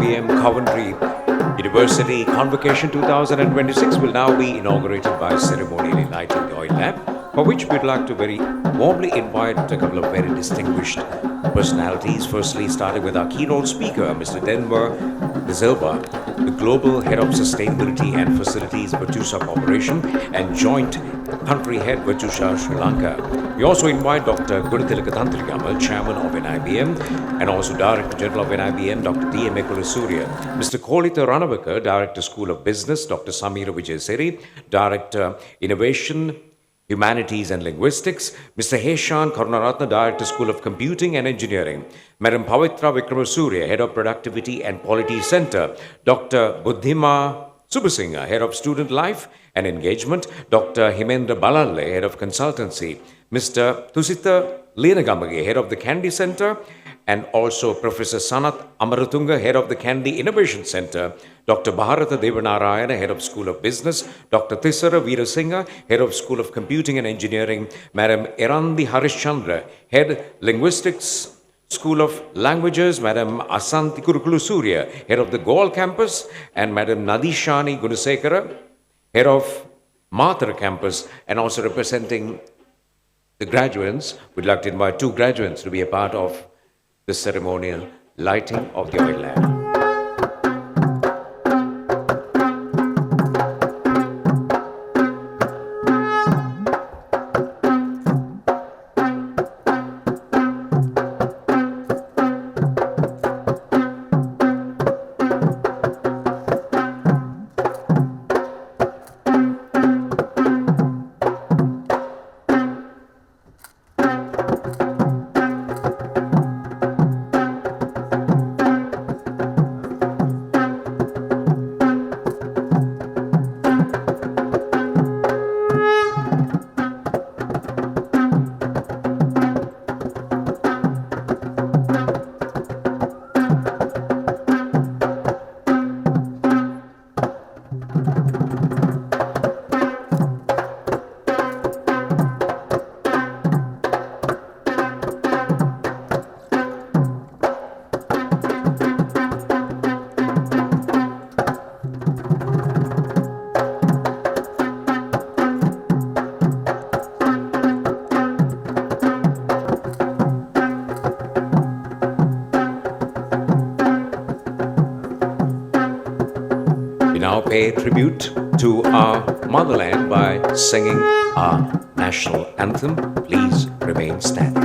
NIBM Coventry University Convocation 2026 will now be inaugurated by ceremonially lighting the oil lamp, for which we'd like to very warmly invite a couple of very distinguished personalities. Firstly, starting with our keynote speaker, Mr. Denver De Silva, the Global Head of Sustainability and Facilities, Virtusa Corporation, and Joint Country Head, Virtusa Sri Lanka. We also invite Dr. Gunatilaka Tantrigamal, Chairman of NIBM, and also Director General of NIBM, Dr. D.M. Surya, Mr. Kolita Ranavaka, Director School of Business, Dr. Samira Vijayasiri, Director Innovation, Humanities and Linguistics, Mr. Heshan Karunaratna, Director School of Computing and Engineering, Madam Pavitra Vikramasuriya, Head of Productivity and Quality Center, Dr. Buddhima Subasingha, Head of Student Life and Engagement, Dr. Himendra Balalle, Head of Consultancy, Mr. Tusita Leenagamage, Head of the Candy Center, and also Professor Sanat Amaratunga, Head of the Candy Innovation Center, Dr. Bharata Devanarayana, Head of School of Business, Dr. Tissara Veerasinghe, Head of School of Computing and Engineering, Madam Erandi Harishchandra, Head Linguistics, School of Languages, Madam Asanti Kurukulu Surya, Head of the Goal Campus, and Madam Nadishani Gunasekara, Head of Mathura Campus, and also representing the graduates. We'd like to invite two graduates to be a part of the ceremonial lighting of the oil lamp. Now pay tribute to our motherland by singing our national anthem. Please remain standing.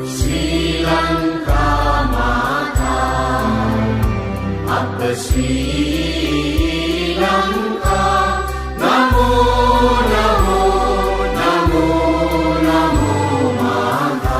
Sri Lanka Mata, Abba Sri Lanka, Namo Namo Namo Namo Mata.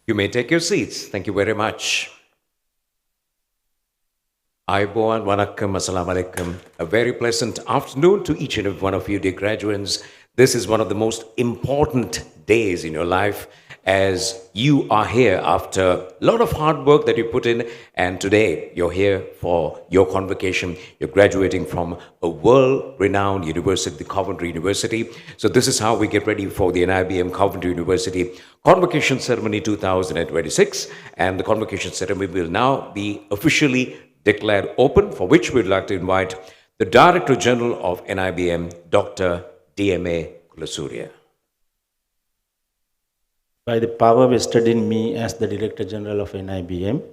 You may take your seats. Thank you very much. Aiboan, Vanakkam, Assalamu alaikum. A very pleasant afternoon to each and every one of you, dear graduates. This is one of the most important days in your life as you are here after a lot of hard work that you put in, and today you're here for your convocation. You're graduating from a world-renowned university, the Coventry University. So this is how we get ready for the NIBM Coventry University Convocation Ceremony 2026, and the convocation ceremony will now be officially declared open, for which we'd like to invite the Director General of NIBM, Dr. DMA Kulasurya. By the power vested in me as the Director General of NIBM,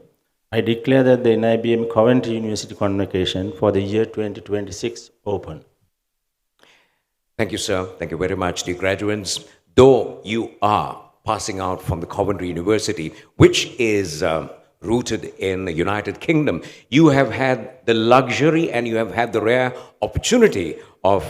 I declare that the NIBM Coventry University Convocation for the year 2026 open. Thank you, sir. Thank you very much, dear graduates. Though you are passing out from the Coventry University, which is rooted in the United Kingdom, you have had the luxury and you have had the rare opportunity of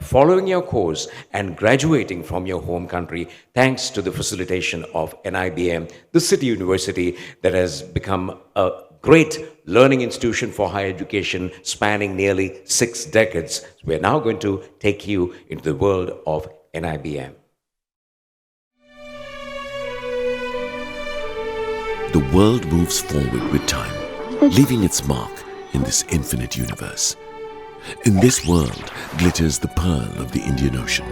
following your course and graduating from your home country thanks to the facilitation of NIBM, the City University that has become a great learning institution for higher education spanning nearly 6 decades. We are now going to take you into the world of NIBM. The world moves forward with time, leaving its mark in this infinite universe. In this world glitters the pearl of the Indian Ocean.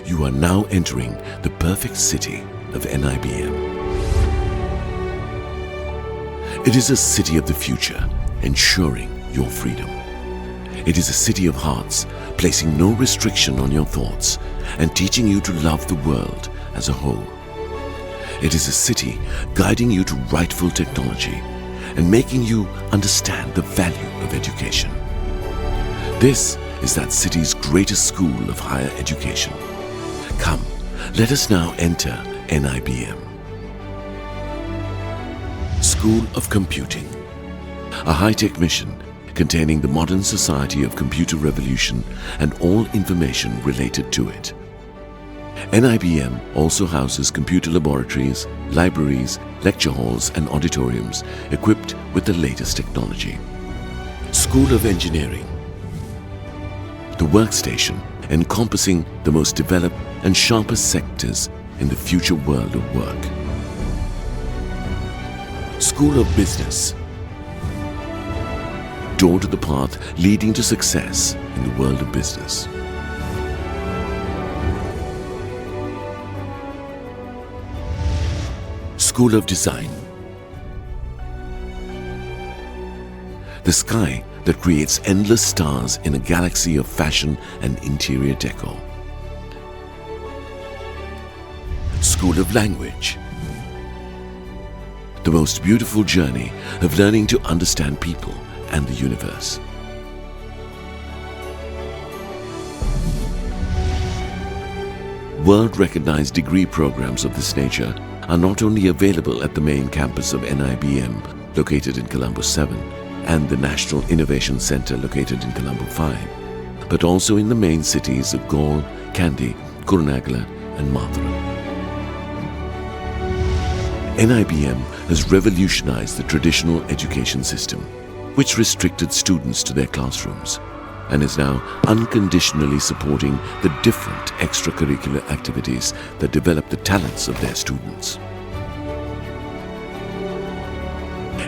You are now entering the perfect city of NIBM. It is a city of the future, ensuring your freedom. It is a city of hearts, placing no restriction on your thoughts and teaching you to love the world as a whole. It is a city guiding you to rightful technology and making you understand the value of education. This is that city's greatest school of higher education. Come, let us now enter NIBM. School of Computing, a high-tech mission containing the modern society of computer revolution and all information related to it. NIBM also houses computer laboratories, libraries, lecture halls and auditoriums equipped with the latest technology. School of Engineering, the workstation encompassing the most developed and sharpest sectors in the future world of work. School of Business, door to the path leading to success in the world of business. School of Design, the sky that creates endless stars in a galaxy of fashion and interior decor. School of Language, the most beautiful journey of learning to understand people and the universe. World-recognized degree programs of this nature are not only available at the main campus of NIBM, located in Colombo 7, and the National Innovation Center located in Colombo 5, but also in the main cities of Galle, Kandy, Kurunegala and Mathura. NIBM has revolutionized the traditional education system, which restricted students to their classrooms, and is now unconditionally supporting the different extracurricular activities that develop the talents of their students.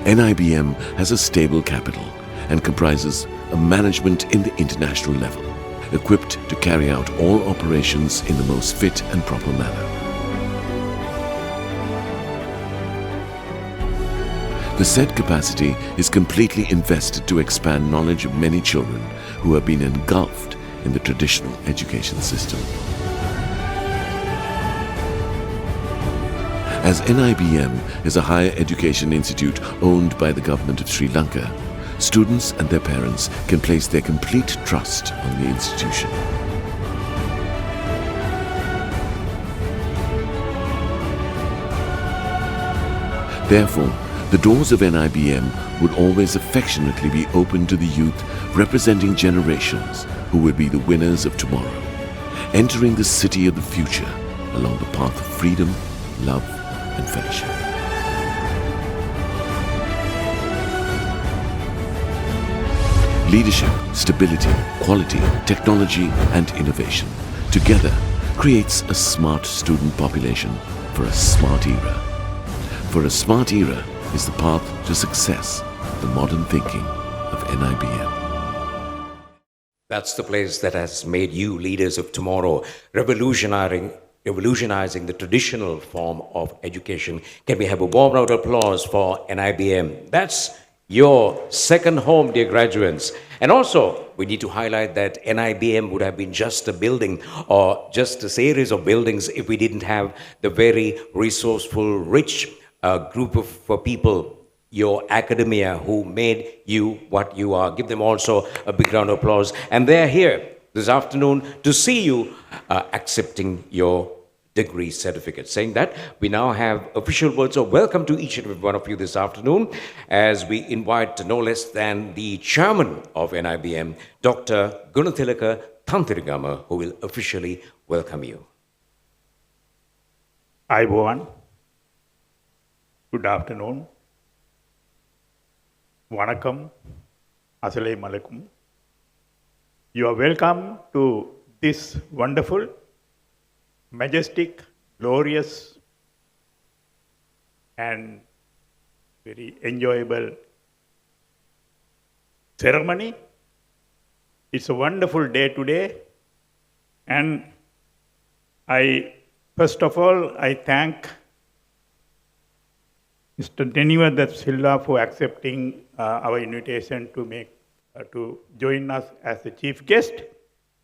NIBM has a stable capital and comprises a management in the international level, equipped to carry out all operations in the most fit and proper manner. The said capacity is completely invested to expand knowledge of many children who have been engulfed in the traditional education system. As NIBM is a higher education institute owned by the government of Sri Lanka, students and their parents can place their complete trust on the institution. Therefore, the doors of NIBM would always affectionately be open to the youth representing generations who will be the winners of tomorrow, entering the city of the future along the path of freedom, love, and fellowship. Leadership, stability, quality, technology, and innovation together creates a smart student population for a smart era. For a smart era is the path to success, the modern thinking of NIBM. That's the place that has made you leaders of tomorrow, revolutionizing the traditional form of education. Can we have a warm round of applause for NIBM? That's your second home, dear graduates. And also, we need to highlight that NIBM would have been just a building or just a series of buildings if we didn't have the very resourceful, rich group of people, your academia, who made you what you are. Give them also a big round of applause. And they're here this afternoon to see you accepting your degree certificate. Saying that, we now have official words of welcome to each and every one of you this afternoon as we invite no less than the chairman of NIBM, Dr. Gunathilaka Tantirigama, who will officially welcome you. Everyone, good afternoon. Vanakkam, Assalamu alaikum. You are welcome to this wonderful, majestic, glorious, and very enjoyable ceremony. It's a wonderful day today, and first of all, I thank Mr. Denivadat Silva for accepting our invitation to join us as the chief guest,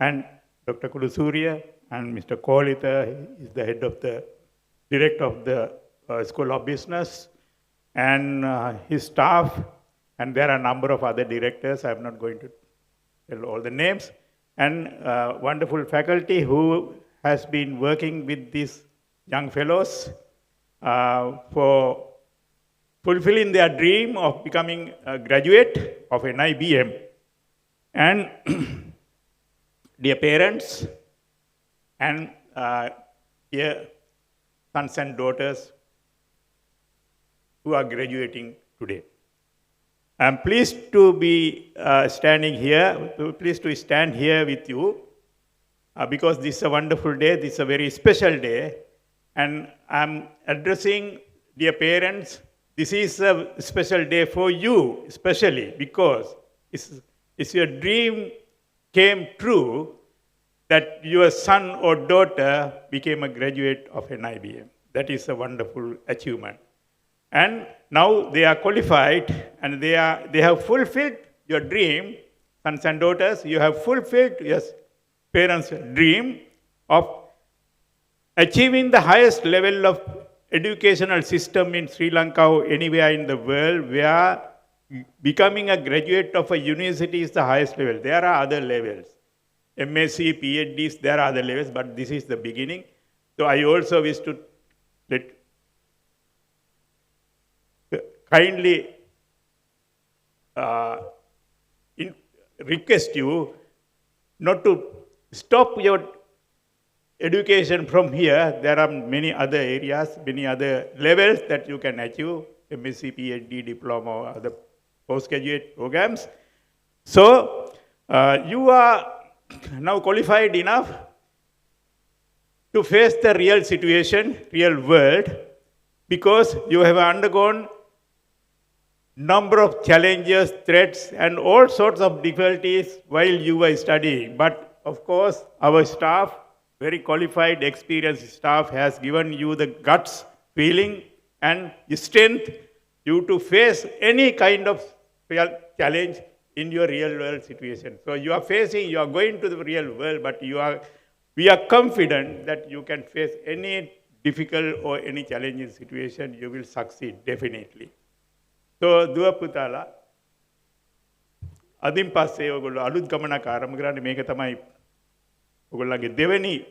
and Dr. Kulusurya and Mr. Kolita is the head of the director of the School of Business, and his staff, and there are a number of other directors. I'm not going to tell all the names, and wonderful faculty who has been working with these young fellows for fulfilling their dream of becoming a graduate of NIBM. And dear parents, and dear sons and daughters who are graduating today. I'm pleased to be stand here with you because this is a wonderful day, this is a very special day, and I'm addressing dear parents. This is a special day for you, especially because it's your dream came true that your son or daughter became a graduate of NIBM. That is a wonderful achievement. And now they are qualified and they have fulfilled your dream, sons and daughters, you have fulfilled your parents' dream of achieving the highest level of educational system in Sri Lanka or anywhere in the world where becoming a graduate of a university is the highest level. There are other levels. MSc, PhDs, there are other levels, but this is the beginning. So I also wish to kindly request you not to stop your education from here. There are many other areas, many other levels that you can achieve, MSc, PhD, diploma, or other postgraduate programs. So you are now qualified enough to face the real situation, real world, because you have undergone number of challenges, threats, and all sorts of difficulties while you were studying. But of course, our staff, very qualified, experienced staff, has given you the guts, feeling, and the strength you to face any kind of challenge in your real world situation. So you are going to the real world, but we are confident that you can face any difficult or any challenging situation, you will succeed, definitely. So, Dua Putala, Adim Passe, Ogolo, Alud Gamana Karamgrani, Megatamai, Ogolagi Devani,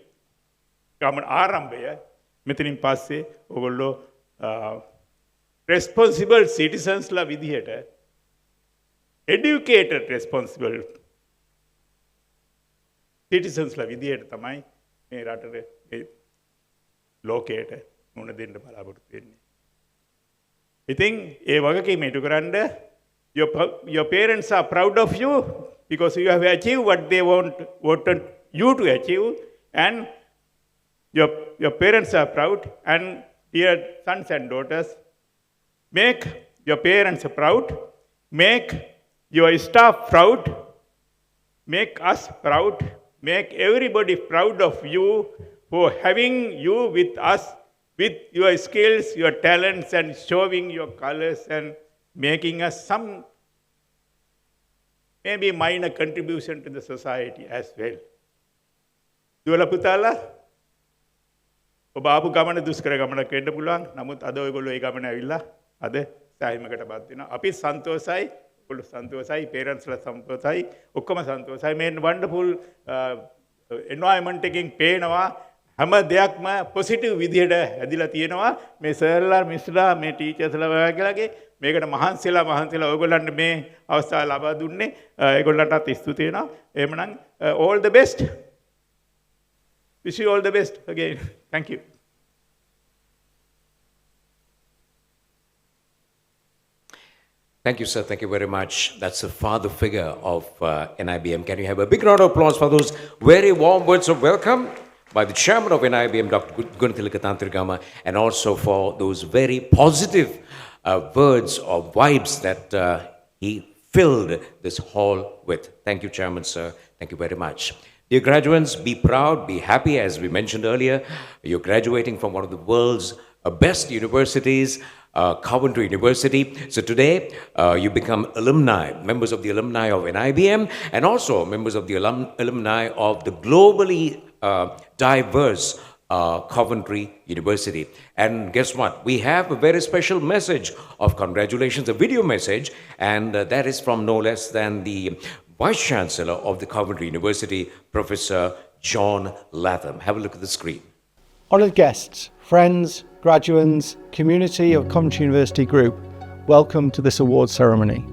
Gaman Arambaya, Mithinin Passe, Ogolo, responsible citizens la vidhiyata, educated responsible citizens la vidhiyata tamai me ratare locate මුණ දෙන්න බලාපොරොත්තු වෙන්නේ. ඉතින් ඒ වගකීම ඉටු කරන්න your parents are proud of you because you have achieved what they wanted you to achieve, and your parents are proud. And dear sons and daughters, make your parents proud, make your staff proud, make us proud, make everybody proud of you for having you with us, with your skills, your talents, and showing your colors and making us some maybe minor contribution to the society as well. දුවලා පුතාලා ඔබ ආපු ගමන දුෂ්කර ගමනක් වෙන්න පුළුවන්. නමුත් අද ඔයගොල්ලෝ ඒ ගමන ඇවිල්ලා අද සෑහීමකටපත් වෙනවා. අපි සන්තෝෂයි, ඔයගොල්ලෝ සන්තෝෂයි, පේරන්ට්ස්ලා සන්තෝෂයි, ඔක්කොම සන්තෝෂයි. මේ වන්ඩර්ෆුල් එන්වයරන්මන්ට් එකකින් පේනවා හැම දෙයක්ම පොසිටිව් විදිහට ඇදිලා තියෙනවා. මේ සර්ලා, මිස්ලා, මේ ටීචර්ස්ලා වගේලාගේ මේකට මහන්සිලා ඔයගොල්ලන්ට මේ අවස්ථාව ලබා දුන්නේ. ඒගොල්ලන්ටත් ස්තුති වෙනවා. එහෙමනම් all the best. Wish you all the best again. Thank you. Thank you, sir. Thank you very much. That's the father figure of NIBM. Can you have a big round of applause for those very warm words of welcome by the chairman of NIBM, Dr. Gunathilaka Tantrigama, and also for those very positive words or vibes that he filled this hall with. Thank you, Chairman, sir. Thank you very much. Dear graduates, be proud, be happy. As we mentioned earlier, you're graduating from one of the world's best universities, Coventry University. So today, you become alumni, members of the alumni of NIBM, and also members of the alumni of the globally diverse Coventry University. And guess what? We have a very special message of congratulations, a video message, and that is from no less than the Vice Chancellor of the Coventry University, Professor John Latham. Have a look at the screen. Honoured guests, friends, graduates, community of Coventry University Group, welcome to this award ceremony.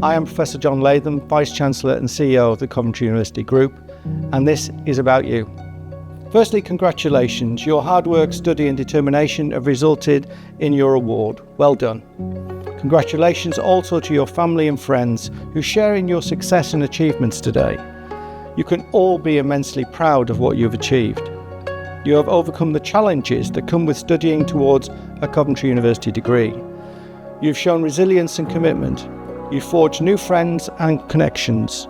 I am Professor John Latham, Vice Chancellor and CEO of the Coventry University Group, and this is about you. Firstly, congratulations. Your hard work, study and determination have resulted in your award. Well done. Congratulations also to your family and friends who share in your success and achievements today. You can all be immensely proud of what you've achieved. You have overcome the challenges that come with studying towards a Coventry University degree. You've shown resilience and commitment. You've forged new friends and connections.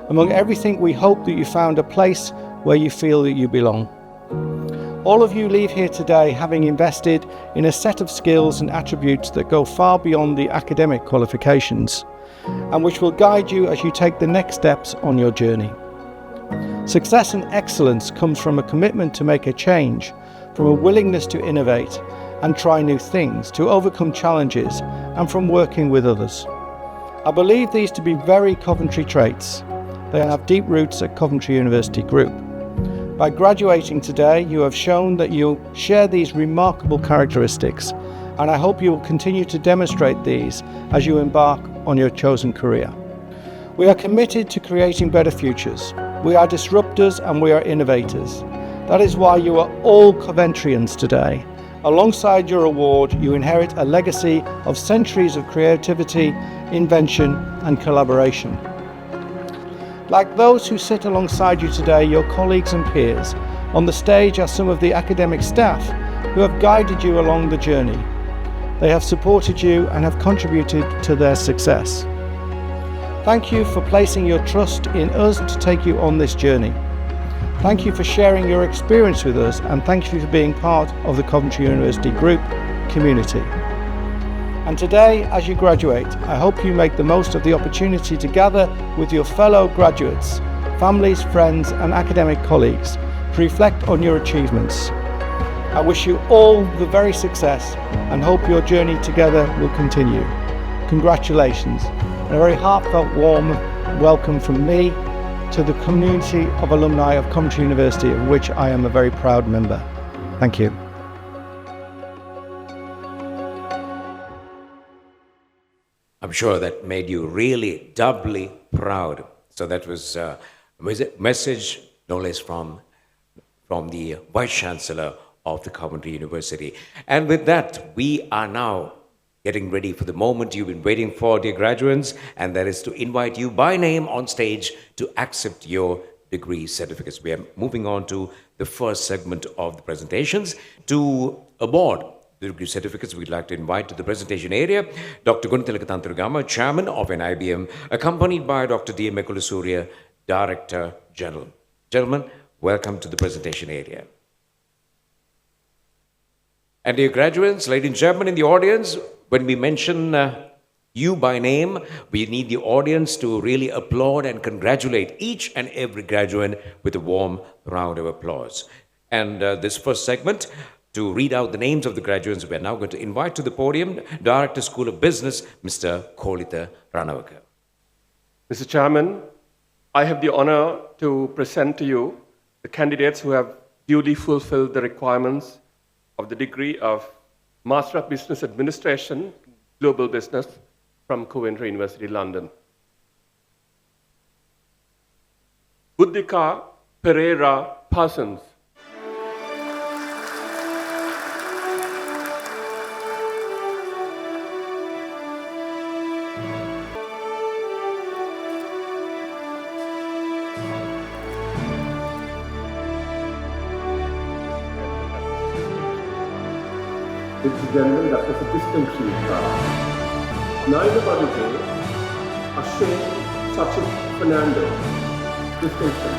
Among everything, we hope that you found a place where you feel that you belong. All of you leave here today having invested in a set of skills and attributes that go far beyond the academic qualifications, and which will guide you as you take the next steps on your journey. Success and excellence comes from a commitment to make a change, from a willingness to innovate and try new things, to overcome challenges, and from working with others. I believe these to be very Coventry traits. They have deep roots at Coventry University Group. By graduating today, you have shown that you share these remarkable characteristics, and I hope you will continue to demonstrate these as you embark on your chosen career. We are committed to creating better futures. We are disruptors and we are innovators. That is why you are all Coventrians today. Alongside your award, you inherit a legacy of centuries of creativity, invention, and collaboration. Like those who sit alongside you today, your colleagues and peers, on the stage are some of the academic staff who have guided you along the journey. They have supported you and have contributed to their success. Thank you for placing your trust in us to take you on this journey. Thank you for sharing your experience with us, and thank you for being part of the Coventry University Group community. And today, as you graduate, I hope you make the most of the opportunity to gather with your fellow graduates, families, friends, and academic colleagues to reflect on your achievements. I wish you all the very success and hope your journey together will continue. Congratulations, and a very heartfelt warm welcome from me to the community of alumni of Coventry University, of which I am a very proud member. Thank you. I'm sure that made you really doubly proud. So that was a message, no less from the Vice Chancellor of the Coventry University. And with that, we are now getting ready for the moment you've been waiting for, dear graduates, and that is to invite you by name on stage to accept your degree certificates. We are moving on to the first segment of the presentations. To award the degree certificates, we'd like to invite to the presentation area Dr. Guntilakatantragama, Chairman of NIBM, accompanied by Dr. D.M. Surya, Director General. Gentlemen, welcome to the presentation area. And dear graduates, ladies and gentlemen in the audience, when we mention you by name, we need the audience to really applaud and congratulate each and every graduate with a warm round of applause. And this first segment, to read out the names of the graduates, we are now going to invite to the podium Director, School of Business, Mr. Kolita Ranavaka. Mr. Chairman, I have the honor to present to you the candidates who have duly fulfilled the requirements of the degree of Master of Business Administration, Global Business from Coventry University, London. Buddhika Pereira Parsons. It's general that was a distinction. Neither Badute, Ashay Sachin Fernando, distinction.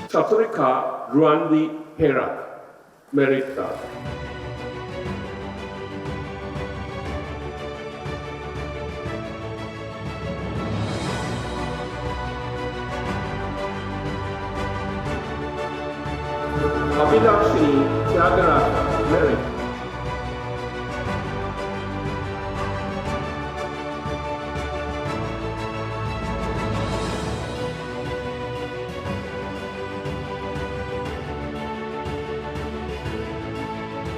Chaturika Ruandi Perak, Merita. Abhilashini Tyagaraja, Merit.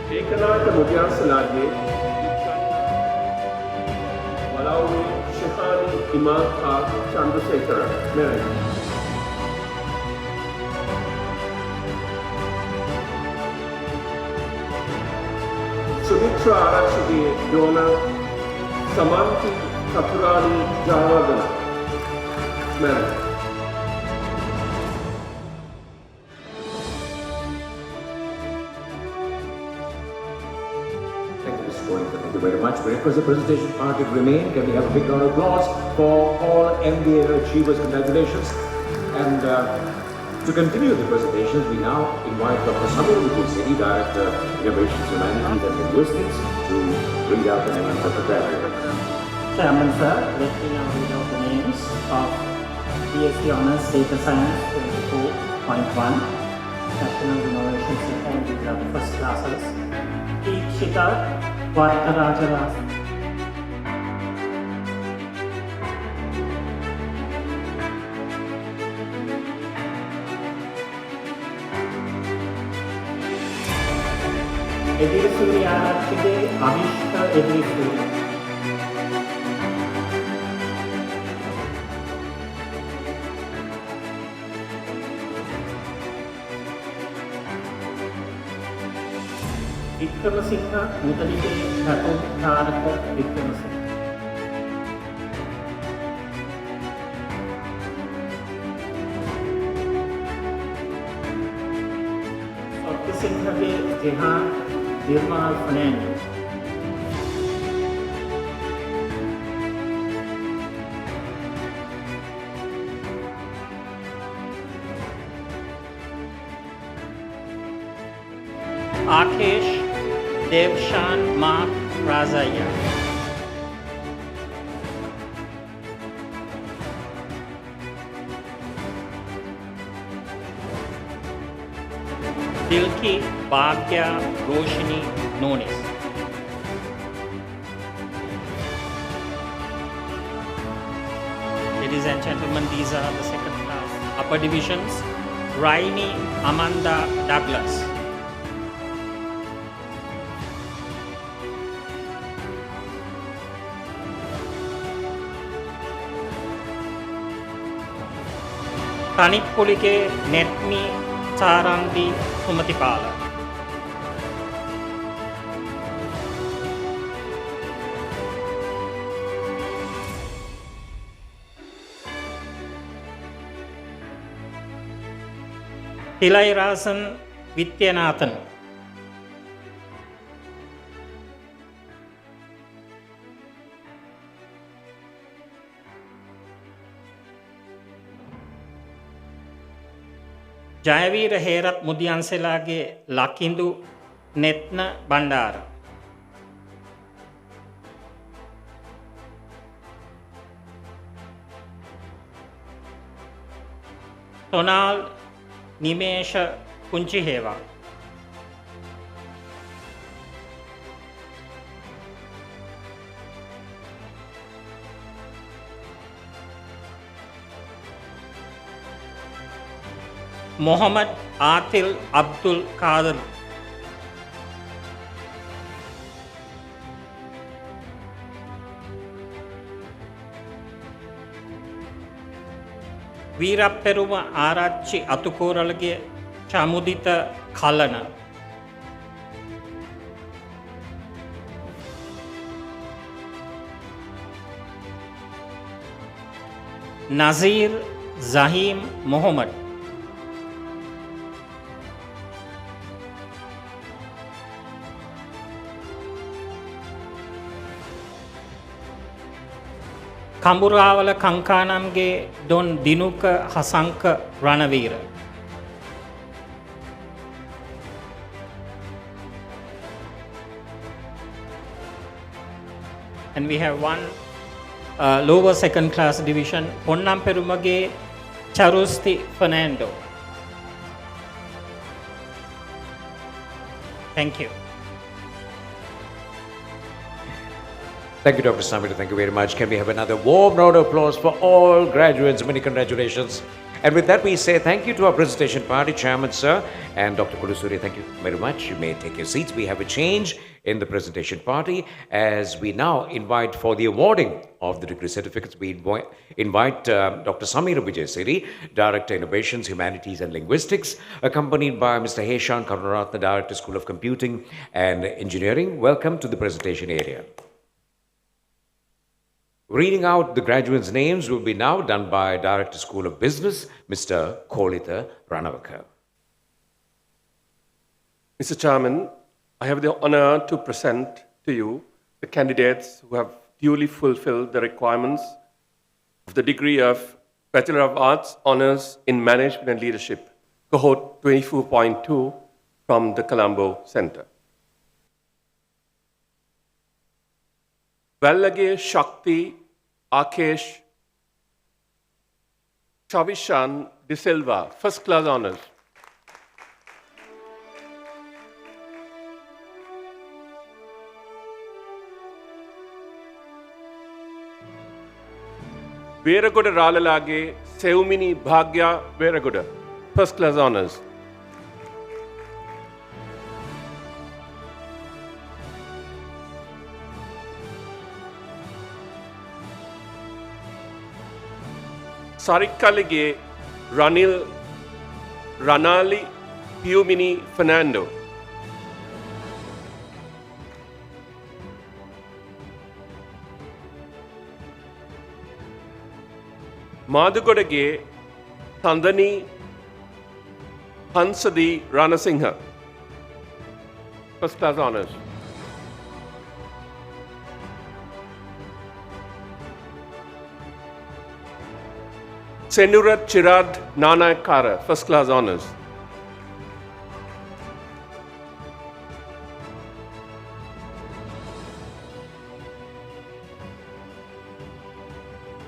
Ekanata Mudyasalage, Malawi Shehani Imam Chandrasekhara, Merit. Sumitra Arachide Dona, Samanti Katurani Javadana, Merit. Thank you, Mr. Kolita. Thank you very much. We request the presentation party to remain. Can we have a big round of applause for all MBA achievers? Congratulations. And to continue the presentations, we now invite Dr. Samuel City, Director, Innovation, Humanities and Linguistics, to read out the names of the graduates. Chairman, sir, let me now read out the names of BSc Honours Data Science 24.1, National Innovation Center, these are the first classes. Deekshita Varadaraja. Edirisuri Arachide, Avishka Edirisuri. Vikramasinghe, Mutalike, Ratu, Tharaka, Vikramasinghe. Singhe, Jehan, Nirmal Fernando. Akesh Devshan Mark Razaya. Dilki Bhagya Roshini Nonis. Ladies and gentlemen, these are the second class upper divisions. Raini Amanda Douglas. තනිප්පුලිගේ නෙට්මි සාරන්දි Sumathipala. තිලයිරාසන් විත්‍යනාතන්. Jayaweera Herath මුදියන්සෙලාගේ ලකිඳු නෙත්න Bandara. තොනාල් නිමේෂ පුංචි හේවා. මොහමඩ් ආතිල් අබ්දුල් කාදර්. වීරප්පෙරුම ආරච්චි අතුකෝරළගේ Chamuditha කලන. නසීර් සහීම් Mohammed. කඹුරාවල Kankanamge Don Dinuka Hasanka Ranaweera. And we have one lower second class division, Ponnam Perumage Charusti Fernando. Thank you. Thank you, Dr. Samir. Thank you very much. Can we have another warm round of applause for all graduates? Many congratulations. And with that, we say thank you to our presentation party, Chairman, sir, and Dr. Kulusuri. Thank you very much. You may take your seats. We have a change in the presentation party as we now invite for the awarding of the degree certificates. We invite Dr. Samir Vijayasiri, Director, Innovations, Humanities and Linguistics, accompanied by Mr. Heshan Karunaratna, Director, School of Computing and Engineering. Welcome to the presentation area. Reading out the graduates' names will be now done by Director, School of Business, Mr. Kolita Ranavaka. Mr. Chairman, I have the honor to present to you the candidates who have duly fulfilled the requirements of the degree of Bachelor of Arts Honours in Management and Leadership, cohort 24.2 from the Colombo Centre. Vallage Shakti Akesh Chavishan De Silva, first class honours. Veragoda Ralalage Seumini Bhagya Veragoda, first class honours. Sarikalige Ranali Piumini Fernando. Madhugodage Thandani Hansadi Ranasingha, first class honours. Senurat Chirad Nanakara, first class honours.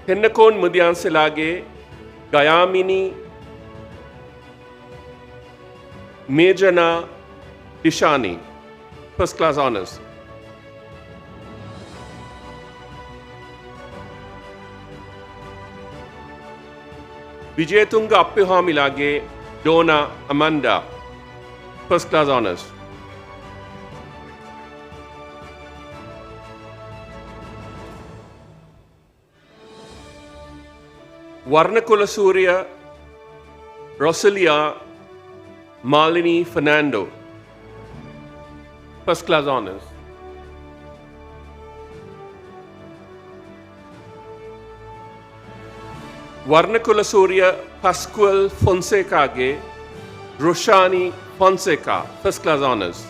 Hennakon Mudyanselage Gayamini Mejana Dishani, first class honours. Vijayatunga Appihamilage Dona Amanda, first class honours. Varnakula Surya Rosalia Malini Fernando, first class honors. Varnakula Surya Pascual Fonseca ge Roshani Fonseca, first class honors.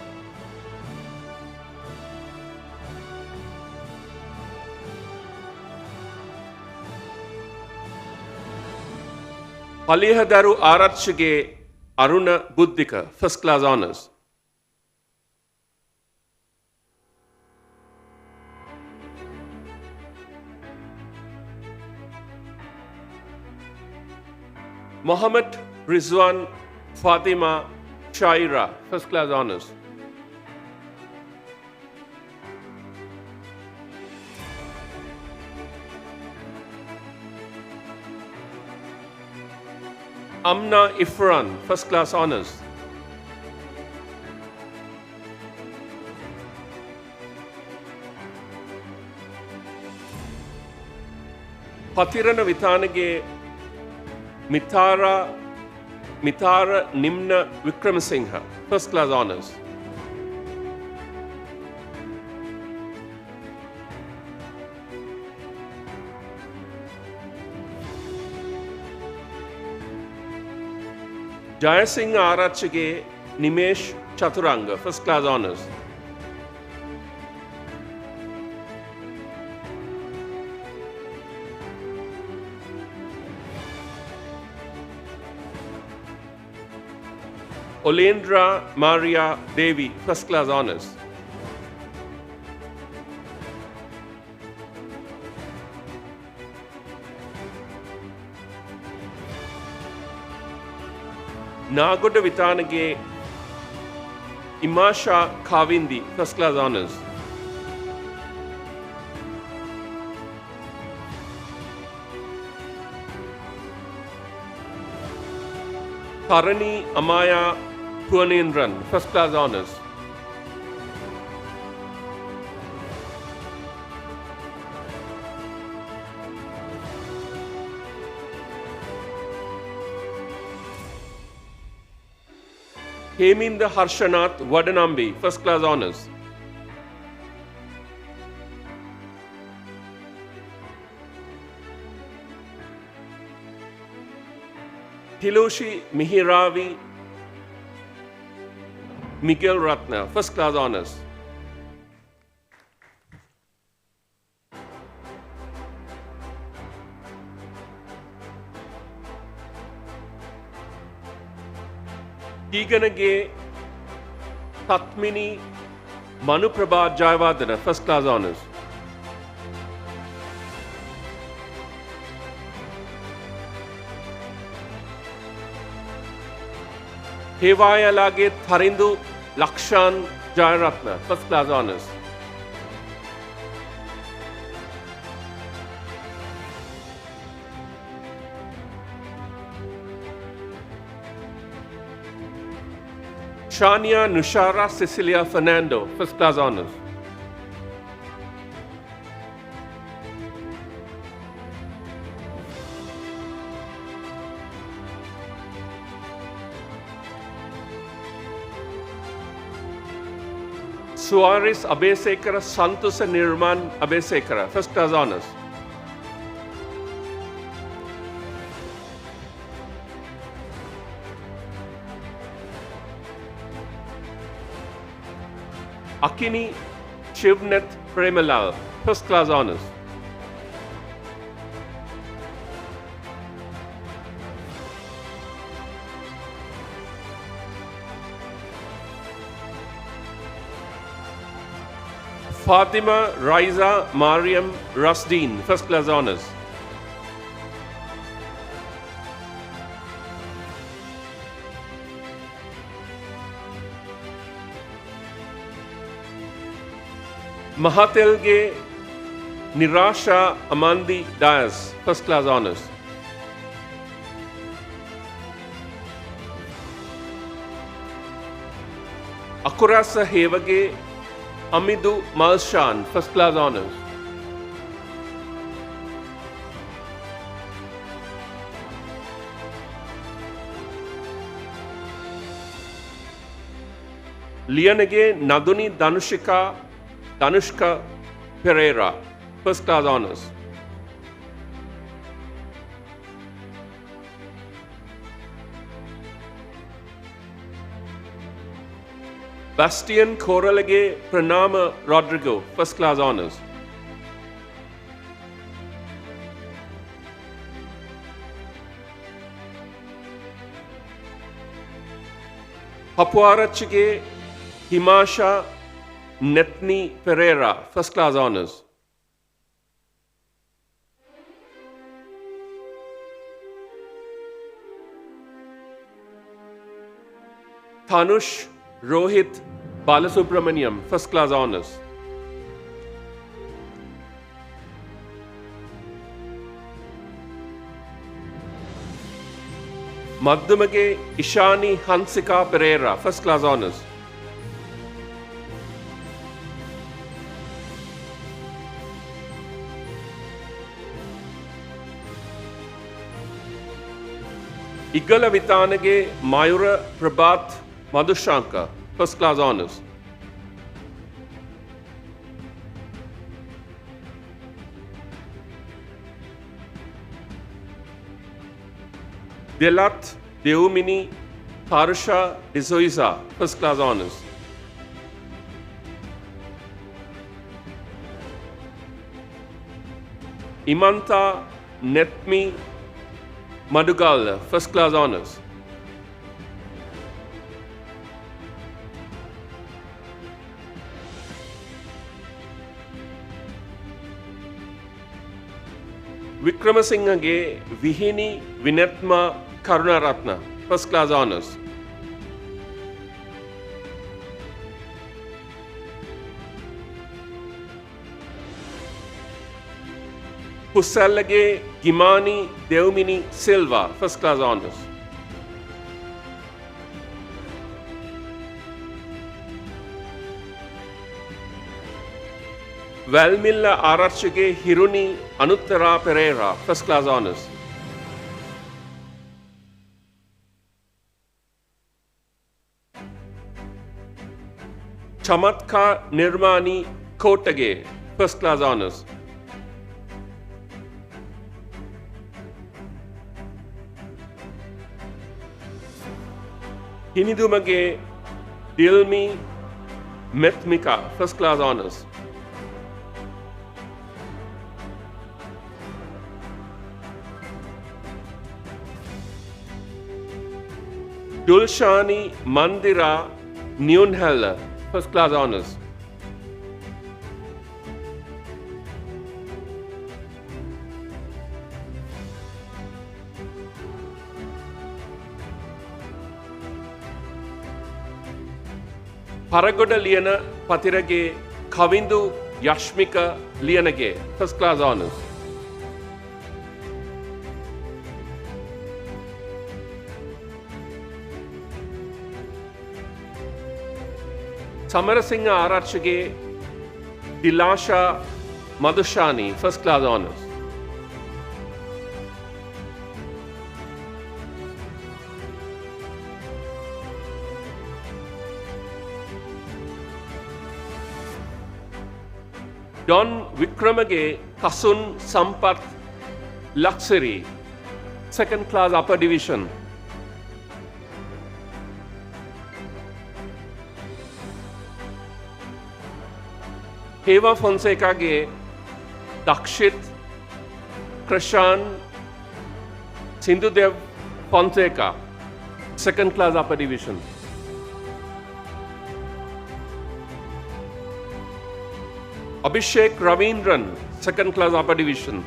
Palihadaru Arachige Aruna Buddhika, first class honors. Mohammed Rizwan Fatima Shaira, first class honors. Amna Ifran, first class honors. Patirana Vitanage Mitara Nimna Vikramasinghe, first class honors. Jayasinghe Arachige Nimesh Chaturanga, first class honors. Olendra Maria Devi, first class honors. Nagoda Vitanage Imasha Kavindi, first class honors. Tarani Amaya Puanendran, first class honors. Heminda Harshanath Vadanambi, first class honors. Hiloshi Mihiravi Miguel Ratna, first class honors. Kiganage Tatmini Manuprabha Jayavardhana, first class honors. Hevayalage Tharindu Lakshan Jayaratna, first class honors. Shania Nushara Cecilia Fernando, first class honors. Suarez Abesekara Santosa Nirman Abesekara, first class honors. Akini Shivnath Premalal, first class honors. Fatima Raiza Mariam Rasdeen, first class honors. Mahatelge Nirasha Amandi Dias, first class honors. Akurasa Hevage Amidu Malshan, first class honors. Lianage Naduni Danushka Pereira, first class honors. Bastian Coralage Pranama Rodrigo, first class honors. Hapuarachige Himasha Netni Pereira, first class honors. Tanush Rohit Balasubramaniam, first class honors. Madhumage Ishani Hansika Pereira, first class honors. Igala Vitanage Mayura Prabhat Madhushanka, first class honors. Delat Deumini Parusha Disoiza, first class honors. Imanta Netmi Madugal, first class honors. Vikramasinghe Vihini Vinetma Karunaratna, first class honors. Pusallage Gimani Deumini Silva, first class honors. Valmilla Arachige Hiruni Anuttara Pereira, first class honors. Chamatka Nirmani Kotage, first class honors. Hinidumage Dilmi Methmika, first class honors. Dulshani Mandira Nyunhella, first class honors. Paragoda Liana Patirage Kavindu Yashmika Lianage, first class honors. Samarasingha Arachage Dilasha Madhushani, first class honors. Don Vikramage Kasun Sampath Luxury, second class upper division. Heva Fonseca ge Dakshit Krishan Sindhudev Fonseca, second class upper division. Abhishek Ravindran, second class upper division.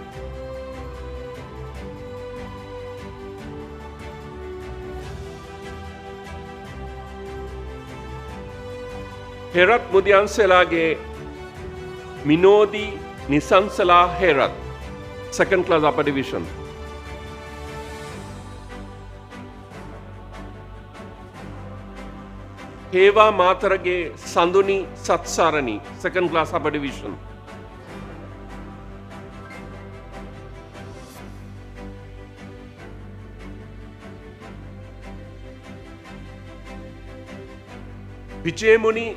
Herat Mudyanselage Minodi Nisansala Herat, second class upper division. Heva Matarage Sanduni Satsarani, second class upper division. Vijayamuni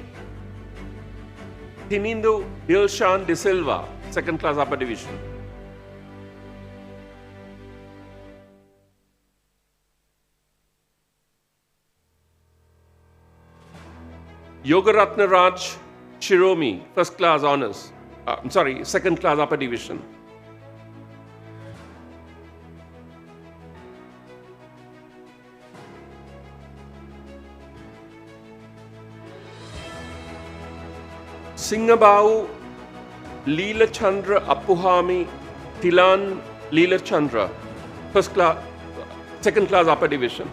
Tinindu Dilshan De Silva, second class upper division. Yogaratna Raj Shiromi, first class honors. Second class upper division. Singhabau Leela Chandra Appuhami Tilan Leela Chandra, second class upper division.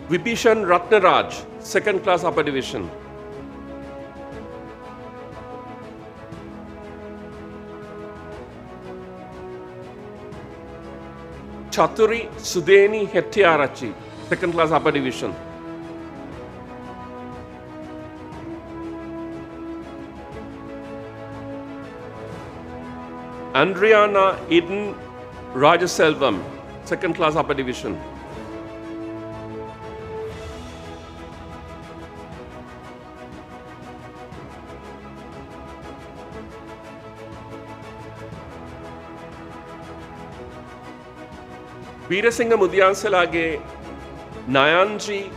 Vibhishan Ratnaraj, second class upper division. Chaturi Sudeni Hettiarachi, second class upper division. Andriana Eden Rajaselvam, second class upper division. Veerasingha Mudyansalage Nayanji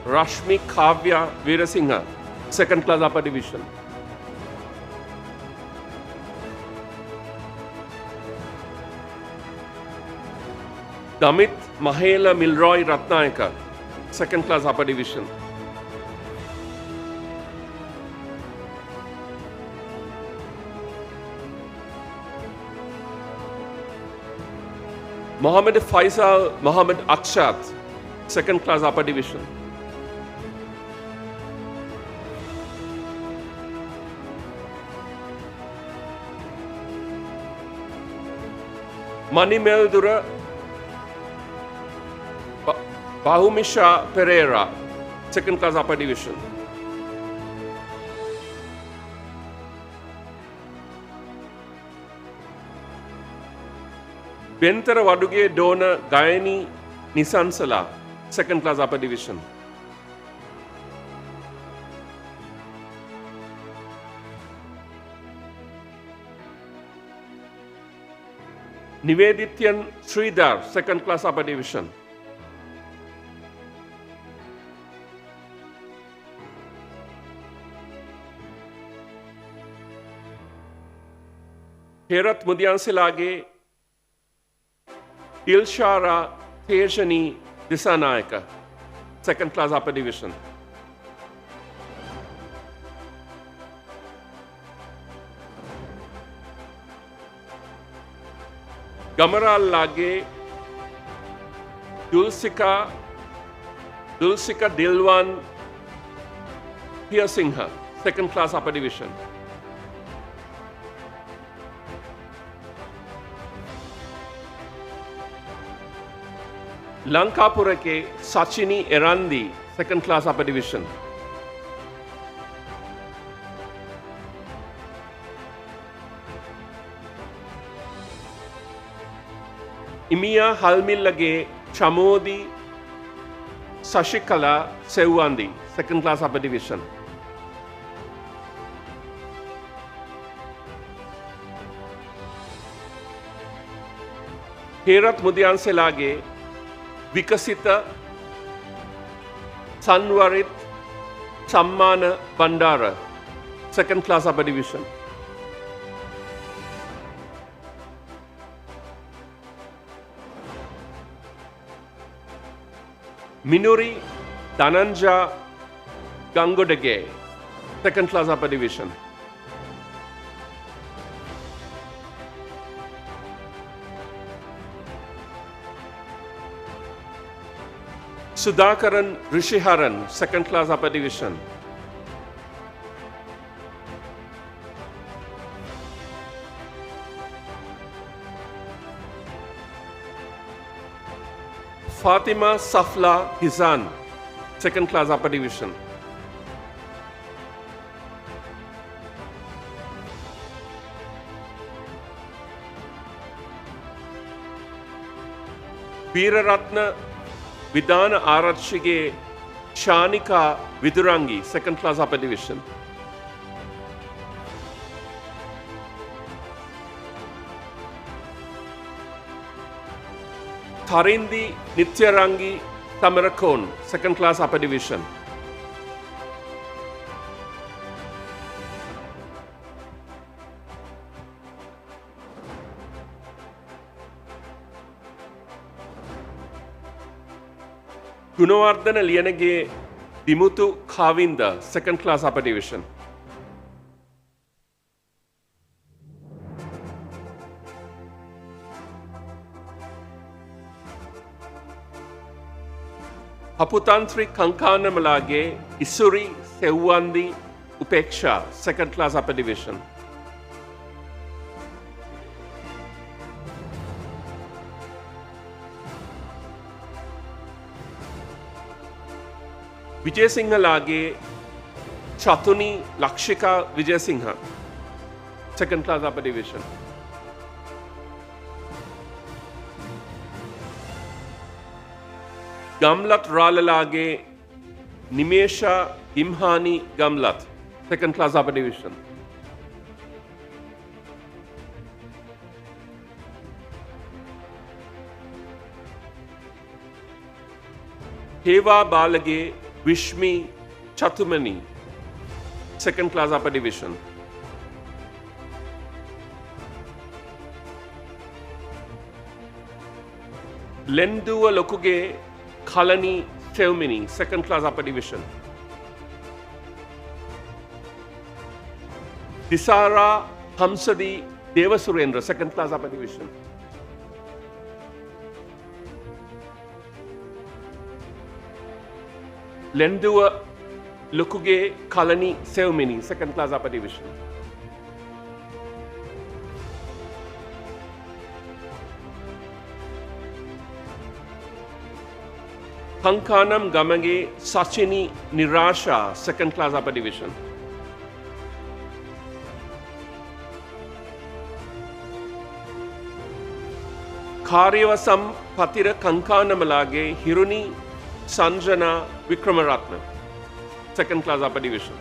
Rashmi Kavya Veerasingha, second class upper division. Damit Mahela Milroy Ratnayaka, second class upper division. Mohammed Faisal Mohammed Akshat, second class upper division. Manimeldura Bahumisha Pereira, second class upper division. Bentara Vaduge Dona Gayani Nisansala, second class upper division. Nivedityan Sridhar, second class upper division. Herat Mudyansilage Ilshara Tejani Disanayaka, second class upper division. Gamaral Lage Dulsika Dilwan Piasingha, second class upper division. Lankapurake Sachini Erandi, second class upper division. Imiya Halmillage Chamodi Sashikala Sewandi, second class upper division. Herat Mudyanselage Vikasita Sanwarit Sammana Bandara, second class upper division. Minuri Dhananja Gangodage, second class upper division. Sudhakaran Rishiharan, second class upper division. Fatima Safla Hizan, second class upper division. Veeraratna Vidana Arachige Shanika Vidurangi, second class upper division. Tharindi Nityarangi Tamarakon, second class upper division. Gunawardana Liyanage Dimutu Kavinda, second class upper division. Haputantri Kankanamalage Isuri Sewandi Upeksha, second class upper division. Vijayasingha Lage Chatuni Lakshika Vijayasingha, second class upper division. Gamlat Ralalage Nimesha Imhani Gamlat, second class upper division. Heva Balage Vishmi Chatumani, second class upper division. Lenduwa Lokuge Kalani Teumini, second class upper division. Disara Hamsadi Devasurendra, second class upper division. Lenduwa Lukuge Kalani Seumini, second class upper division. Hankanam Gamage Sachini Nirasha, second class upper division. Karyavasam Patira Kankanamalage Hiruni Sanjana Vikramaratna, second class upper division.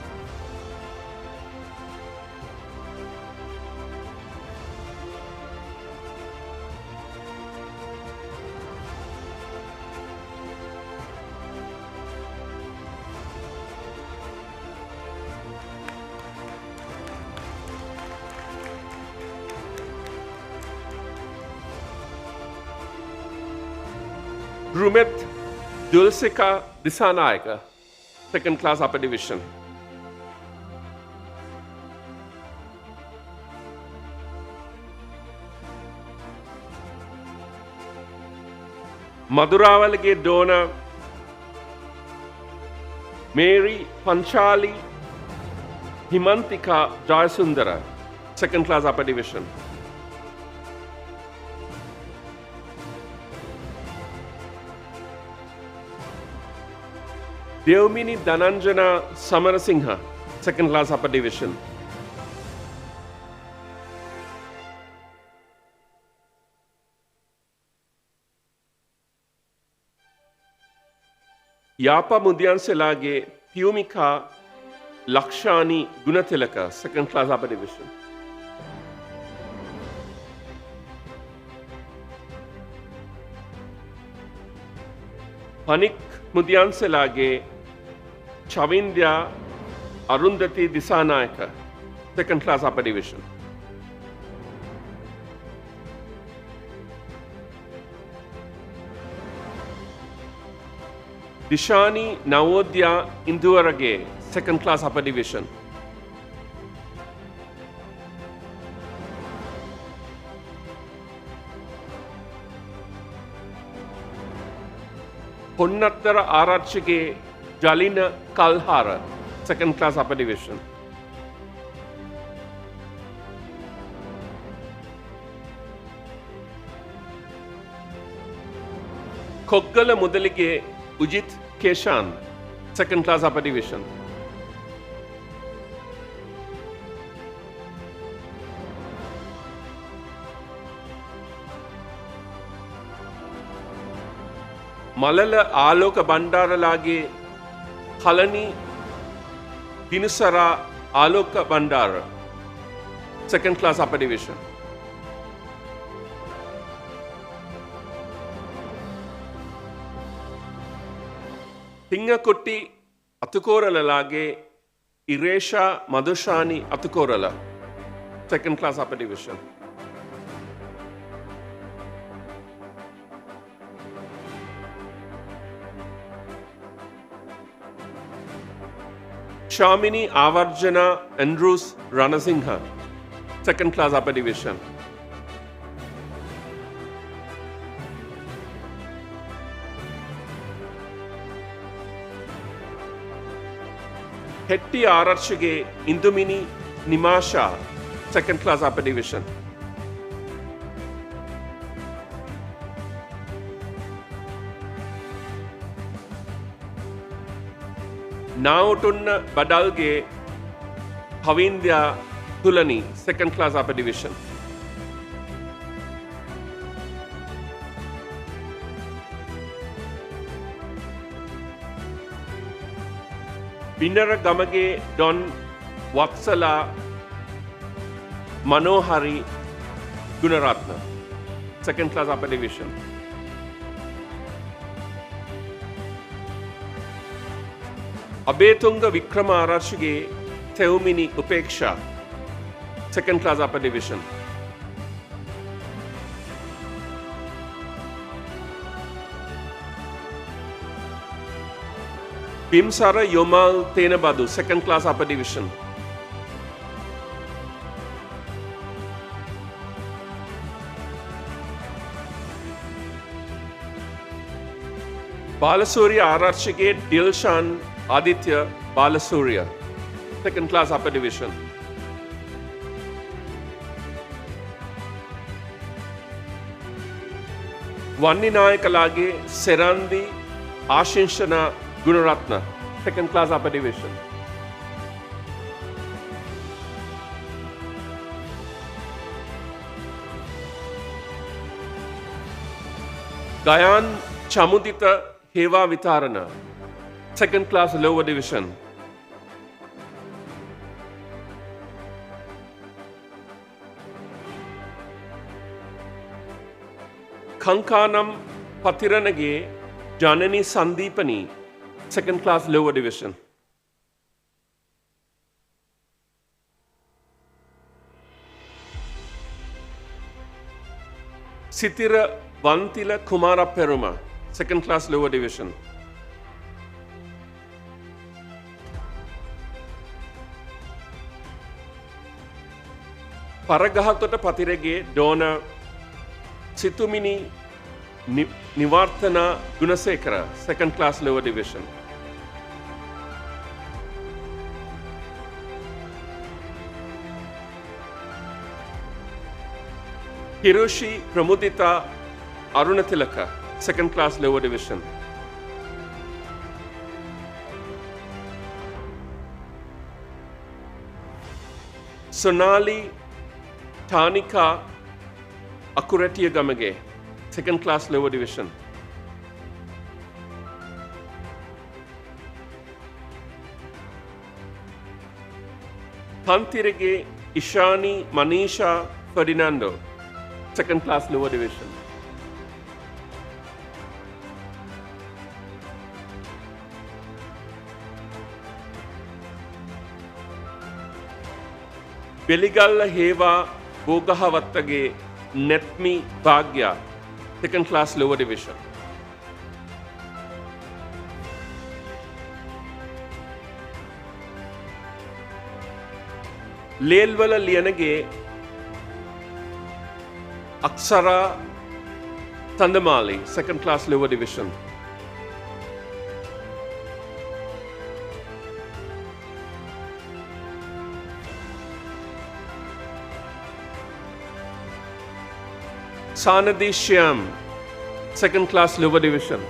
Rumet Dulsika Disanayaka, second class upper division. Maduravalage Dona Mary Panchali Himantika Jayasundara, second class upper division. Deomini Dhananjana Samarasingha, second class upper division. Yapa Mudyanselage Piyumika Lakshani Gunatilaka, second class upper division. Panik Mudyanselage Chavindya Arundhati Disanayaka, second class upper division. Dishani Navodya Induvarage, second class upper division. Ponnattara Arachige Jalina Kalhara, second class upper division. Koggala Mudalige Ujit Keshan, second class upper division. මලල ආලෝක බණ්ඩාරලාගේ කලනි දිනසරා ආලෝක Bandara second class upper division. Hingakutti Atukoralage Iresha Madhushani Atukorala second class upper division. Shamini Avarjana Andrews Ranasingha second class upper division. Hetti Ararshige Indumini Nimasha second class upper division. Nautunna Badalge Havindya Tulani second class upper division. Binara Gamage Don Watsala Manohari Gunaratna second class upper division. Abetunga Vikrama Arashige Teumini Upeksha second class upper division. Bimsara Yomal Tenabadu second class upper division. Balasurya Ararshige Dilshan Aditya Balasurya second class upper division. Vanninaikalage Serandi Ashinshana Gunaratna second class upper division. Gayan Chamudita Heva Vitarana second class lower division. Kankanam Patiranage Janani Sandipani second class lower division. Sitira Vantila Kumara Peruma second class lower division. Paragahatota Patirege Dona Situmini Nivartana Gunasekara second class lower division. Hiroshi Pramudita Arunatilaka second class lower division. Sonali Tanika Akuratia Gamage second class lower division. Tantirege Ishani Manisha Ferdinando second class lower division. Beligalla Heva Bogahavatage Netmi Bhagya second class lower division. Lelwala Lianage Aksara Tandamali second class lower division. Sanadi Shyam second class lower division.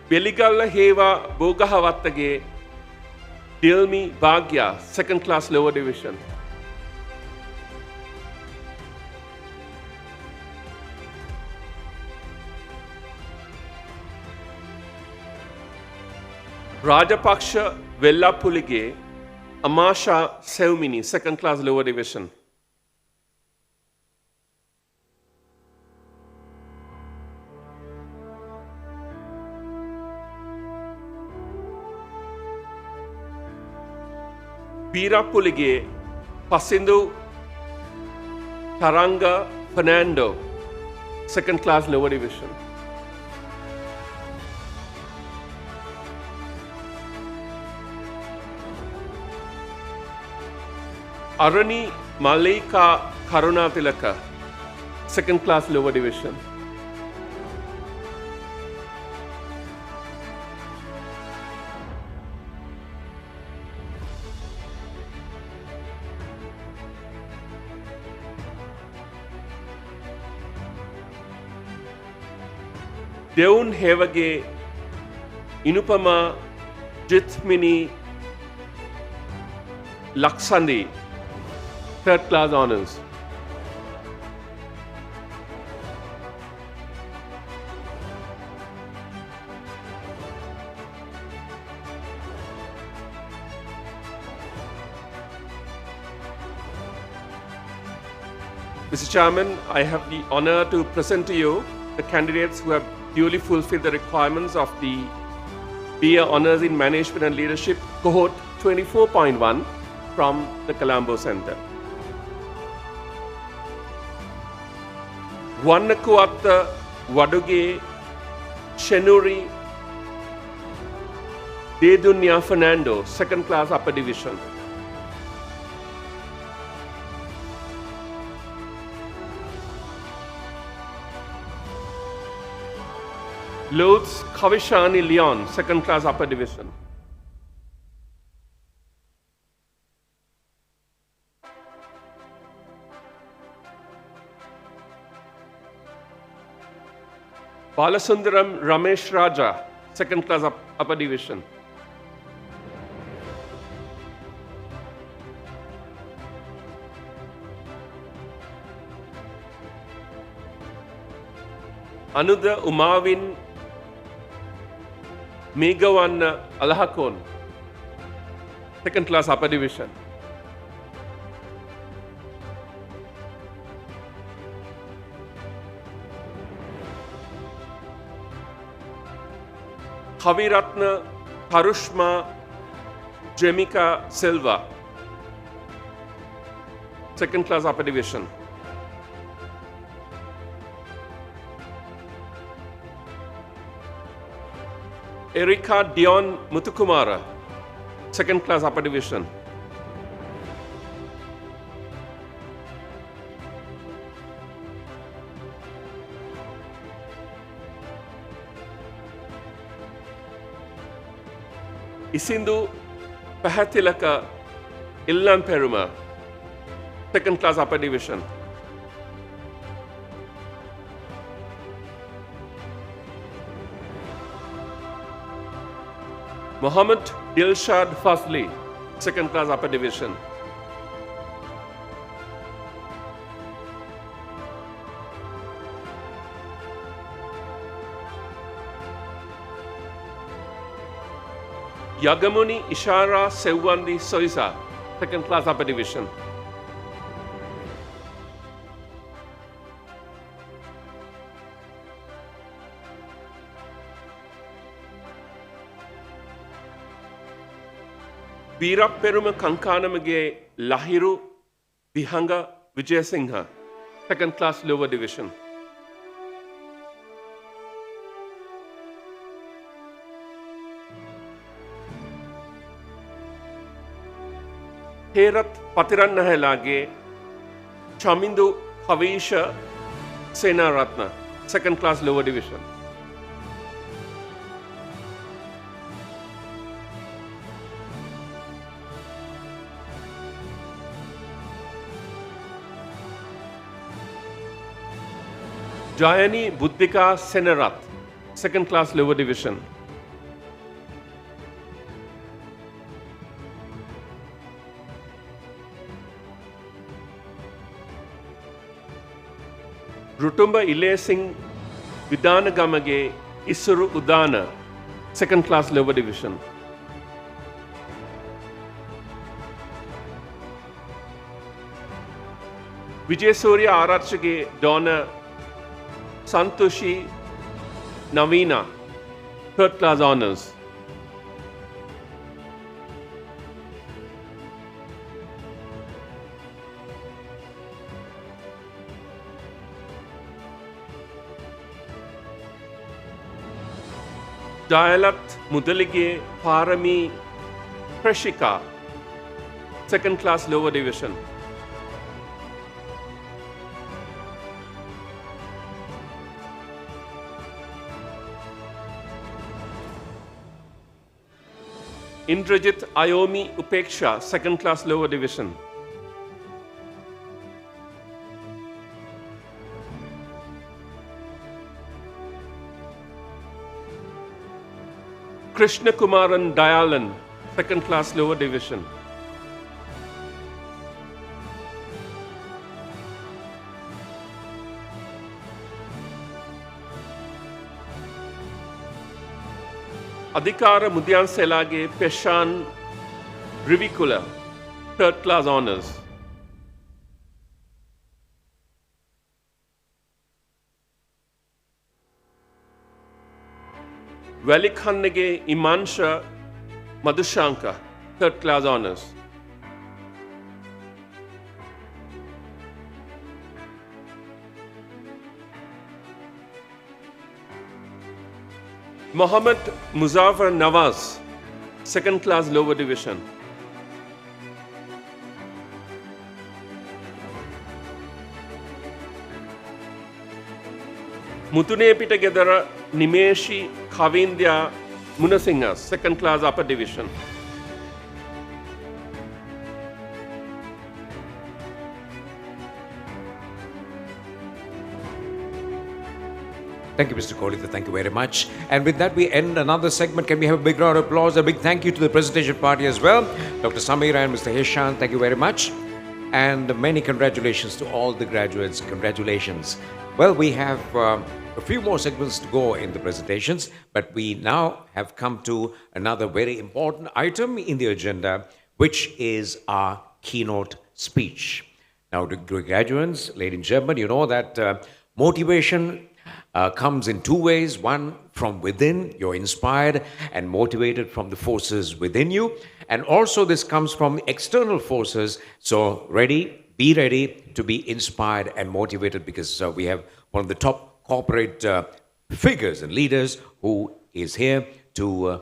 Beligalla Heva Bogahavatage Dilmi Bhagya, second class lower division. Rajapaksha Vellapulige Amasha Sevmini, second class lower division. Pirapulige Pasindu Taranga Fernando, second class lower division. Arani Malika Karunatilaka, second class lower division. Deun Hevage Inupama Jithmini Laksandi, third class honors. Mr. Chairman, I have the honor to present to you the candidates who have duly fulfilled the requirements of the BA Honours in Management and Leadership Cohort 24.1 from the Colombo Center. Wannakuatta Waduge Shenuri Dedunya Fernando, second class upper division. Lutz Kavishani Leon, second class upper division. Balasundaram Ramesh Raja, second class upper division. Anudha Umavin Megawan Alahakon, second class upper division. Kaviratna Tarushma Jemika Silva, second class upper division. Erika Dion Muthukumara, second class upper division. Isindu Pahatilaka Illan Peruma, second class upper division. Mohammed Dilshad Fazli, second class upper division. Yagamuni Ishara Sewandi Soisa, second class upper division. Veerapperuma Kankanamage Lahiru Vihanga Vijayasinghe, second class lower division. Herath Patirannahelage Chamindu Havisha Senaratna, second class lower division. Jayani Buddhika Senarath, second class lower division. Rutumba Ilesing Vidana Gamage Isuru Udana, second class lower division. Vijay Surya Arachage Donna Santoshi Navina, third class honors. Dayalat Mudalige Parami Prashika, second class lower division. Indrajit Ayomi Upeksha, second class lower division. Krishna Kumaran Dayalan, second class lower division. Adhikara Mudyan Selage Peshan Rivikula, third class honors. Velikhannage Imansha Madhushanka, third class honors. Mohammad Muzaffar Nawaz, second class lower division. Mutunepita Gedara Nimeshi Kavindya Munasingha, second class upper division. Thank you, Mr. Kolitha. Thank you very much. And with that, we end another segment. Can we have a big round of applause? A big thank you to the presentation party as well. Dr. Samira and Mr. Heshan, thank you very much. And many congratulations to all the graduates. Congratulations. Well, we have a few more segments to go in the presentations, but we now have come to another very important item in the agenda, which is our keynote speech. Now, to graduates, ladies and gentlemen, you know that motivation comes in two ways. One, from within, you're inspired and motivated from the forces within you. And also this comes from external forces. So be ready to be inspired and motivated, because we have one of the top corporate figures and leaders who is here to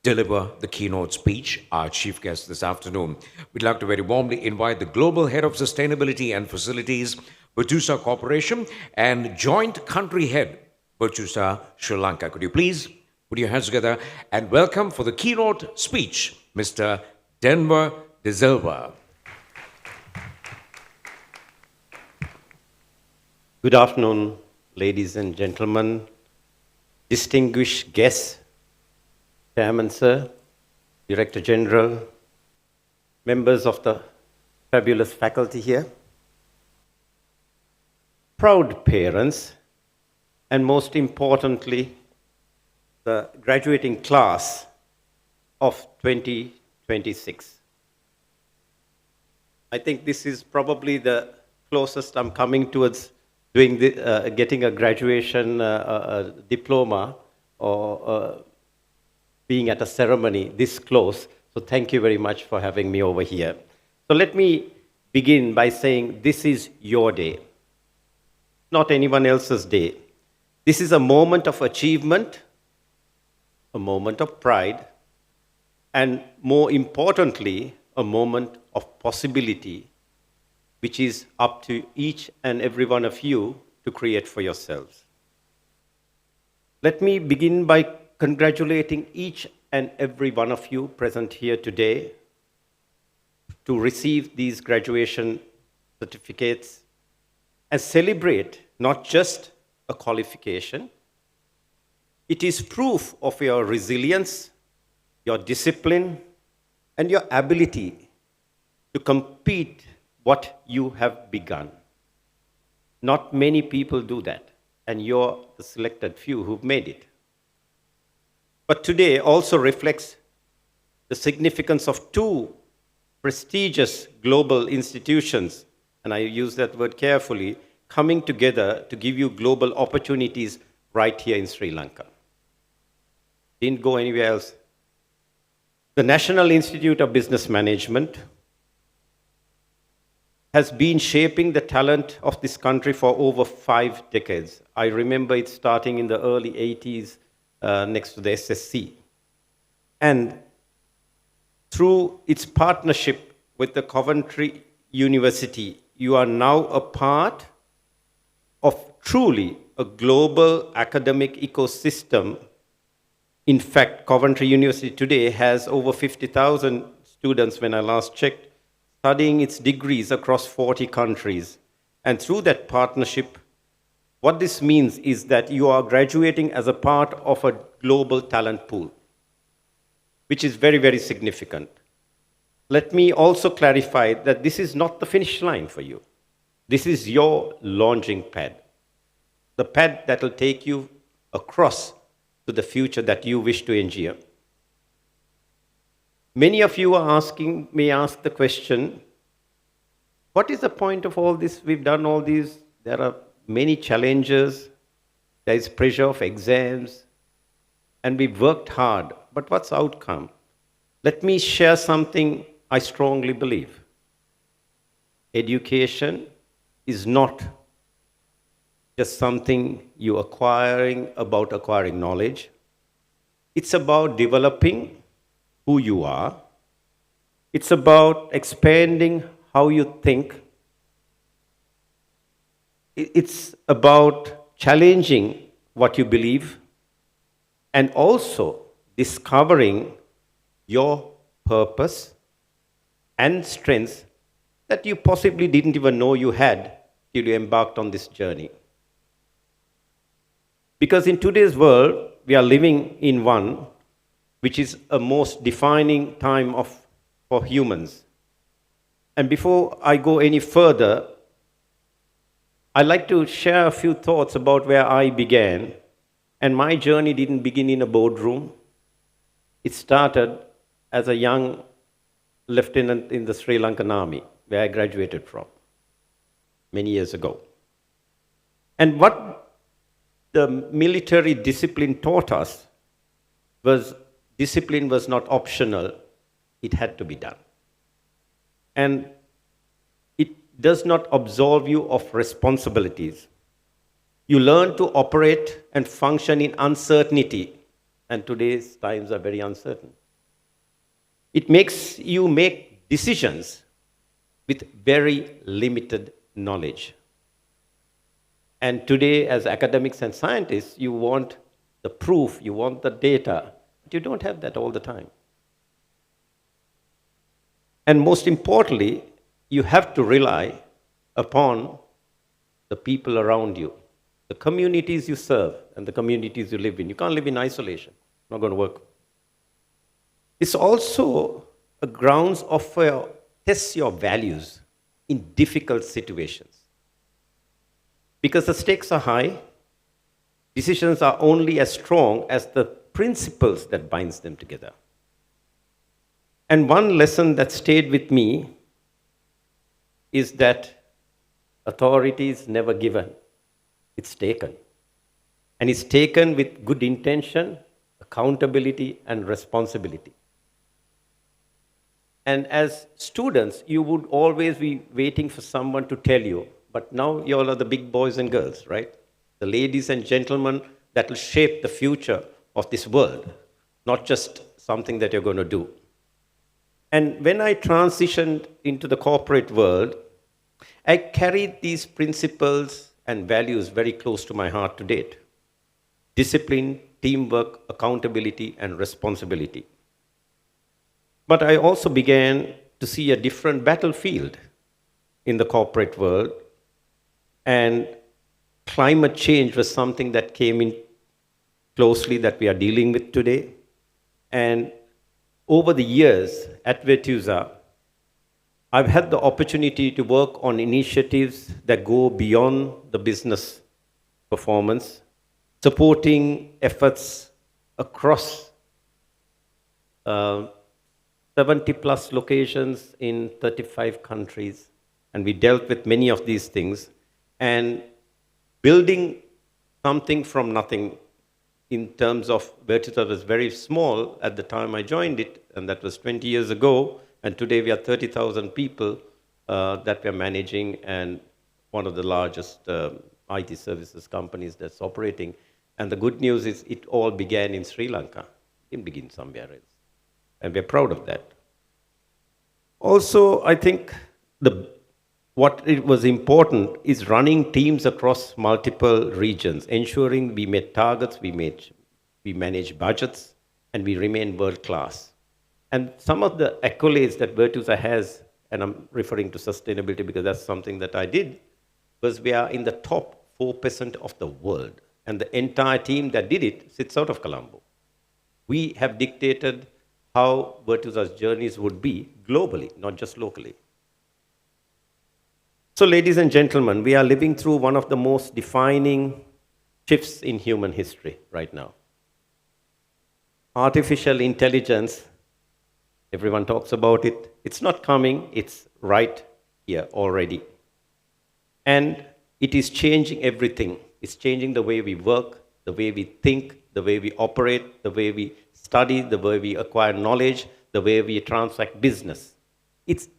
deliver the keynote speech, our chief guest this afternoon. We'd like to very warmly invite the Global Head of Sustainability and Facilities, Virtusa Corporation, and Joint Country Head, Virtusa Sri Lanka. Could you please put your hands together and welcome for the keynote speech, Mr. Denver De Silva. Good afternoon, ladies and gentlemen, distinguished guests, Chairman Sir, Director General, members of the fabulous faculty here, proud parents, and most importantly, the graduating class of 2026. I think this is probably the closest I'm coming towards doing getting a graduation diploma or being at a ceremony this close. So thank you very much for having me over here. So let me begin by saying this is your day, not anyone else's day. This is a moment of achievement, a moment of pride, and more importantly, a moment of possibility, which is up to each and every one of you to create for yourselves. Let me begin by congratulating each and every one of you present here today to receive these graduation certificates and celebrate not just a qualification. It is proof of your resilience, your discipline, and your ability to complete what you have begun. Not many people do that, and you're the selected few who've made it. But today also reflects the significance of two prestigious global institutions, and I use that word carefully, coming together to give you global opportunities right here in Sri Lanka. Didn't go anywhere else. The National Institute of Business Management has been shaping the talent of this country for over 5 decades. I remember it starting in the early 80s next to the SSC. And through its partnership with the Coventry University, you are now a part of truly a global academic ecosystem. In fact, Coventry University today has over 50,000 students, when I last checked, studying its degrees across 40 countries. And through that partnership, what this means is that you are graduating as a part of a global talent pool, which is very, very significant. Let me also clarify that this is not the finish line for you. This is your launching pad, the pad that will take you across to the future that you wish to engineer. Many of you may ask the question, what is the point of all this? We've done all these. There are many challenges. There is pressure of exams. And we've worked hard. But what's the outcome? Let me share something I strongly believe. Education is not just something you're acquiring knowledge. It's about developing who you are. It's about expanding how you think. It's about challenging what you believe and also discovering your purpose and strengths that you possibly didn't even know you had till you embarked on this journey. Because in today's world, we are living in one which is a most defining time for humans. And before I go any further, I'd like to share a few thoughts about where I began. And my journey didn't begin in a boardroom. It started as a young lieutenant in the Sri Lankan Army, where I graduated from many years ago. And what the military discipline taught us was discipline was not optional, it had to be done. And it does not absolve you of responsibilities. You learn to operate and function in uncertainty, and today's times are very uncertain. It makes you make decisions with very limited knowledge. And today, as academics and scientists, you want the proof, you want the data, but you don't have that all the time. And most importantly, you have to rely upon the people around you, the communities you serve and the communities you live in. You can't live in isolation. It's not going to work. It's also a grounds of test your values in difficult situations. Because the stakes are high, decisions are only as strong as the principles that binds them together. And one lesson that stayed with me is that authority is never given, it's taken. And it's taken with good intention, accountability, and responsibility. And as students, you would always be waiting for someone to tell you, but now you all are the big boys and girls, right? The ladies and gentlemen that will shape the future of this world, not just something that you're going to do. And when I transitioned into the corporate world, I carried these principles and values very close to my heart to date. Discipline, teamwork, accountability, and responsibility. But I also began to see a different battlefield in the corporate world, and climate change was something that came in closely that we are dealing with today. And over the years at Vetusa, I've had the opportunity to work on initiatives that go beyond the business performance, supporting efforts across 70 plus locations in 35 countries. And we dealt with many of these things. And building something from nothing in terms of Vertusa was very small at the time I joined it, and that was 20 years ago. And today we are 30,000 people that we are managing, and one of the largest IT services companies that's operating. And the good news is it all began in Sri Lanka. It didn't begin somewhere else. And we're proud of that. Also, I think what it was important is running teams across multiple regions, ensuring we met targets, we manage budgets, and we remain world class. And some of the accolades that Vertusa has, and I'm referring to sustainability because that's something that I did, was we are in the top 4% of the world. And the entire team that did it sits out of Colombo. We have dictated how Vertusa's journeys would be globally, not just locally. So, ladies and gentlemen, we are living through one of the most defining shifts in human history right now. Artificial intelligence, everyone talks about it. It's not coming, it's right here already. And it is changing everything. It's changing the way we work, the way we think, the way we operate, the way we study, the way we acquire knowledge, the way we transact business. It's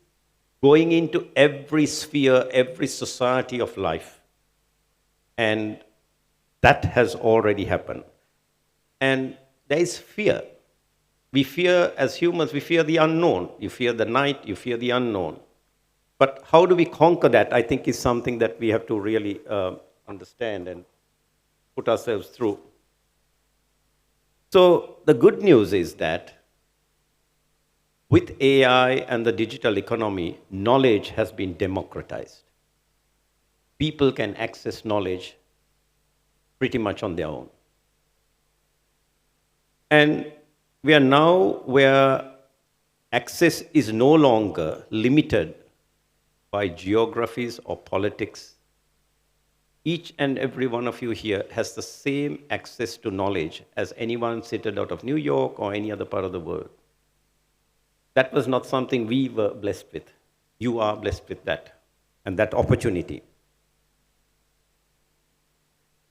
going into every sphere, every society of life. And that has already happened. And there is fear. We fear, as humans, we fear the unknown. You fear the night, you fear the unknown. But how do we conquer that, I think, is something that we have to really understand and put ourselves through. So the good news is that with AI and the digital economy, knowledge has been democratized. People can access knowledge pretty much on their own. And we are now where access is no longer limited by geographies or politics. Each and every one of you here has the same access to knowledge as anyone seated out of New York or any other part of the world. That was not something we were blessed with. You are blessed with that and that opportunity.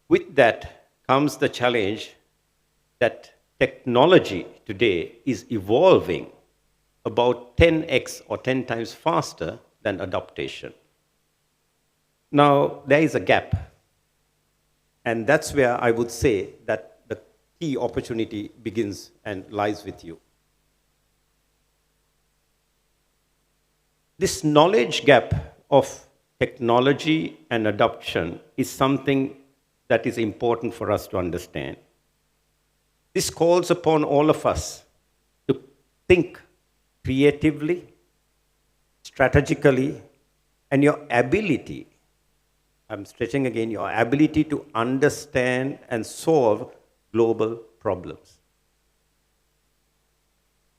With that comes the challenge that technology today is evolving about 10x or 10 times faster than adaptation. Now, there is a gap. And that's where I would say that the key opportunity begins and lies with you. This knowledge gap of technology and adoption is something that is important for us to understand. This calls upon all of us to think creatively, strategically, and your ability, I'm stretching again, your ability to understand and solve global problems.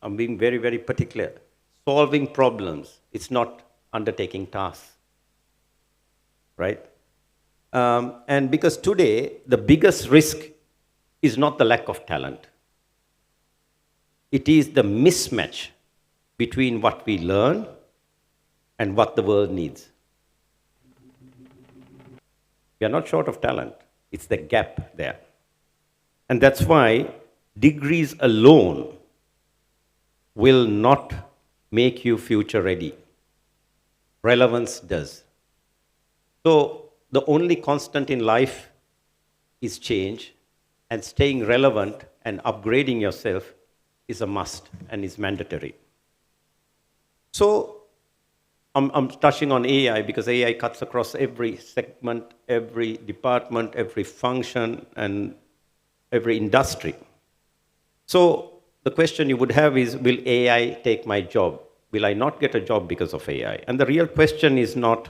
I'm being very, very particular. Solving problems, it's not undertaking tasks, right? And because today, the biggest risk is not the lack of talent. It is the mismatch between what we learn and what the world needs. We are not short of talent. It's the gap there. And that's why degrees alone will not make you future ready. Relevance does. So the only constant in life is change, and staying relevant and upgrading yourself is a must and is mandatory. So I'm touching on AI because AI cuts across every segment, every department, every function, and every industry. So the question you would have is, will AI take my job? Will I not get a job because of AI? And the real question is not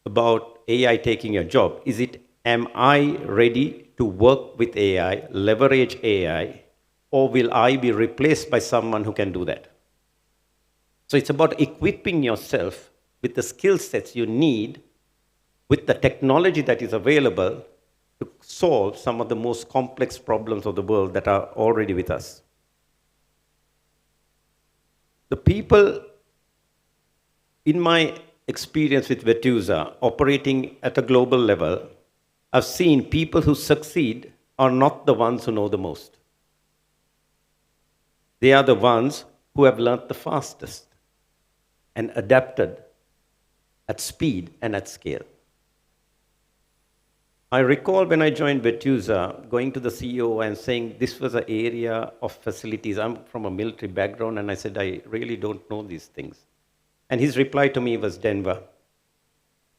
about AI taking your job. Is it, am I ready to work with AI, leverage AI, or will I be replaced by someone who can do that? So it's about equipping yourself with the skill sets you need, with the technology that is available to solve some of the most complex problems of the world that are already with us. The people, in my experience with Vetusa, operating at a global level, I've seen people who succeed are not the ones who know the most. They are the ones who have learnt the fastest and adapted at speed and at scale. I recall when I joined Vetusa, going to the CEO and saying this was an area of facilities. I'm from a military background, and I said, I really don't know these things. And his reply to me was, Denver,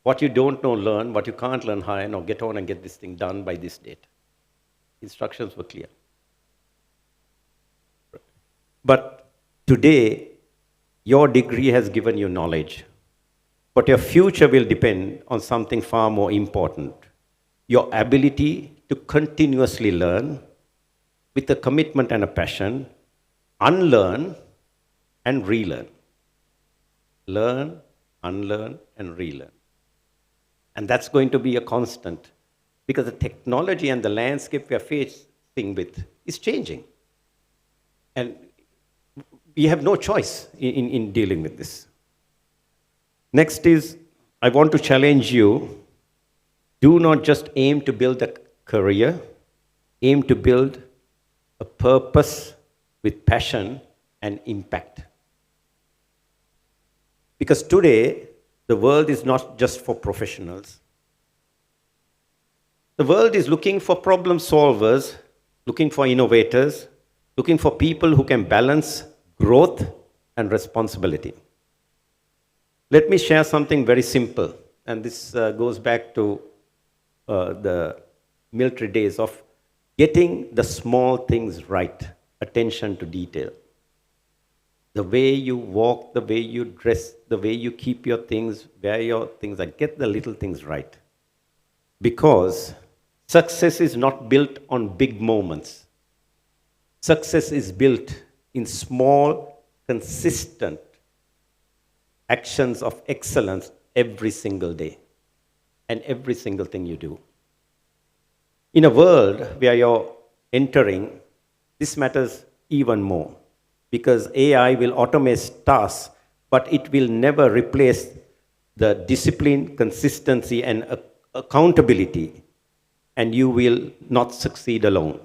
what you don't know, learn. What you can't learn, hire. Now get on and get this thing done by this date. Instructions were clear. But today, your degree has given you knowledge. But your future will depend on something far more important. Your ability to continuously learn with a commitment and a passion, unlearn and relearn. Learn, unlearn, and relearn. And that's going to be a constant because the technology and the landscape we are facing with is changing. And we have no choice in dealing with this. Next is, I want to challenge you. Do not just aim to build a career, aim to build a purpose with passion and impact. Because today, the world is not just for professionals. The world is looking for problem solvers, looking for innovators, looking for people who can balance growth and responsibility. Let me share something very simple, and this goes back to the military days of getting the small things right, attention to detail. The way you walk, the way you dress, the way you keep your things, where your things are, get the little things right. Because success is not built on big moments. Success is built in small, consistent actions of excellence every single day and every single thing you do. In a world where you're entering, this matters even more because AI will automate tasks, but it will never replace the discipline, consistency, and accountability, and you will not succeed alone.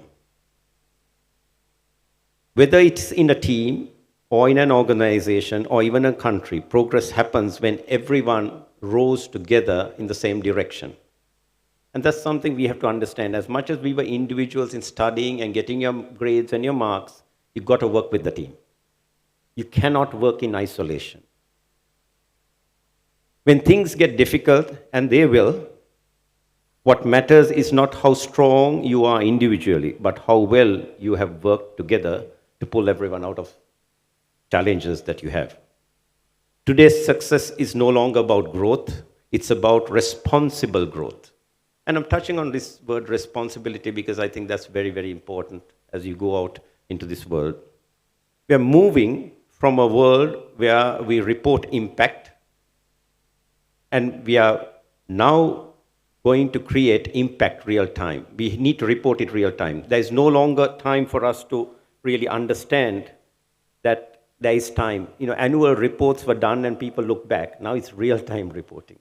Whether it's in a team or in an organization or even a country, progress happens when everyone rows together in the same direction. And that's something we have to understand. As much as we were individuals in studying and getting your grades and your marks, you've got to work with the team. You cannot work in isolation. When things get difficult, and they will, what matters is not how strong you are individually, but how well you have worked together to pull everyone out of challenges that you have. Today's success is no longer about growth, it's about responsible growth. And I'm touching on this word responsibility because I think that's very, very important as you go out into this world. We are moving from a world where we report impact, and we are now going to create impact real time. We need to report it real time. There is no longer time for us to really understand that there is time. You know, annual reports were done and people look back. Now it's real time reporting.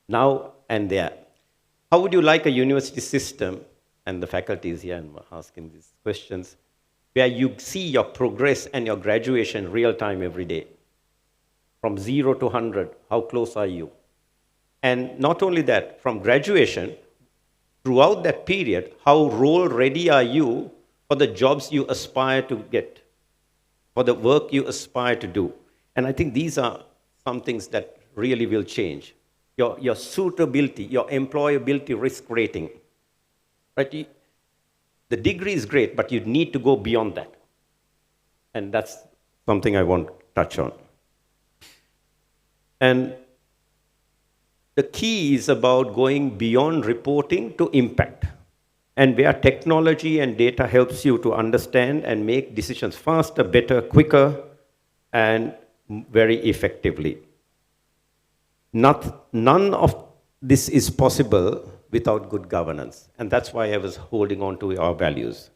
Now and there. How would you like a university system, and the faculty is here and asking these questions, where you see your progress and your graduation real time every day? From 0 to 100, how close are you? And not only that, from graduation, throughout that period, how role ready are you for the jobs you aspire to get, for the work you aspire to do? And I think these are some things that really will change. Your suitability, your employability risk rating. Right? The degree is great, but you need to go beyond that. And that's something I want to touch on. And the key is about going beyond reporting to impact. And where technology and data helps you to understand and make decisions faster, better, quicker, and very effectively. None of this is possible without good governance. And that's why I was holding on to our values.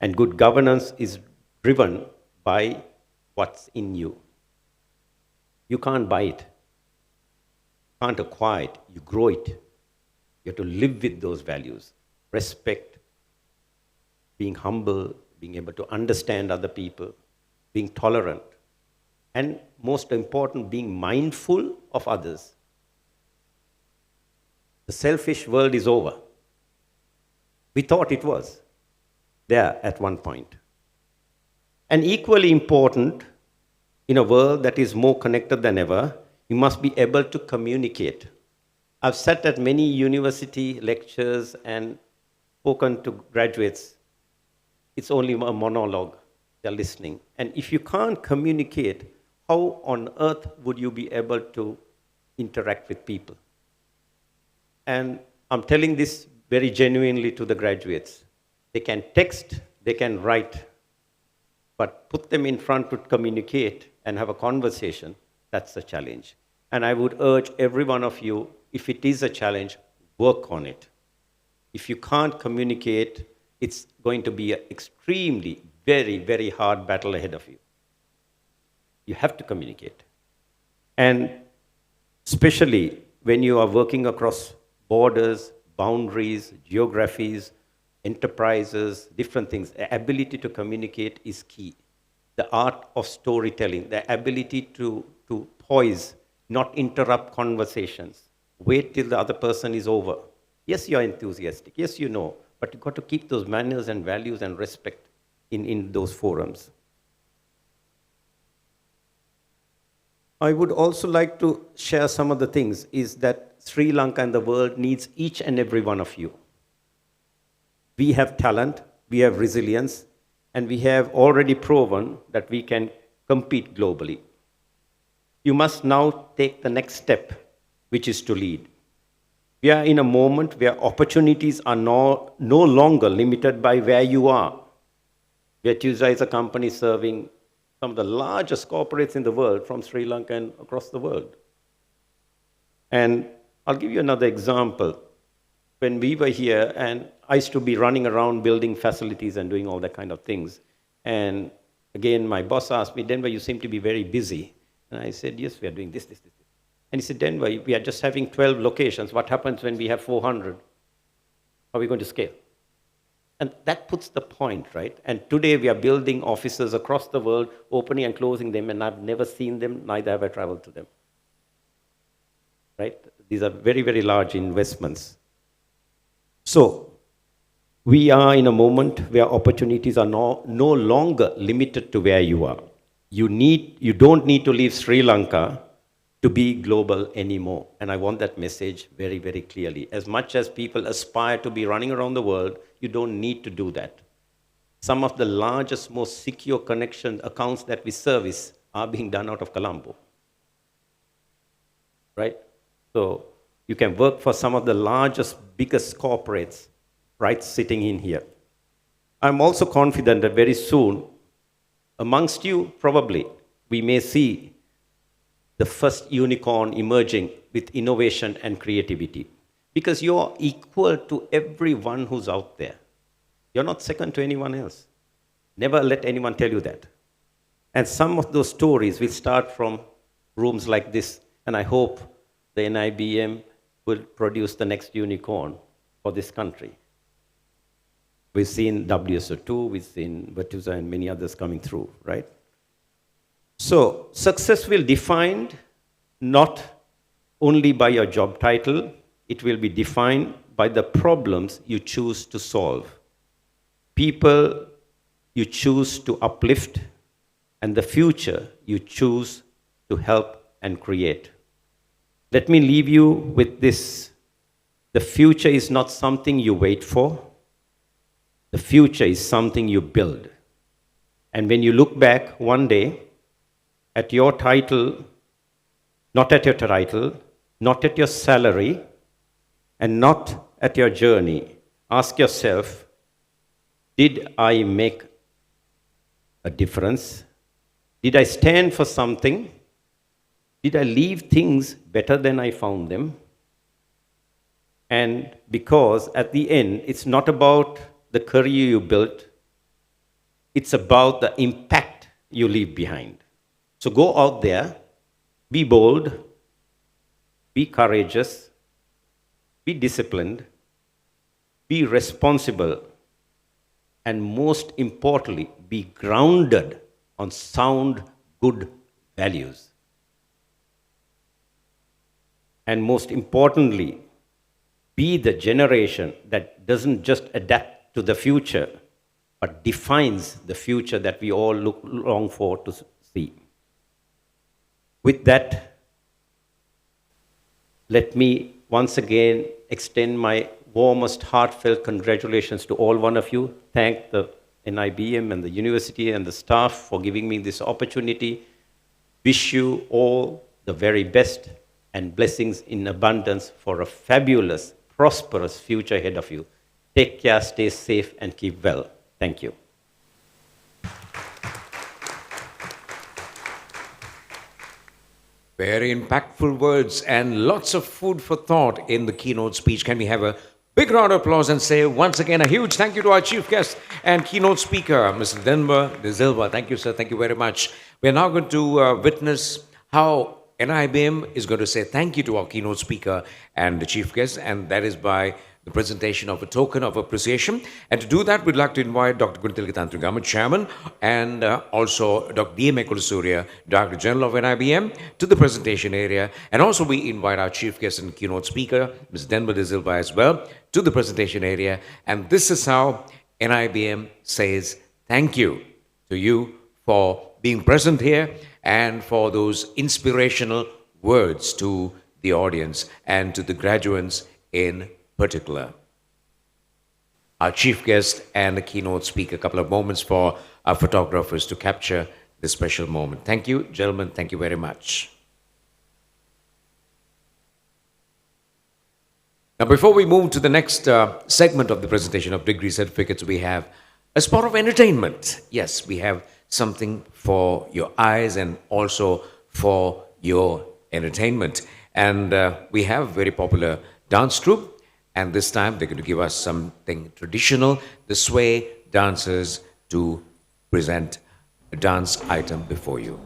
And good governance is driven by what's in you. You can't buy it. You can't acquire it. You grow it. You have to live with those values. Respect, being humble, being able to understand other people, being tolerant, and most important, being mindful of others. The selfish world is over. We thought it was there at one point. And equally important, in a world that is more connected than ever, you must be able to communicate. I've sat at many university lectures and spoken to graduates. It's only a monologue. They're listening. And if you can't communicate, how on earth would you be able to interact with people? And I'm telling this very genuinely to the graduates. They can text, they can write, but put them in front to communicate and have a conversation, that's a challenge. And I would urge every one of you, if it is a challenge, work on it. If you can't communicate, it's going to be an extremely, very, very hard battle ahead of you. You have to communicate. And especially when you are working across borders, boundaries, geographies, enterprises, different things, the ability to communicate is key. The art of storytelling, the ability to poise, not interrupt conversations. Wait till the other person is over. Yes, you're enthusiastic. Yes, you know. But you've got to keep those manners and values and respect in those forums. I would also like to share some of the things is that Sri Lanka and the world needs each and every one of you. We have talent, we have resilience, and we have already proven that we can compete globally. You must now take the next step, which is to lead. We are in a moment where opportunities are no longer limited by where you are. Vetusa is a company serving some of the largest corporates in the world from Sri Lanka and across the world. And I'll give you another example. When we were here, and I used to be running around building facilities and doing all that kind of things. And again, my boss asked me, Denver, you seem to be very busy. And I said, yes, we are doing this. And he said, Denver, we are just having 12 locations. What happens when we have 400? How are we going to scale? And that puts the point, right? And today we are building offices across the world, opening and closing them, and I've never seen them, neither have I traveled to them. Right? These are very, very large investments. So, we are in a moment where opportunities are no longer limited to where you are. You don't need to leave Sri Lanka to be global anymore. And I want that message very, very clearly. As much as people aspire to be running around the world, you don't need to do that. Some of the largest, most secure connection accounts that we service are being done out of Colombo. Right? So you can work for some of the largest, biggest corporates right sitting in here. I'm also confident that very soon, amongst you, probably, we may see the first unicorn emerging with innovation and creativity. Because you're equal to everyone who's out there. You're not second to anyone else. Never let anyone tell you that. And some of those stories will start from rooms like this, and I hope the NIBM will produce the next unicorn for this country. We've seen WSO2, we've seen Vetusa and many others coming through, right? So, success will be defined not only by your job title, it will be defined by the problems you choose to solve. People you choose to uplift, and the future you choose to help and create. Let me leave you with this. The future is not something you wait for. The future is something you build. And when you look back one day at your title, not at your title, not at your salary, and not at your journey, ask yourself, did I make a difference? Did I stand for something? Did I leave things better than I found them? And because at the end, it's not about the career you built, it's about the impact you leave behind. So go out there, be bold, be courageous, be disciplined, be responsible, and most importantly, be grounded on sound, good values. And most importantly, be the generation that doesn't just adapt to the future, but defines the future that we all long for to see. With that, let me once again extend my warmest heartfelt congratulations to all one of you. Thank the NIBM and the university and the staff for giving me this opportunity. Wish you all the very best and blessings in abundance for a fabulous, prosperous future ahead of you. Take care, stay safe, and keep well. Thank you. Very impactful words and lots of food for thought in the keynote speech. Can we have a big round of applause and say once again a huge thank you to our chief guest and keynote speaker, Mr. Denver De Silva. Thank you, sir. Thank you very much. We're now going to witness how NIBM is going to say thank you to our keynote speaker and the chief guest, and that is by the presentation of a token of appreciation. And to do that, we'd like to invite Dr. Guntil Gitantrigama, Chairman, and also Dr. D.M. Kulusurya, Director General of NIBM, to the presentation area. And also we invite our chief guest and keynote speaker, Ms. Denver De Silva, as well, to the presentation area. And this is how NIBM says thank you to you for being present here and for those inspirational words to the audience and to the graduates in particular. Our chief guest and the keynote speaker, a couple of moments for our photographers to capture this special moment. Thank you, gentlemen. Thank you very much. Now, before we move to the next segment of the presentation of degree certificates, we have a spot of entertainment. Yes, we have something for your eyes and also for your entertainment. And we have a very popular dance troupe. And this time they're going to give us something traditional, the sway dancers, to present a dance item before you.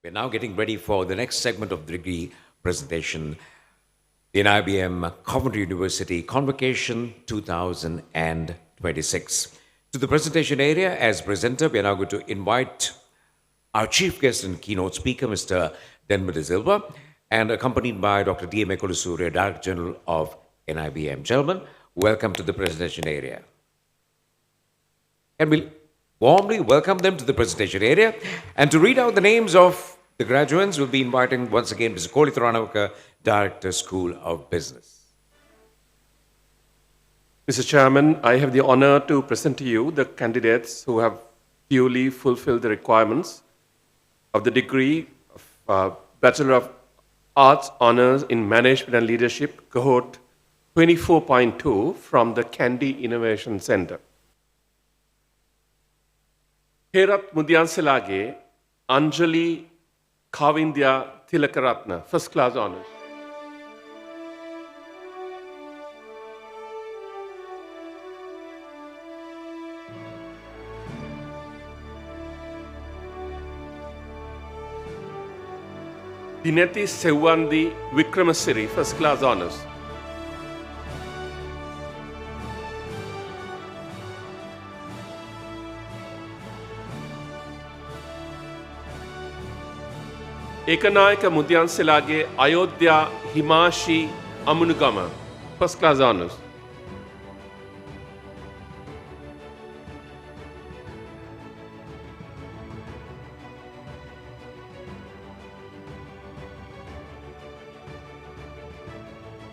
We're now getting ready for the next segment of the degree presentation, the NIBM Coventry University Convocation 2026. To the presentation area, as presenter, we are now going to invite our chief guest and keynote speaker, Mr. Denver De Silva, and accompanied by Dr. D.M. Kolusuriya, Director General of NIBM. Gentlemen, welcome to the presentation area. And we'll warmly welcome them to the presentation area. And to read out the names of the graduates, we'll be inviting once again Mr. Kolitha Ranawaka, Director, School of Business. Mr. Chairman, I have the honor to present to you the candidates who have duly fulfilled the requirements of the degree of Bachelor of Arts Honors in Management and Leadership, cohort 24.2 from the Kandy Innovation Center. Herat Mudyanselage, Anjali Kavindya Tilakaratna, first class honors. Dineti Sewandi Vikramasiri, first class honors. Ekanayaka Mudyanselage Ayodhya Himashi Amunugama, first class honors.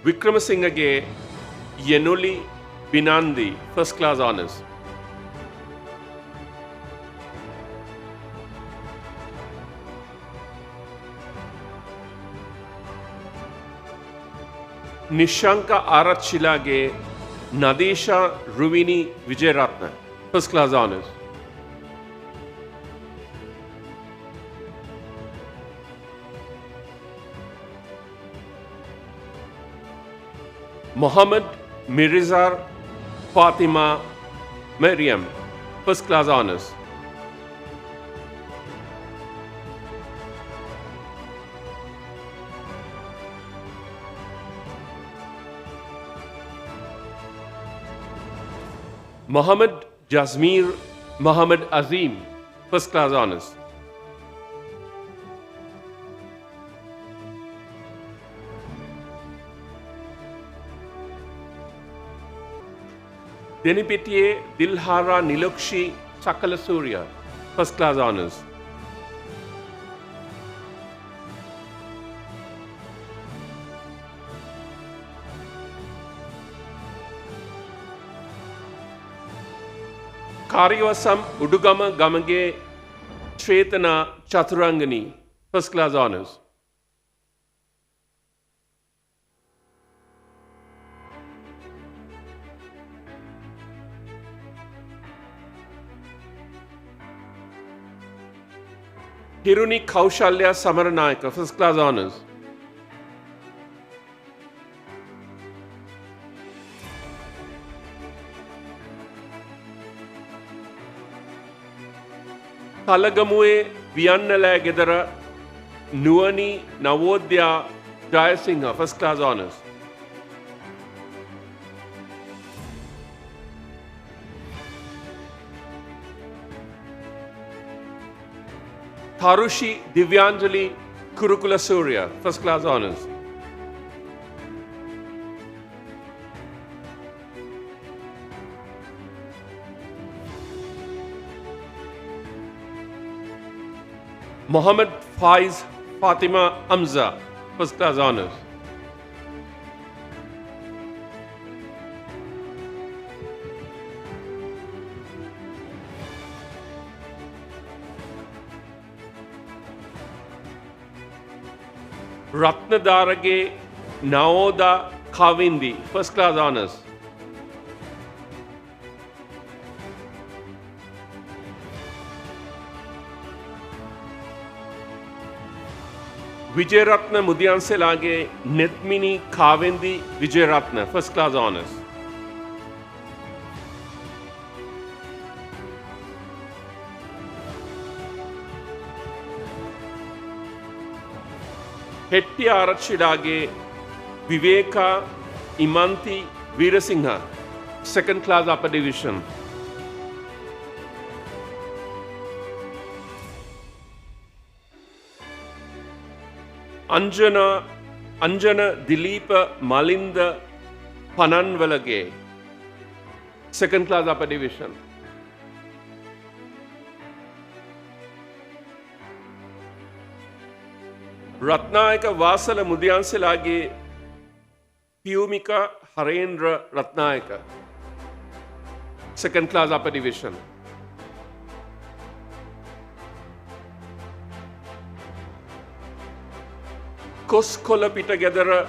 Vikramasingage Yenuli Binandi, first class honors. Nishanka Arachilage Nadesha Ruvini Vijayaratna, first class honors. Mohammed Mirizar Fatima Maryam, first class honors. Mohammed Jasmeer Mohammed Azim, first class honors. Denipitiye Dilhara Nilokshi Sakalasuriya, first class honors. Karyavasam Udugama Gamage Shvetana Chaturangani, first class honors. Hiruni Kaushalya Samaranayaka, first class honors. Kalagamue Viannala Gedara Nuani Navodya Jayasingha, first class honors. Tharushi Divyanjali Kurukula Surya, first class honors. Mohammed Faiz Fatima Amza, first class honors. Ratnadarage Naoda Kavindi, first class honors. Vijayaratna Mudyanselage Netmini Kavindi Vijayaratna, first class honors. හෙට්ටිය Arachchilage විවේකා ඉමන්ති Weerasinghe, second class upper division. Anjana Dileepa Malinda Pananvalage, second class upper division. Ratnayaka Vasala Mudyanselage Piyumika Harendra Ratnayaka, second class upper division. Koskola Pitagadara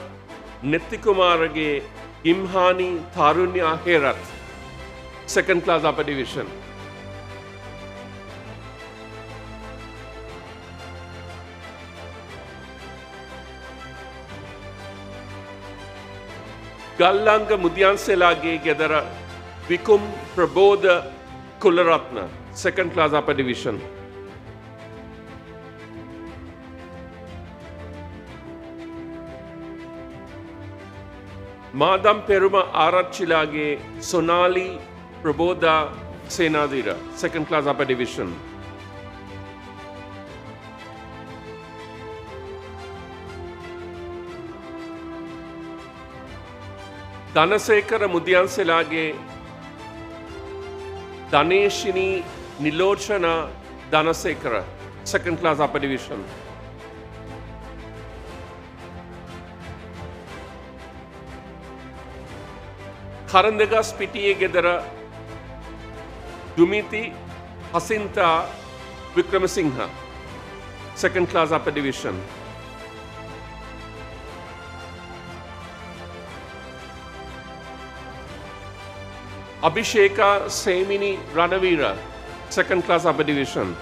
Netikumarage Imhani Tarunya Herat, second class upper division. Gallanga Mudyanselage Gedara Vikum Prabodha Kularatna, second class upper division. Madam Peruma Arachilage Sonali Prabodha Senadira, second class upper division. Danasekara Mudyanselage Daneshini Nilochana Danasekara, second class upper division. Karandagas Pitiye Gedara Dumiti Hasinta Vikramasingha, second class upper division. Abhisheka Semini Ranavira, second class upper division.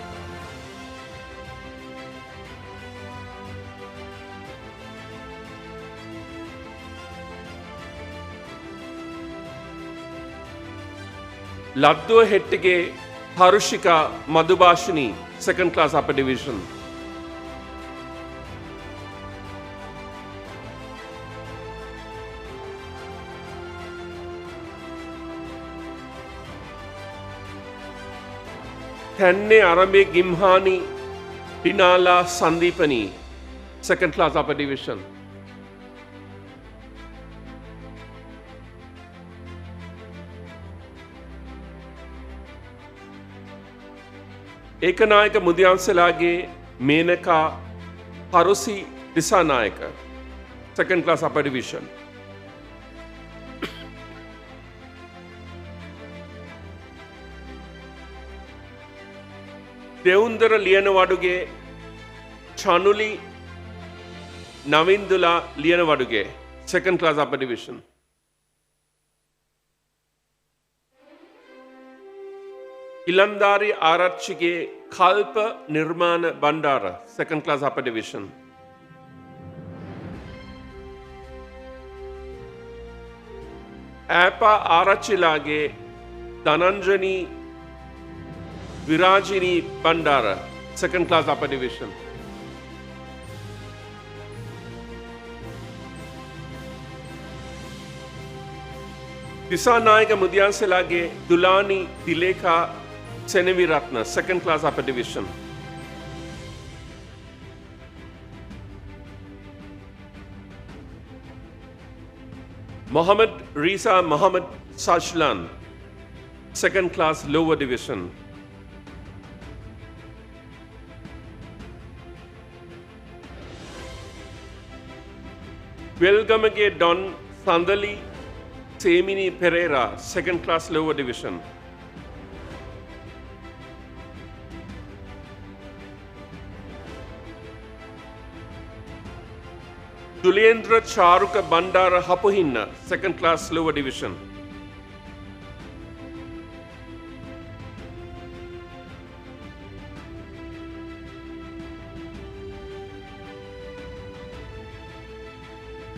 Laddu Hettige Harushika Madhubashini, second class upper division. Thanne Arambe Gimhani Dinala Sandipani, second class upper division. Ekanayaka Mudyanselage Menaka Harusi Disanayaka, second class upper division. Deundara Liyanavaduge Chanuli Navindula Liyanavaduge, second class upper division. Ilandari Arachige Kalpa Nirmana Bandara, second class upper division. Apa Arachilage Dhananjani Virajini Bandara, second class upper division. Disanayaka Mudyanselage Dulani Dilekha Seneviratna, second class upper division. Mohammed Risa Mohammed Sajlan, second class lower division. Welgamage Don Sandali Semini Pereira, second class lower division. Dulendra Charuka Bandara Hapuhinna, second class lower division.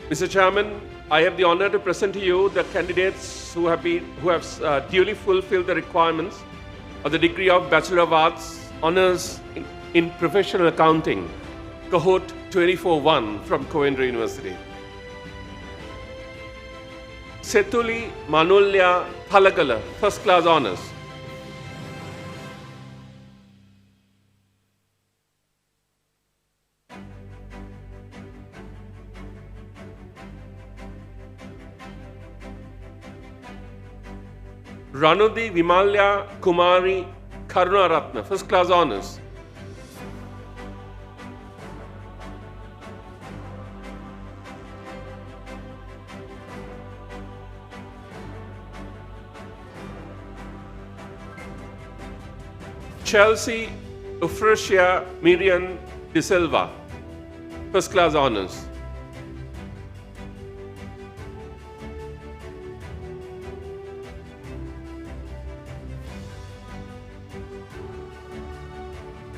Mr. Chairman, I have the honor to present to you the candidates who have duly fulfilled the requirements of the degree of Bachelor of Arts Honours in Professional Accounting cohort 24-1 from Coventry University. Setuli Manulya Thalagala, first class honors. Ranudi Vimalya Kumari Karunaratna, first class honors. Chelsea Ufresia Miriam De Silva, first class honors.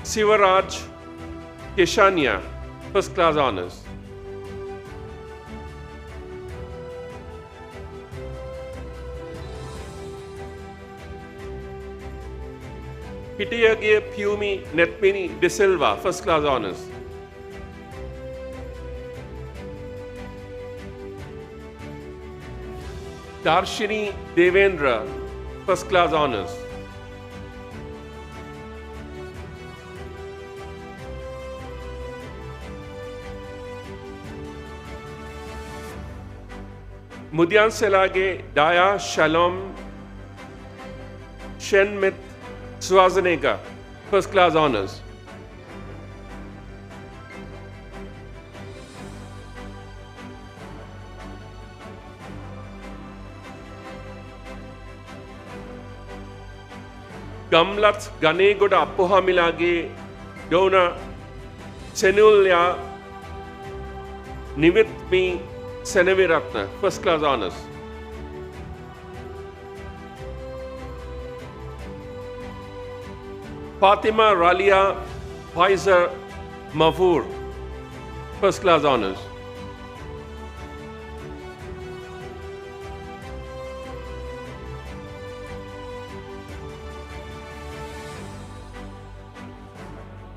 Sivaraj Keshania, first class honors. Pitiyage Pumi Netmini De Silva, first class honors. Darshini Devendra, first class honors. Mudyan Selage Daya Shalom Shenmit Swazanega, first class honors. Gamlat Ganegoda Appohamilage Dona Senulya Nivitmi Seneviratna, first class honors. Fatima Ralia Pfizer Mavoor, first class honors.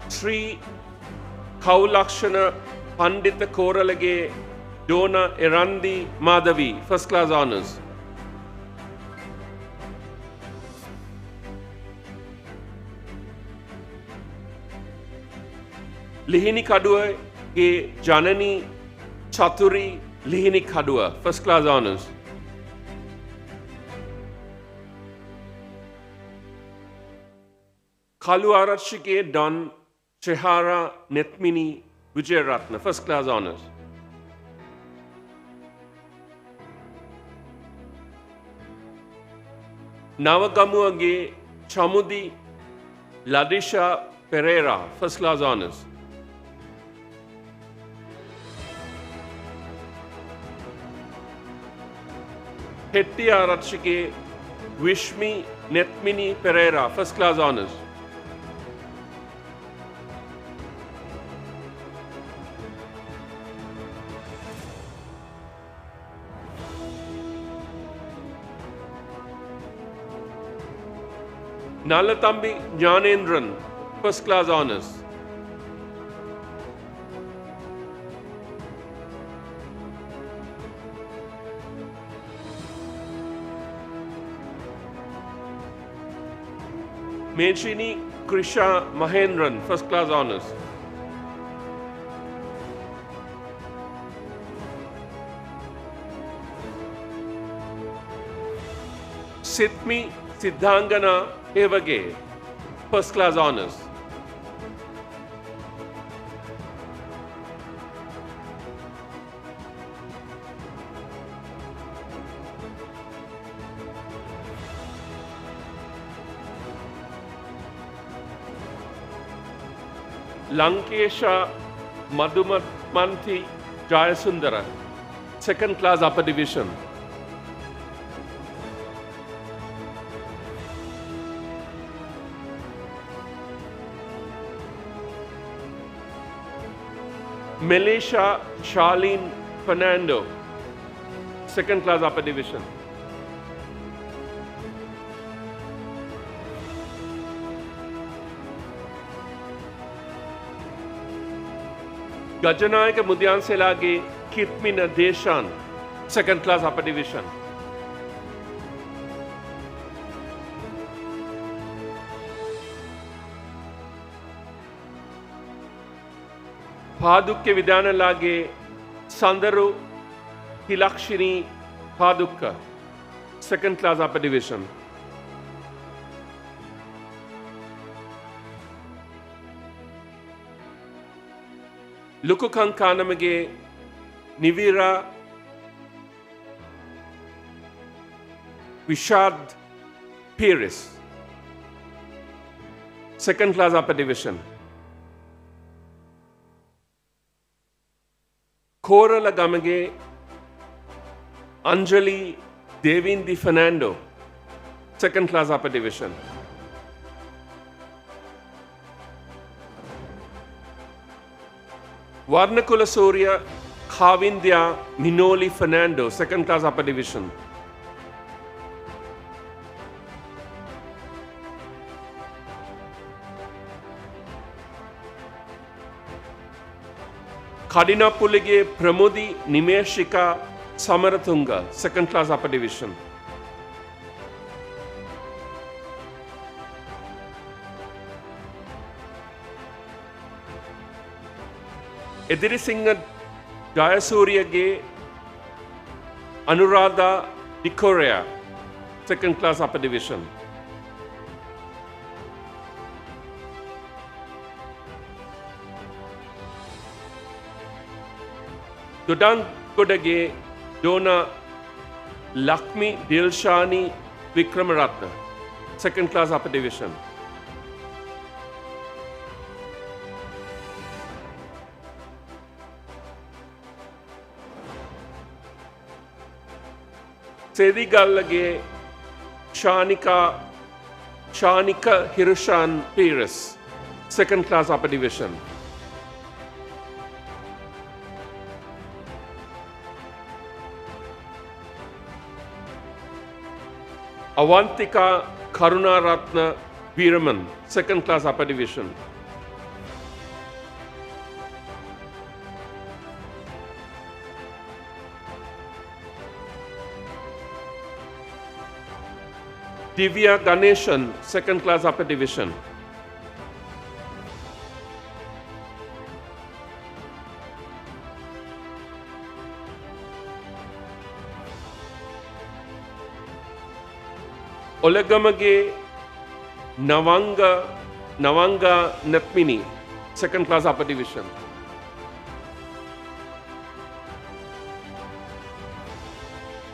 Sri Kaulakshana Pandita Koralage Dona Erandi Madhavi, first class honors. Lihini Kadua Ge Janani Chaturi Lihini Kadua, first class honors. Kalu Arachike Don Chehara Netmini Vijayaratna, first class honors. Navagamuage Chamudi Ladisha Pereira, first class honors. Hetty Arachike Vishmi Netmini Pereira, first class honors. Nalatambi Jnanendran, first class honors. Mechini Krisha Mahendran, first class honors. Sitmi Siddhangana Evage, first class honors. Lankesha Madhumanthi Jayasundara, second class upper division. Melisha Charlene Fernando, second class upper division. Gajanayaka Mudyanselage Kirtmina Deshan, second class upper division. Padukya Vidyanalage Sandaru Hilakshini Padukka, second class upper division. Lukukankanamage Nivira Vishad Piris, second class upper division. Korala Gamage Anjali Devindi Fernando, second class upper division. Varnakula Surya Kavindya Minoli Fernando, second class upper division. Kadinapulige Pramodi Nimeshika Samaratunga, second class upper division. Edirisinga Jayasurya Anuradha Dikorea, second class upper division. Dodang Kodage Dona Lakmi Dilshani Vikramaratna, second class upper division. Sedigallage Shanika Hirushan Pires, second class upper division. Avantika Karunaratna Veeraman, second class upper division. Divya Ganeshan, second class upper division. Olegamage Navanga Natmini, second class upper division.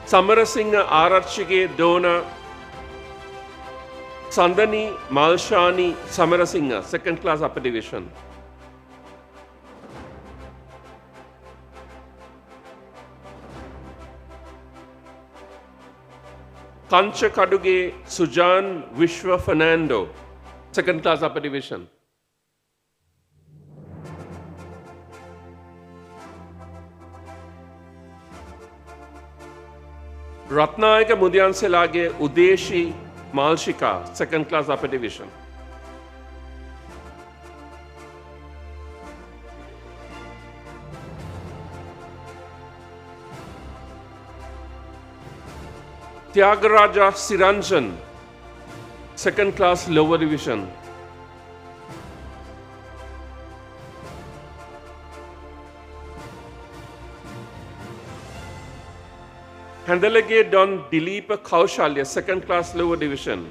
Samarasinga Arachige Dona Sandani Malshani Samarasinga, second class upper division. Kancha Kaduge Sujan Vishwa Fernando, second class upper division. Ratnayaka Mudyanselage Udeshi Malshika, second class upper division. Tyagaraja Siranjan, second class lower division. Handalage Don Dileepa Kaushalya, second class lower division.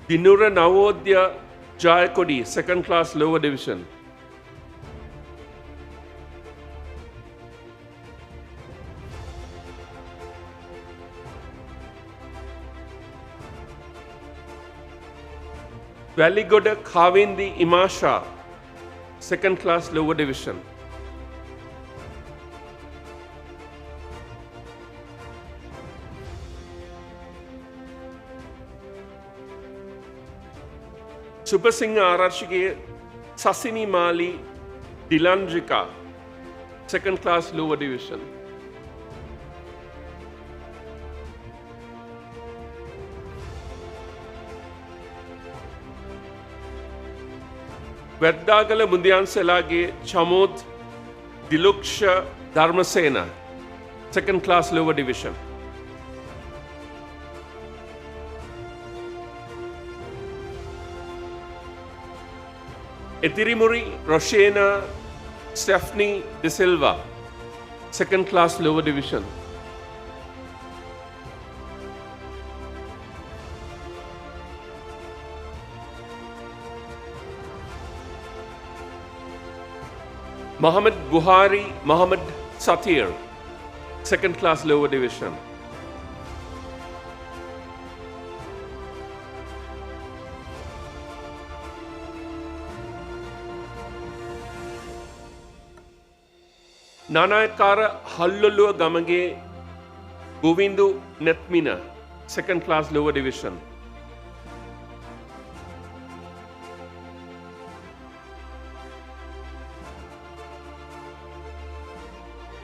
Dinura Navodya Jayakodi, second class lower division. Valigoda Kavindi Imasha, second class lower division. Supasingha Arashige Sasini Mali Dilandrika, second class lower division. Veddagala Mundianselage Chamod Diluksha Dharmasena, second class lower division. Etirimuri Roshena Stephanie De Silva, second class lower division. Mohammed Buhari Mohammed Satir, second class lower division. Nanayakara Hallulua Gamage Govindu Netmina, second class lower division.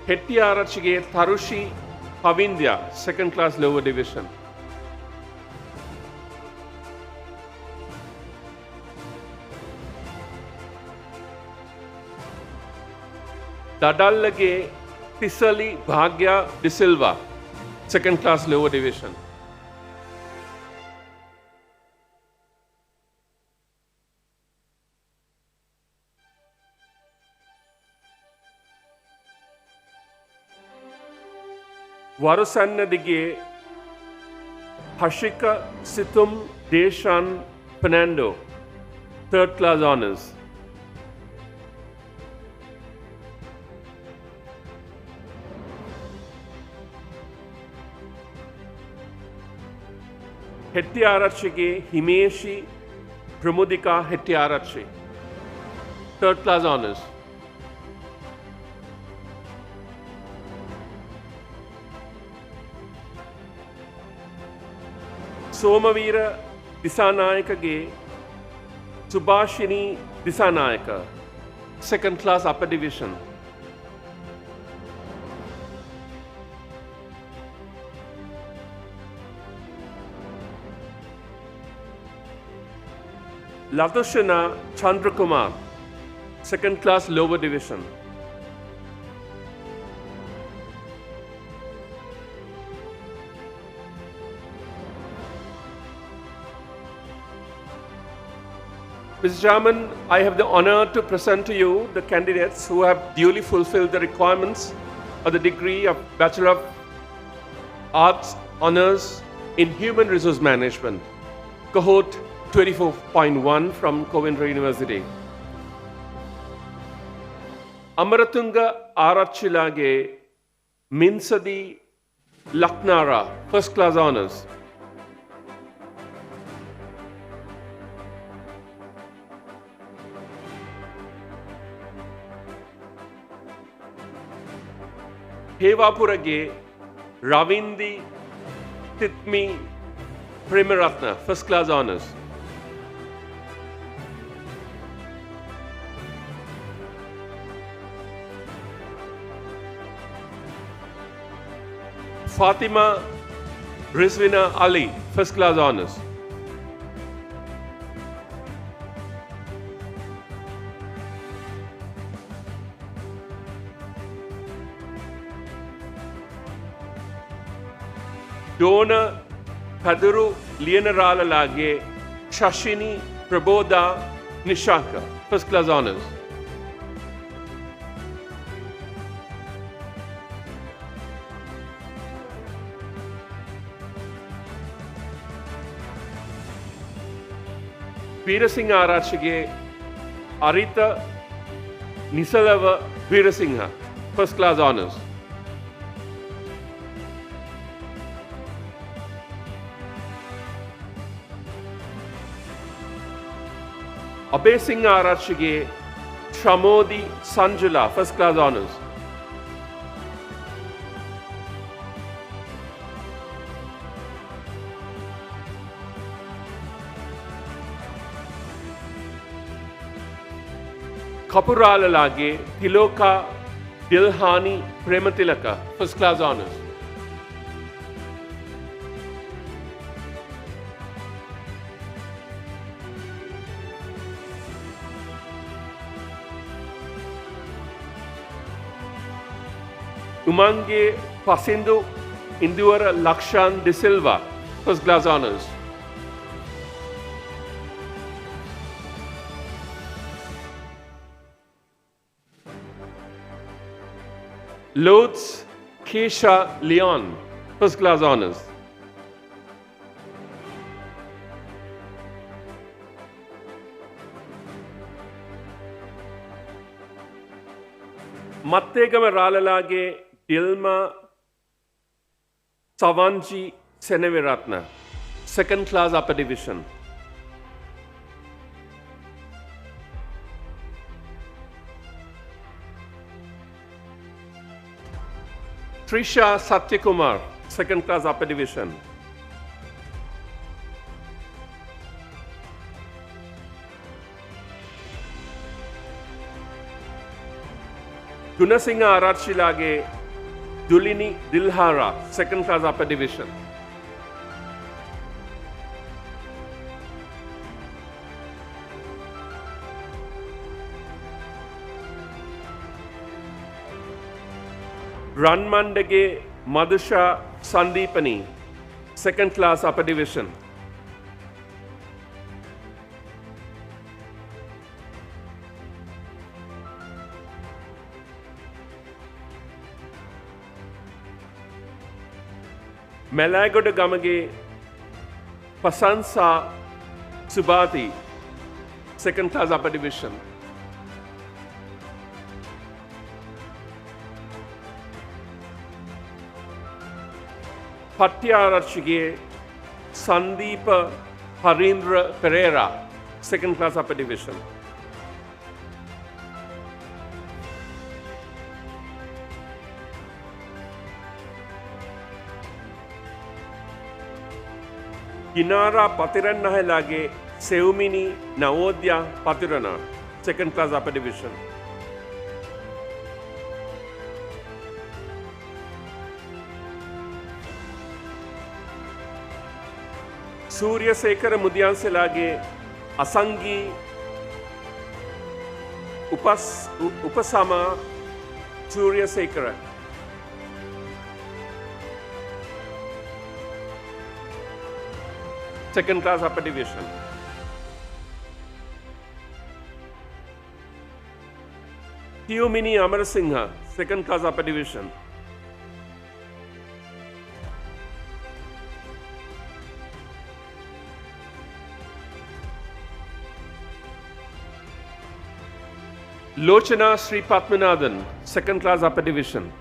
Hettiarachige Tarushi Pavindya, second class lower division. Dadallage Tisali Bhagya De Silva, second class lower division. Varusannadige Hashika Situm Deshan Fernando, third class honors. Hettiarachige Himeshi Pramudika Hettiarachi, third class honors. Somavira Disanayakage Subhashini Disanayaka, second class upper division. Latushana Chandrakumar, second class lower division. Mr. Chairman, I have the honor to present to you the candidates who have duly fulfilled the requirements of the degree of Bachelor of Arts Honours in Human Resource Management, cohort 24.1 from Coventry University. Amaratunga Arachilage Minsadi Laknara, first class honours. Hevapurage Ravindi Titmi Premaratna, first class honours. Fatima Rizvina Ali, first class honours. Dona Kaduru Lienaralalage Shashini Prabodha Nishaka, first class honours. Veerasingha Arachige Arita Nisalava Veerasingha, first class honours. Abesingha Arachige Shamodi Sanjula, first class honours. Kapuralalage Tiloka Dilhani Prematilaka, first class honours. Umange Pasindu Indura Lakshan De Silva, first class honors. Lotz Kesha Leon, first class honors. Mattegama Ralalage Dilma Savanji Seneviratna, second class upper division. Trisha Satyakumar, second class upper division. Gunasingha Arachilage Dulini Dilhara, second class upper division. Ranmandage Madhusha Sandipani, second class upper division. Melagoda Gamage Pasansa Subati, second class upper division. Patyarachige Sandeepa Harindra Pereira, second class upper division. Kinara Patiran Nahalage Seumini Navodya Patirana, second class upper division. Surya Sekara Mudyanselage Asangi Upasama Surya Sekara, second class upper division. Theomini Amarasingha, second class upper division. Lochana Sri Padmanathan, second class upper division.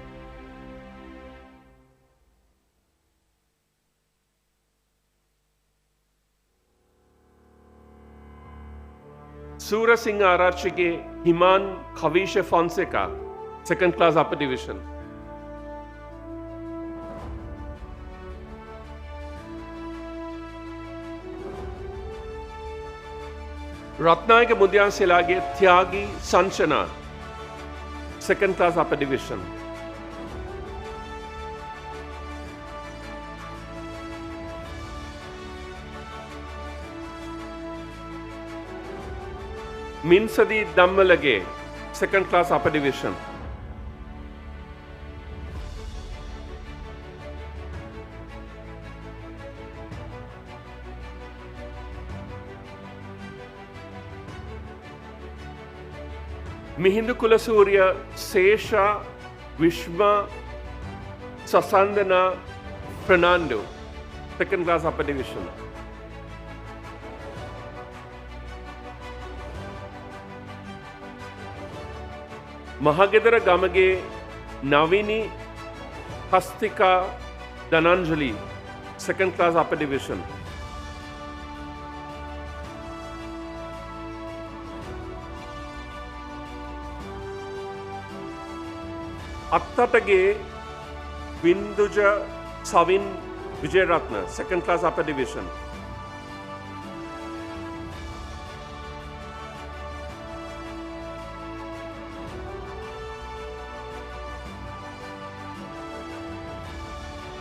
Surasingha Arachige Himan Kavisha Fonseca, second class upper division. Ratnayaka Mudyanselage Tyagi Sanchana, second class upper division. Minsadi Dammalage, second class upper division. Mihindu Kulasurya Sesha Vishma Sasandana Fernando, second class upper division. Mahagedara Gamage Navini Hastika Dhananjali, second class upper division. Attatage Vinduja Savin Vijayaratna, second class upper division.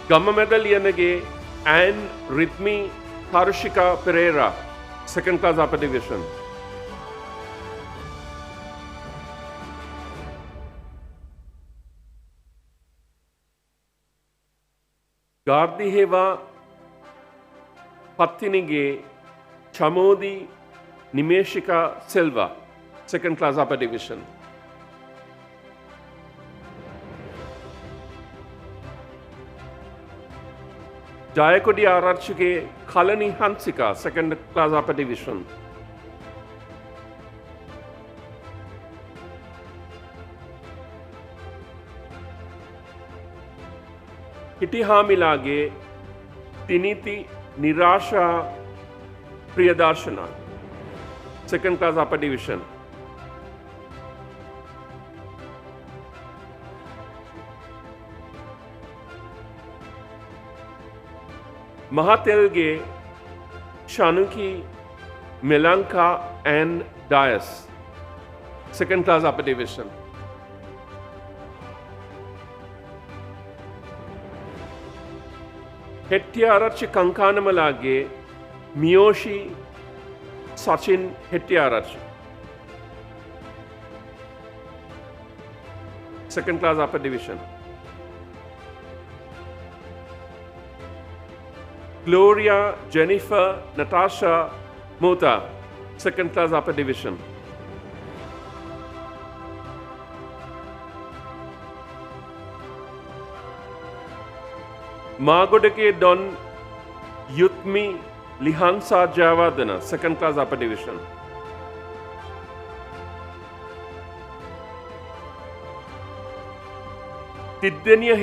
Gamma medal Yanage and Rithmi Tarushika Pereira, second class upper division. Gardiheva Pattinige Chamodi Nimeshika Silva, second class upper division. Jayakodi Arachige Kalani Hansika, second class upper division. Hitihamilage Tiniti Nirasha Priyadarshana, second class upper division. Mahatelge Shanuki Melanka and Dias, second class upper division. Hettiarachi Kankanamalage Miyoshi Sachin Hettiarachi, second class upper division. Gloria Jennifer Natasha Mota, second class upper division. Magodake Don Yutmi Lihansa Javadana, second class upper division. Tiddenia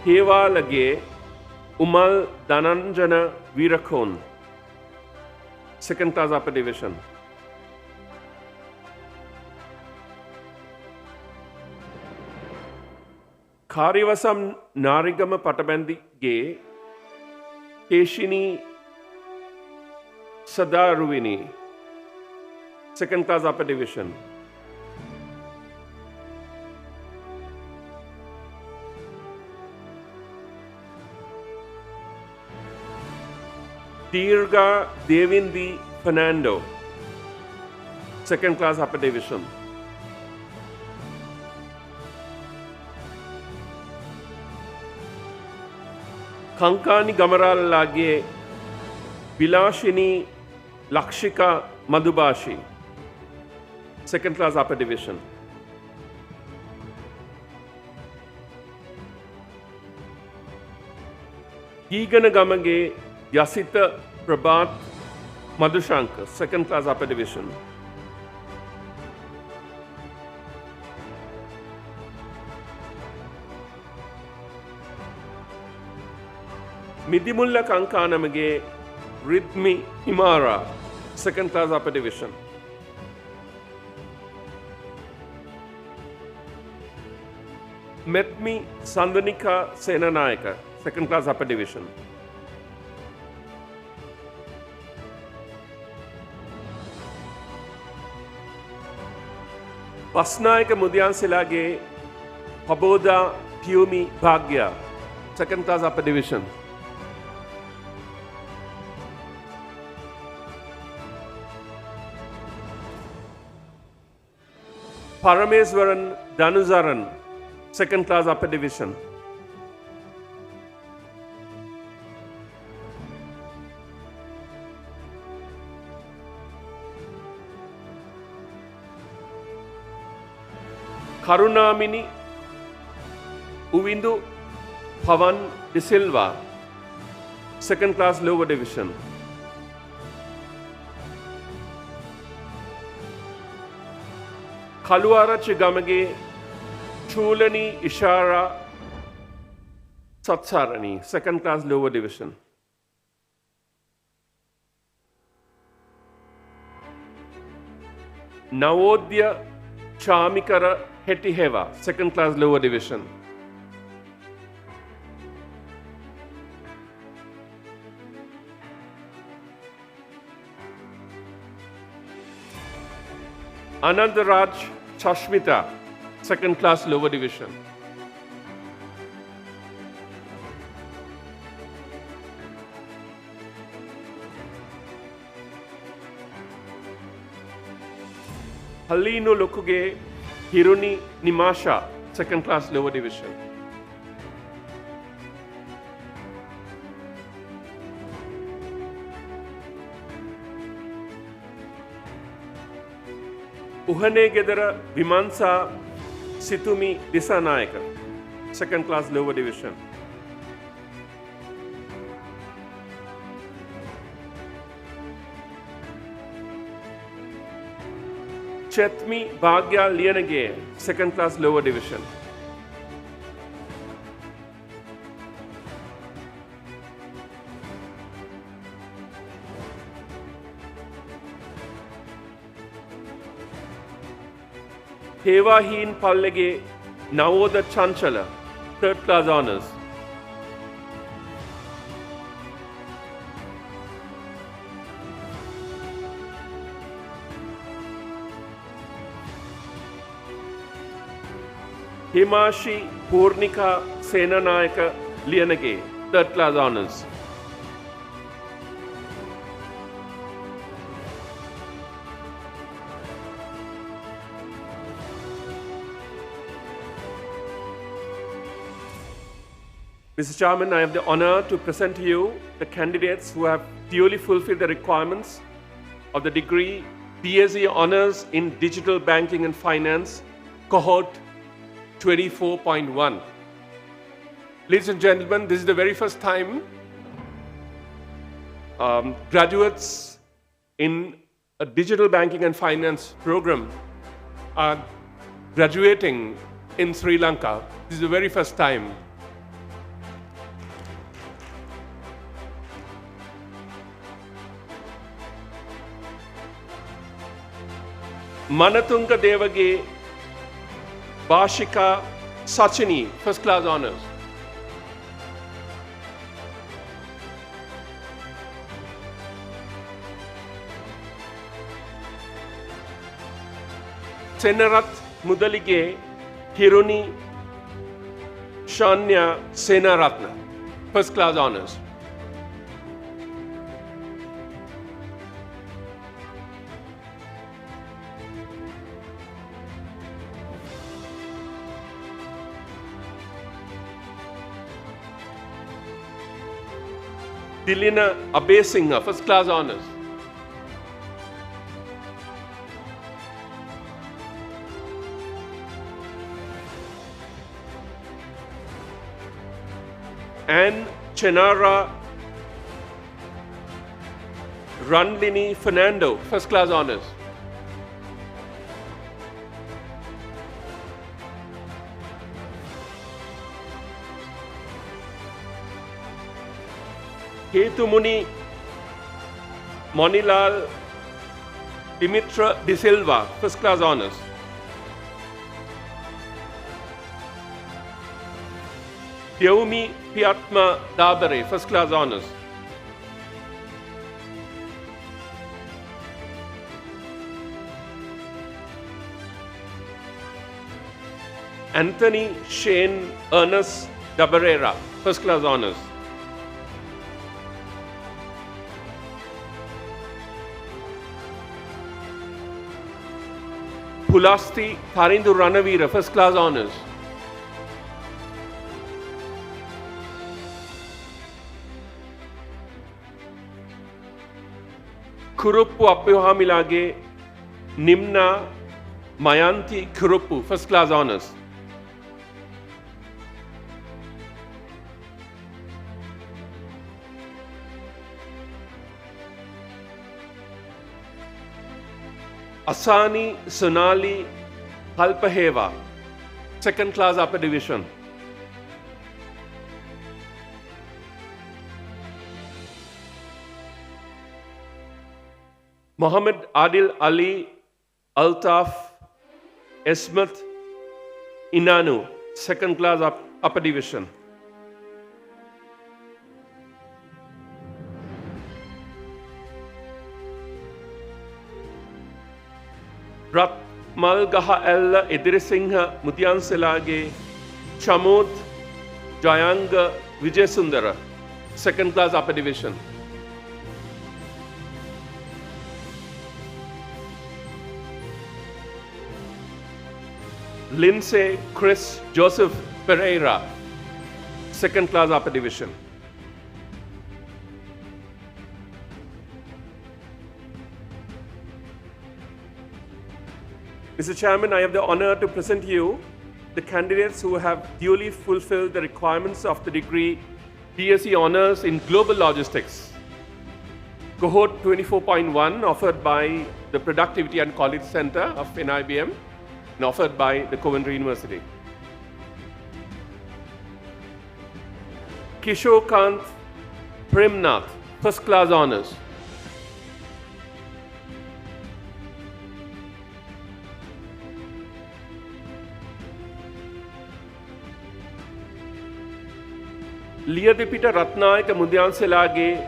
Hevalage Umal Dananjana Virakon, second class upper division. Karivasam Narigama Patabandi Ge Keshini Sadaruvini, second class upper division. Tirga Devindi Fernando, second class upper division. Kankani Gamaralage Bilashini Lakshika Madhubashi, second class upper division. Gigana Gamage Yasita Prabhat Madhushankar, second class upper division. Midimulla Kankanamage Ridmi Himara, second class upper division. Metmi Sandanika Senanayaka, second class upper division. Pasnayaka Mudyansilage Paboda Piumi Bhagya, second class upper division. Parameswaran Danuzaran, second class upper division. Karunamini Uvindu Pavan De Silva, second class lower division. Kaluarachi Gamage Chulani Ishara Satsarani, second class lower division. Navodya Chamikara Hetiheva, second class lower division. Anandaraj Chashmita, second class lower division. Halino Lokuge Hiruni Nimasha, second class lower division. Uhane Gedara Vimansa Situmi Disanayaka, second class lower division. Chetmi Bhagya Lianage, second class lower division. Hewahin Pallege Nawoda Chancellor, third class honors. Himashi Purnika Senanayaka Lianage, third class honors. Mr. Chairman, I have the honor to present to you the candidates who have duly fulfilled the requirements of the degree BSc Honours in Digital Banking and Finance, cohort 24.1. Ladies and gentlemen, this is the very first time graduates in a digital banking and finance program are graduating in Sri Lanka. This is the very first time. Manatunga Devage Bashika Sachini, first class honors. Senarat Mudalige Hiruni Shanya Senaratna, first class honors. Dilina Abesingha, first class honors. And Chenara Randini Fernando, first class honors. Ketumuni Monilal Dimitra De Silva, first class honors. Deumi Piatma Dabare, first class honors. Anthony Shane Ernest Dabarera, first class honors. Pulasti Tharindu Ranavira, first class honors. Kuruppu Appuhamilage Nimna Mayanti Kuruppu, first class honors. Asani Sonali Kalpaheva, second class upper division. Mohammed Adil Ali Altaf Esmat Inanu, second class upper division. Ratmal Gaha Ella Idirisingha Mutyanselage Chamud Jayanga Vijayasundara, second class upper division. Lindsay Chris Joseph Pereira, second class upper division. Mr. Chairman, I have the honor to present to you the candidates who have duly fulfilled the requirements of the degree BSc Honours in Global Logistics. Cohort 24.1 offered by the Productivity and College Center of NIBM and offered by the Coventry University. Kishore Kant Premnath, First Class Honours. Liyadipita Ratnayaka Mudyanselage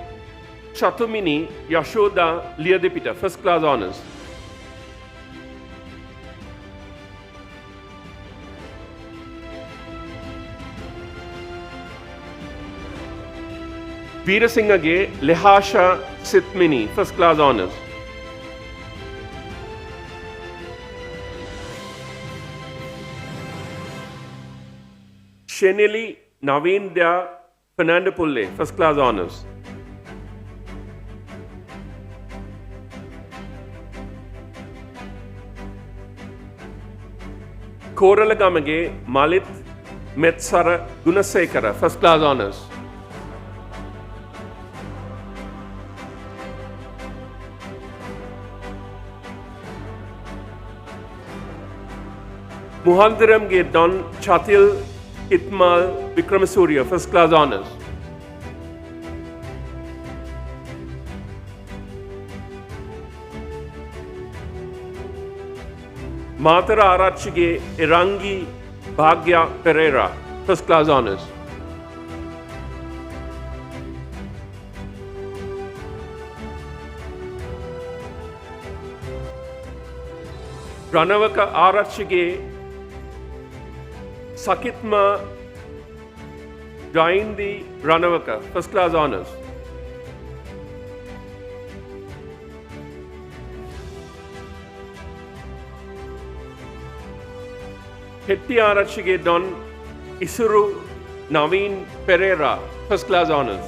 Chatumini Yashoda Liyadipita, First Class Honours. Veerasingage Lehasha Sitmini, First Class Honours. Shenili Navindya Fernando Pulle, First Class Honours. Koralagamage Malit Metsara Gunasekara, First Class Honours. Muhandiramge Don Chatil Itmal Vikramasuriya, First Class Honours. Matara Arachige Irangi Bhagya Pereira, First Class Honours. Ranavaka Arachige Sakitma Jaindi Ranavaka, First Class Honours. Hetti Arachige Don Isuru Naveen Pereira, First Class Honours.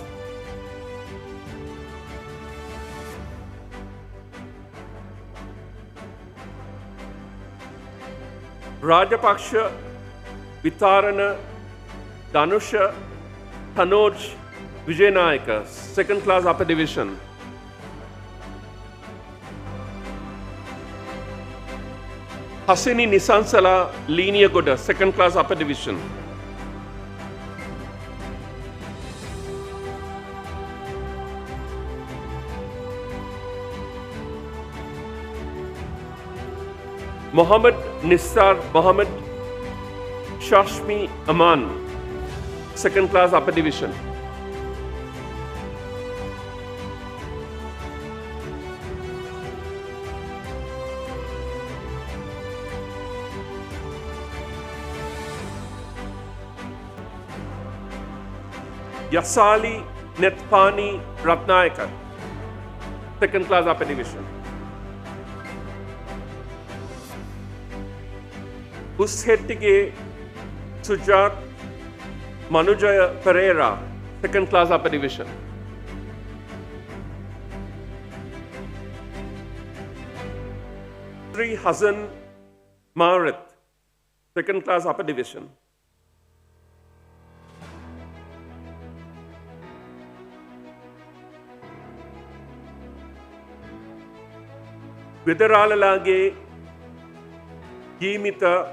Rajapaksha Vitarana Danusha Tanoj Vijayanayaka, Second Class Upper Division. Hasini Nisansala Lineagoda, Second Class Upper Division. Mohammed Nisar Mohammed Shashmi Aman, Second Class Upper Division. Yasali Netpani Ratnayaka, Second Class Upper Division. Ushettige Sujat Manujaya Pereira, Second Class Upper Division. Sri Hasan Marit, Second Class Upper Division. Vidaralalage Gimita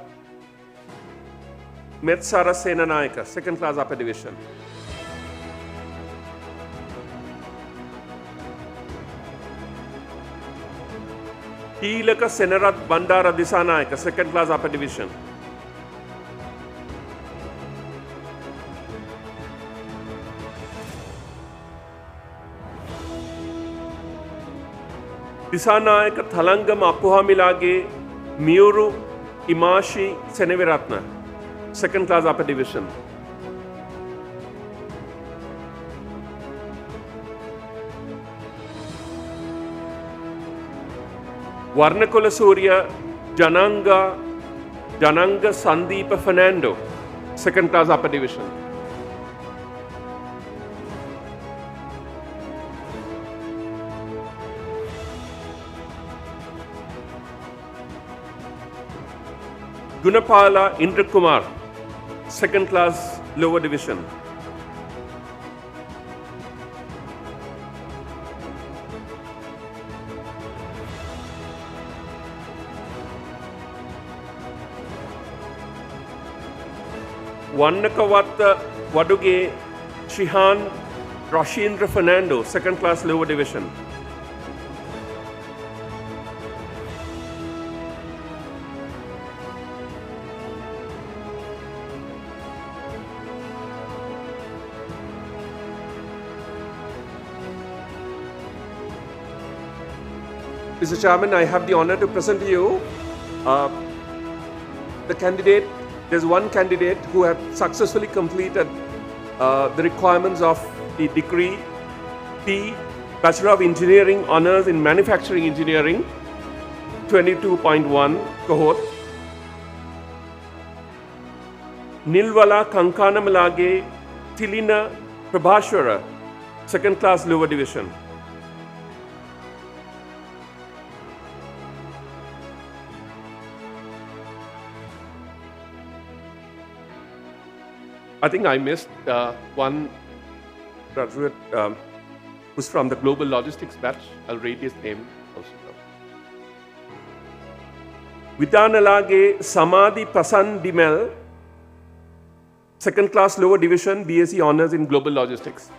Metsara Senanayaka, Second Class Upper Division. Tilaka Senarat Bandara Disanayaka, Second Class Upper Division. Disanayaka Thalangam Apuhamilage Miuru Imashi Seneviratna, Second Class Upper Division. Varnakula Surya Jananga Sandeepa Fernando, Second Class Upper Division. Gunapala Indrakumar, second class lower division. Wannakawatta Waduge Shihan Rashindra Fernando, second class lower division. Mr. Chairman, I have the honor to present to you the candidate. There's one candidate who had successfully completed the requirements of the degree P, Bachelor of Engineering Honours in Manufacturing Engineering, 22.1 cohort. Nilwala Kankanamalage Tilina Prabhashwara, second class lower division. I think I missed one graduate who's from the Global Logistics batch. I'll read his name also. Vidanalage Samadhi Pasan Dimel, second class lower division, BSc Honours in Global Logistics.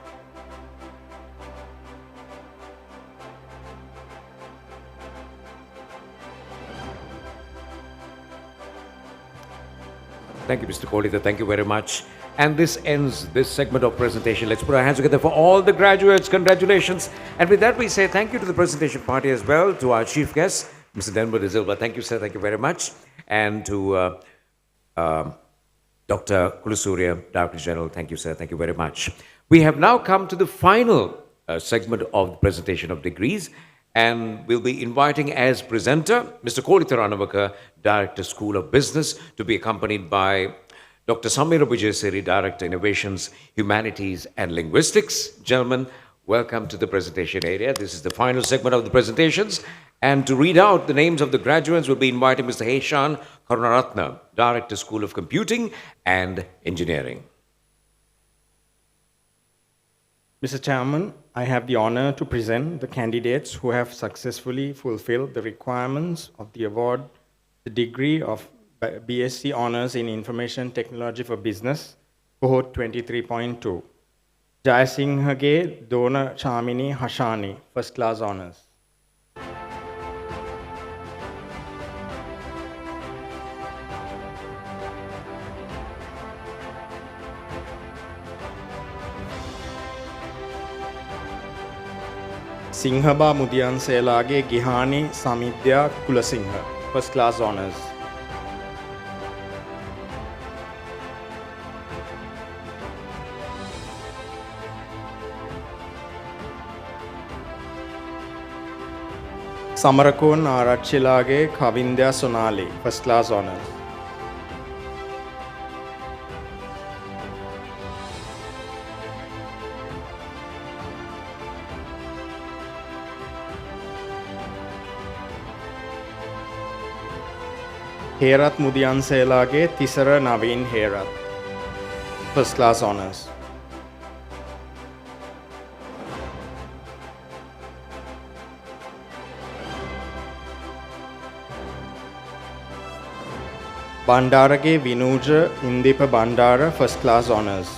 Thank you, Mr. Kolita. Thank you very much. And this ends this segment of presentation. Let's put our hands together for all the graduates. Congratulations. And with that, we say thank you to the presentation party as well, to our chief guest, Mr. Denver De Silva. Thank you, sir. Thank you very much. And to Dr. Kulusurya, Director General. Thank you, sir. Thank you very much. We have now come to the final segment of the presentation of degrees. And we'll be inviting as presenter Mr. Kolita Ranavaka, Director, School of Business, to be accompanied by Dr. Samira Vijayasiri, Director, Innovations, Humanities and Linguistics. Gentlemen, welcome to the presentation area. This is the final segment of the presentations. And to read out the names of the graduates, we'll be inviting Mr. Heshan Karunaratna, Director, School of Computing and Engineering. Mr. Chairman, I have the honor to present the candidates who have successfully fulfilled the requirements of the award, the degree of BSc Honours in Information Technology for Business, cohort 23.2. Jayasinghage Dona Chamini Hashani, first class honours. Singhaba Mudiyanselage Gihani Samidya Kulasingha, first class honours. Samarakon Arachilage Kavindya Sonali, first class honours. Herat Mudiyanselage Tisara Naveen Herat, first class honours. Bandarage Vinuja Indipa Bandara, first class honours.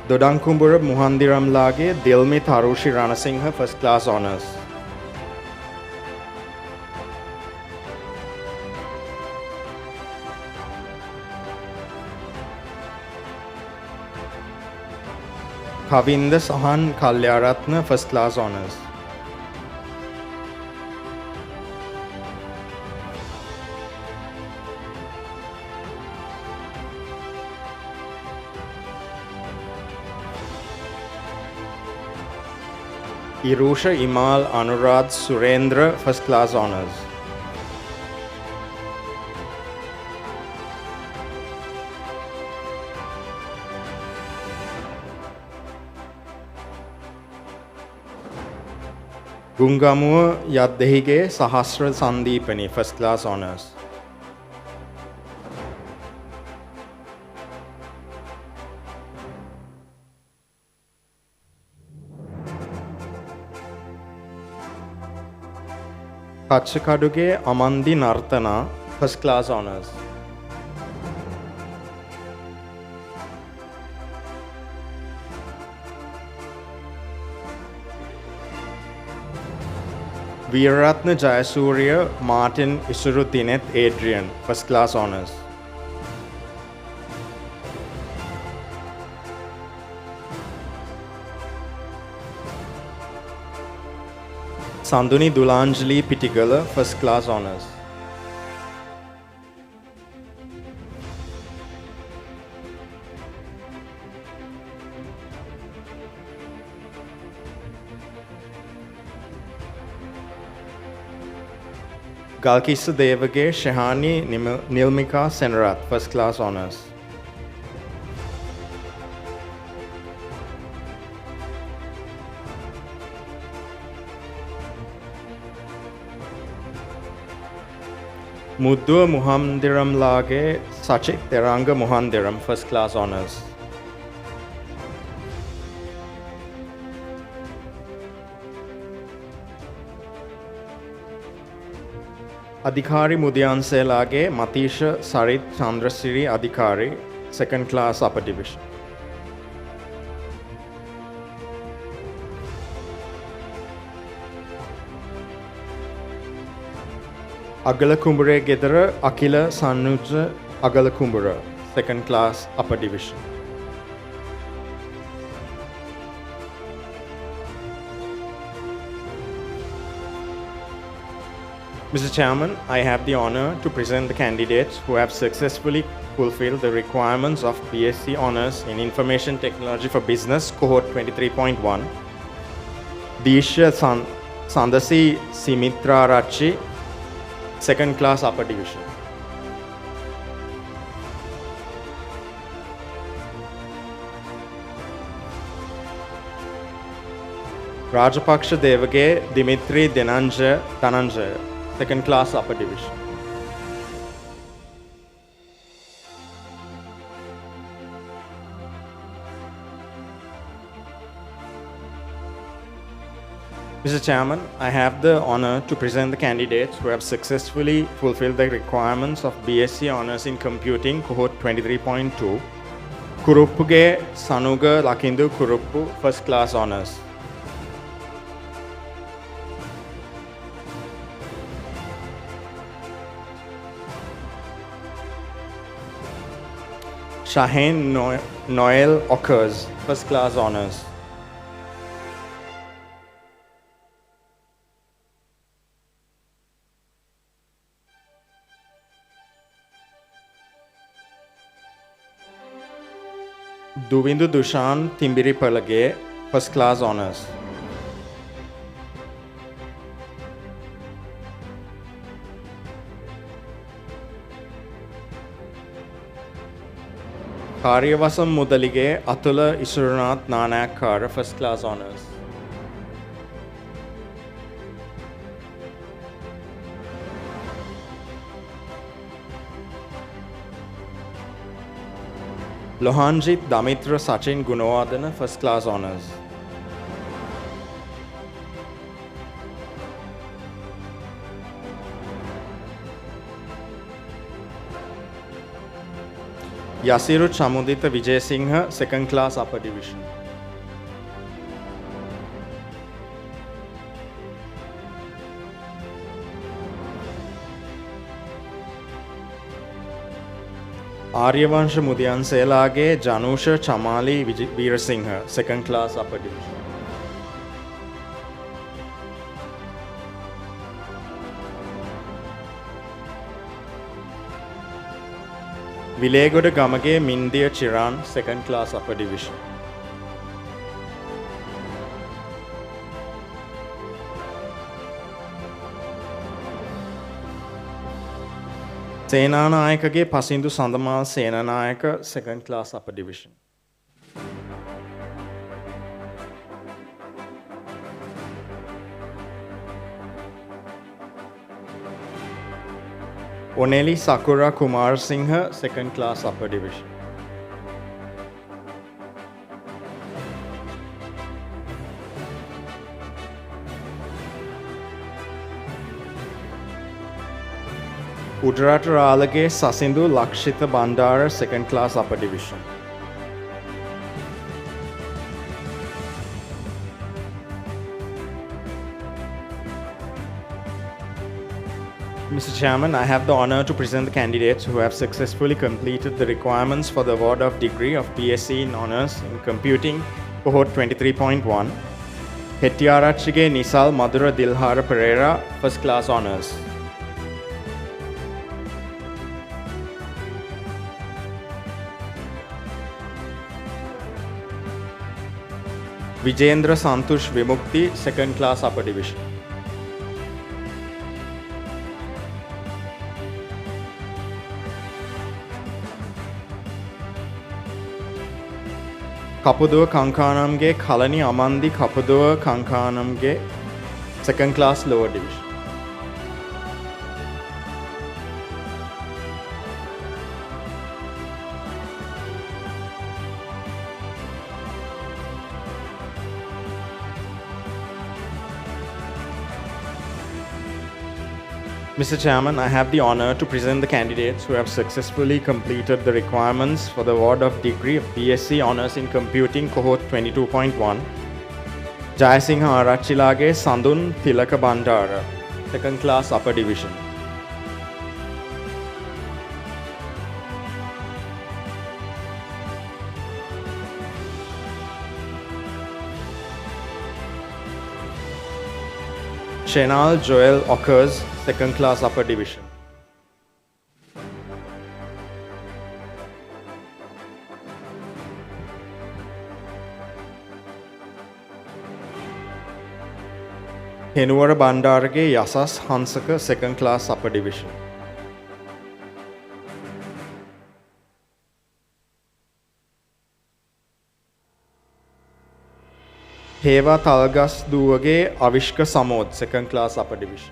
Dodankumbura Muhandiram Lage Dilmi Tharushi Ranasingha, first class honours. Kavinda Sahan Kalyaratna, first class honours. Irusha Imal Anurad Surendra, first class honours. Gungamuwa Yaddehige Sahasra Sandeepani, first class honors. Kachakaduge Amandi Nartana, first class honors. Veeratna Jayasuriya Martin Isuruddineth Adrian, first class honors. Sanduni Dulanjali Pitigala, first class honors. Galkisa Devage Shehani Nilmika Senarath, first class honors. Muddu Muhandiram Lage Sachit Teranga Muhandiram, first class honors. Adhikari Mudyansel Lage Matisha Sarit Chandrasiri Adhikari, second class upper division. Agalakumbure Gedara Akila Sanuja Agalakumbura, second class upper division. Mr. Chairman, I have the honor to present the candidates who have successfully fulfilled the requirements of BSc Honours in Information Technology for Business, Cohort 23.1. Disha Sandasi Simitra Rachi, second class upper division. Rajapaksha Devage Dimitri Dhananjaya, second class upper division. Mr. Chairman, I have the honor to present the candidates who have successfully fulfilled the requirements of BSc Honours in Computing, Cohort 23.2. Kuruppuge Sanuga Lakindu Kuruppu, first class honours. Shaheen Noel Ockers, first class honours. Duvindu Dushan Timbiri Palage, first class honours. Karyavasam Mudalige Atula Isurunath Nanakara, first class honours. Lohanjit Damitra Sachin Gunawardana, first class honours. Yasiru Chamudita Vijay Singha, second class upper division. Aryavansha Mudyanselage Janusha Chamali Veerasingha, second class upper division. Vilegoda Gamage Mindia Chiran, second class upper division. Senanayakage Pasindu Sandamal Senanayaka, second class upper division. Oneli Sakura Kumar Singha, second class upper division. Udarata Ralage Sasindu Lakshita Bandara, second class upper division. Mr. Chairman, I have the honor to present the candidates who have successfully completed the requirements for the award of degree of BSc in Honours in Computing, cohort 23.1. Hettiarachige Nisal Madura Dilhara Pereira, first class Honours. Vijendra Santush Vimukti, second class upper division. Kapuduwa Kankanamge Kalani Amandi Kapuduwa Kankanamge, second class lower division. Mr. Chairman, I have the honor to present the candidates who have successfully completed the requirements for the award of degree of BSc Honours in Computing, cohort 22.1. Jayasingha Arachilage Sandun Tilaka Bandara, second class upper division. Chenal Joel Ockers, second class upper division. Henuwara Bandarage Yasas Hansaka, second class upper division. Heva Talgas Duwage Avishka Samod, second class upper division.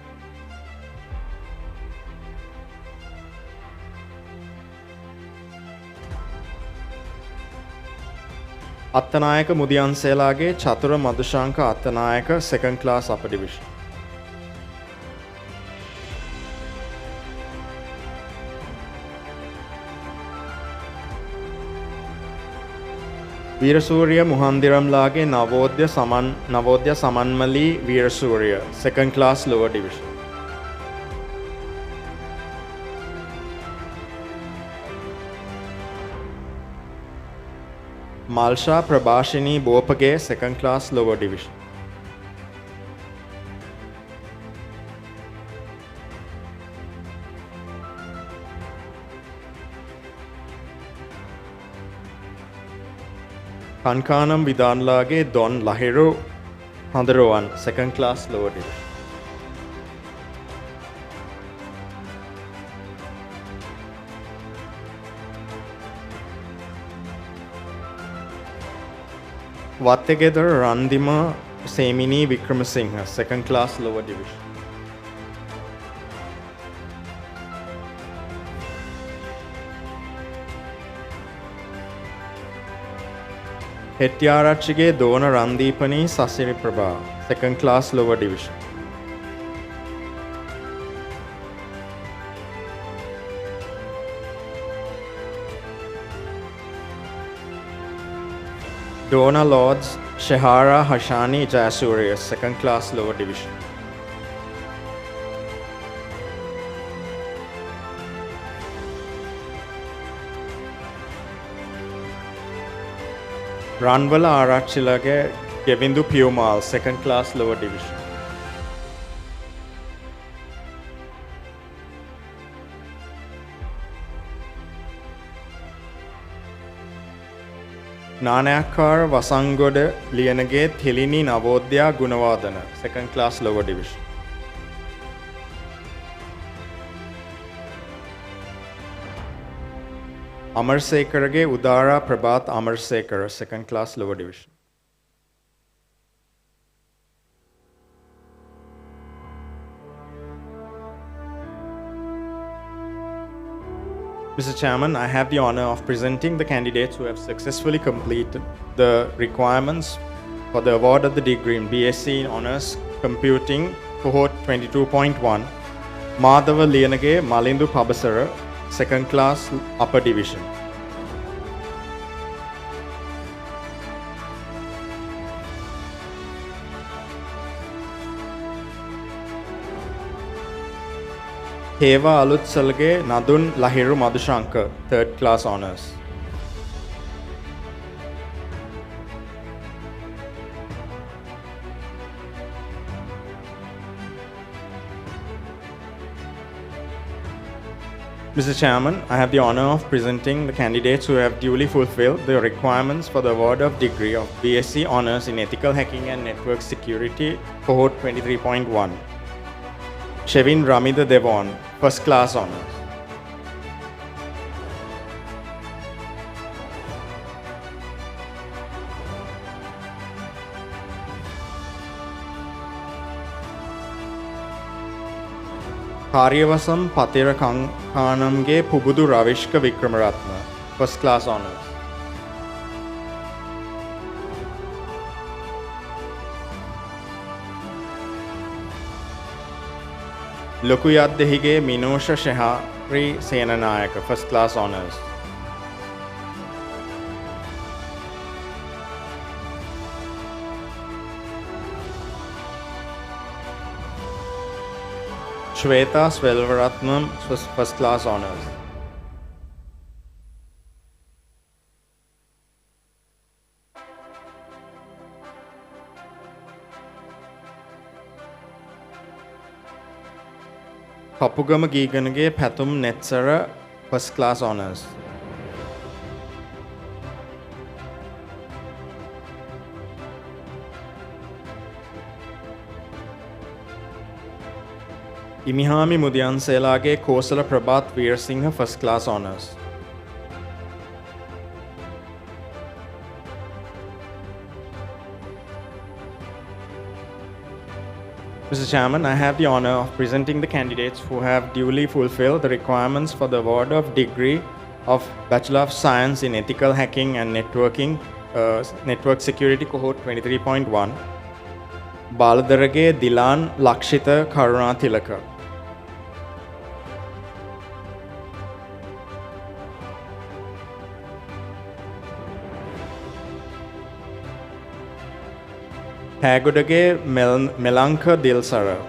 Attanayaka Mudiyanselage Chatura Madhushanka Attanayaka, second class upper division. Veerasurya Muhandiram Lage Navodya Samanmali Veerasurya, second class lower division. Malsha Prabhashini Bopage, second class lower division. Kankanam Vidanlage Don Lahiro Handarowan, second class lower division. Wattegedar Randima Semini Vikramasinghe, second class lower division. Hettiarachige Dona Randipani Sasiri Prabha, second class lower division. Dona Lords Shehara Hashani Jayasuriya, second class lower division. Ranvala Arachilage Kevindu Piumal, second class lower division. Nanayakar Vasangoda Liyanage Thilini Navodya Gunavadana, second class lower division. Amarsekarage Udara Prabhat Amarsekar, second class lower division. Mr. Chairman, I have the honor of presenting the candidates who have successfully completed the requirements for the award of the degree in BSc in Honours Computing, Cohort 22.1, Madhava Liyanage Malindu Pabasara, second class, upper division. Heva Alutsalge Nadun Lahiru Madhushankar, third class honours. Mr. Chairman, I have the honour of presenting the candidates who have duly fulfilled the requirements for the award of degree of BSc Honours in Ethical Hacking and Network Security, Cohort 23.1. Shevin Ramida Devon, first class honours. Karyavasam Patira Kanamge Pubudu Ravishka Vikramaratna, first class honours. Lokuyadehige Minosha Shehari Senanayaka, first class honours. Shweta Svelvaratnam, first class honours. Kapugama Giganage Patum Netsara, first class honours. Imihami Mudyanselage Kosala Prabhat Veersingha, first class honours. Mr. Chairman, I have the honour of presenting the candidates who have duly fulfilled the requirements for the award of degree of Bachelor of Science in Ethical Hacking and Networking, Network Security, Cohort 23.1. Baladarage Dilan Lakshita Karunathilaka. Hagodage Melanka Dilsara.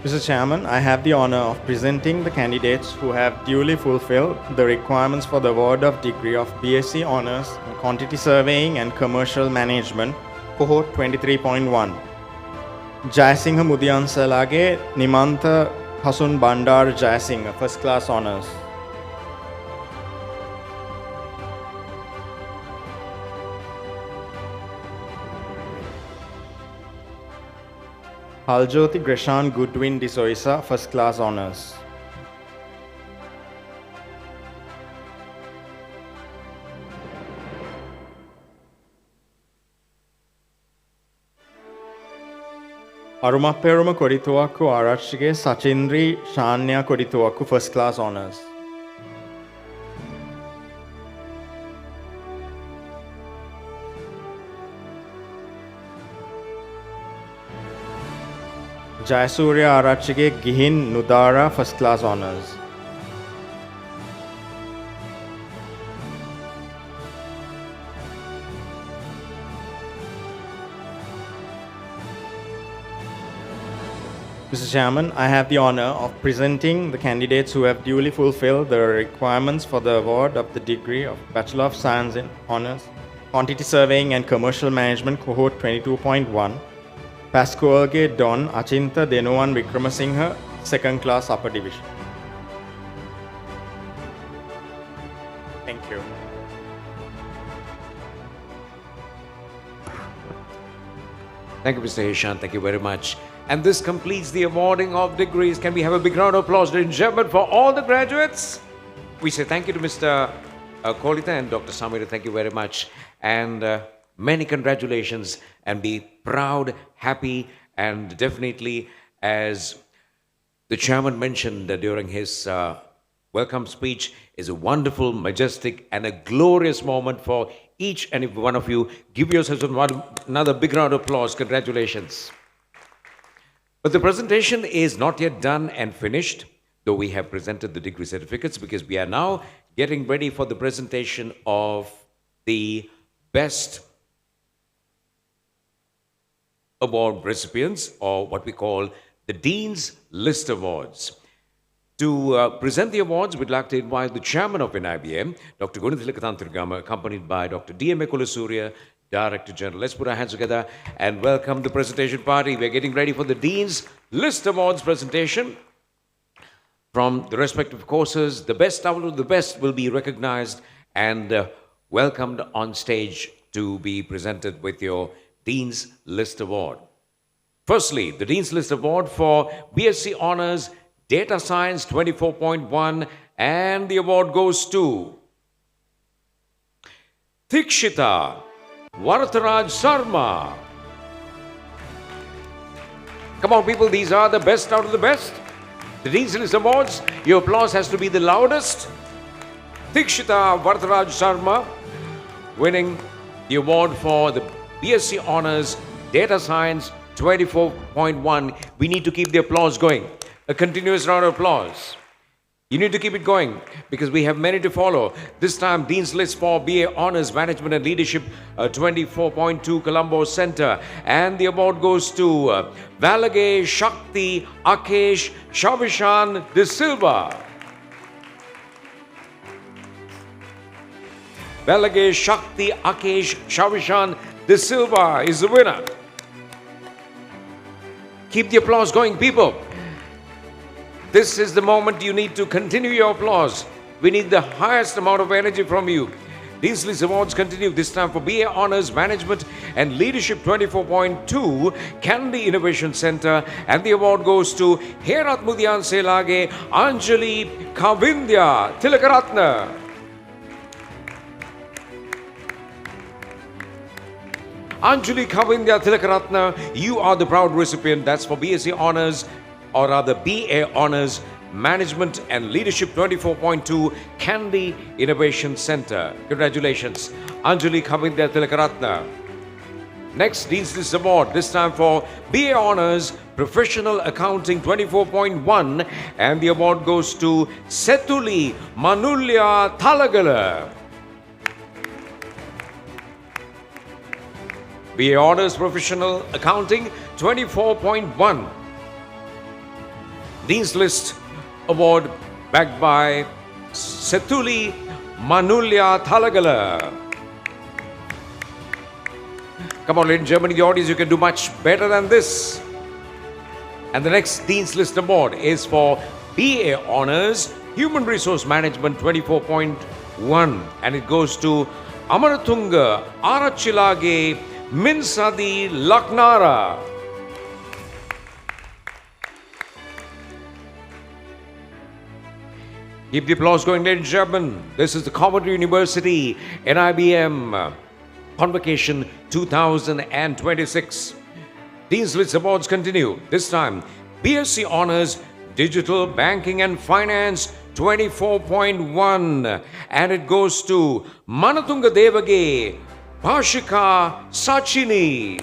Mr. Chairman, I have the honour of presenting the candidates who have duly fulfilled the requirements for the award of degree of BSc Honours in Quantity Surveying and Commercial Management, Cohort 23.1. Jayasingha Mudyansalage Nimantha Hasun Bandar Jayasingha, first class honours. Haljoti Greshan Goodwin Disoisa, first class honours. Arumapperuma Kodituaku Arachige Sachindri Shanya Kodituaku, first class honours. Jayasurya Arachige Gihin Nudara, first class honours. Mr. Chairman, I have the honour of presenting the candidates who have duly fulfilled the requirements for the award of the degree of Bachelor of Science in Honours, Quantity Surveying and Commercial Management, Cohort 22.1. Pascoalge Don Achinta Denuwan Vikramasinghe, second class, upper division. Thank you. Thank you, Mr. Ishan. Thank you very much. And this completes the awarding of degrees. Can we have a big round of applause, ladies and gentlemen, for all the graduates? We say thank you to Mr. Kolita and Dr. Samir. Thank you very much. And many congratulations, and be proud, happy, and definitely, as the chairman mentioned during his welcome speech, is a wonderful, majestic, and a glorious moment for each and every one of you. Give yourselves another big round of applause. Congratulations. But the presentation is not yet done and finished, though we have presented the degree certificates, because we are now getting ready for the presentation of the best award recipients, or what we call the Dean's List Awards. To present the awards, we'd like to invite the chairman of NIBM, Dr. Gunithilakatantrigama, accompanied by Dr. D.M.A. Kulasurya, Director General. Let's put our hands together and welcome the presentation party. We're getting ready for the Dean's List Awards presentation. From the respective courses, the best out of the best will be recognized and welcomed on stage to be presented with your Dean's List Award. Firstly, the Dean's List Award for BSc Honours Data Science 24.1, and the award goes to Thikshita Varadharaj Sarma. Come on, people, these are the best out of the best. The Dean's List Awards, your applause has to be the loudest. Thikshita Varadharaj Sarma winning the award for the BSc Honours Data Science 24.1. We need to keep the applause going. A continuous round of applause. You need to keep it going because we have many to follow. This time, Dean's List for BA Honours Management and Leadership 24.2 Colombo Centre. And the award goes to Valage Shakti Akesh Shavishan De Silva. Valage Shakti Akesh Shavishan De Silva is the winner. Keep the applause going, people. This is the moment you need to continue your applause. We need the highest amount of energy from you. Dean's List Awards continue, this time for BA Honours Management and Leadership 24.2 Kennedy Innovation Centre. And the award goes to Herat Mudyan Selage Anjali Kavindya Tilakaratna. Anjali Kavindya Tilakaratna, you are the proud recipient. That's for BSc Honours, or rather BA Honours Management and Leadership 24.2 Kennedy Innovation Centre. Congratulations, Anjali Kavindya Tilakaratna. Next, Dean's List Award, this time for BA Honours Professional Accounting 24.1, and the award goes to Setuli Manulya Thalagala. BA Honours Professional Accounting 24.1. Dean's List Award backed by Setuli Manulya Thalagala. Come on, ladies and gentlemen, in the audience, you can do much better than this. And the next Dean's List Award is for BA Honours Human Resource Management 24.1, and it goes to Amaratunga Arachilage Minsadi Laknara. Keep the applause going, ladies and gentlemen. This is the Coventry University NIBM Convocation 2026. Dean's List Awards continue. This time, BSc Honours Digital Banking and Finance 24.1. And it goes to Manatunga Devage Bhashika Sachini.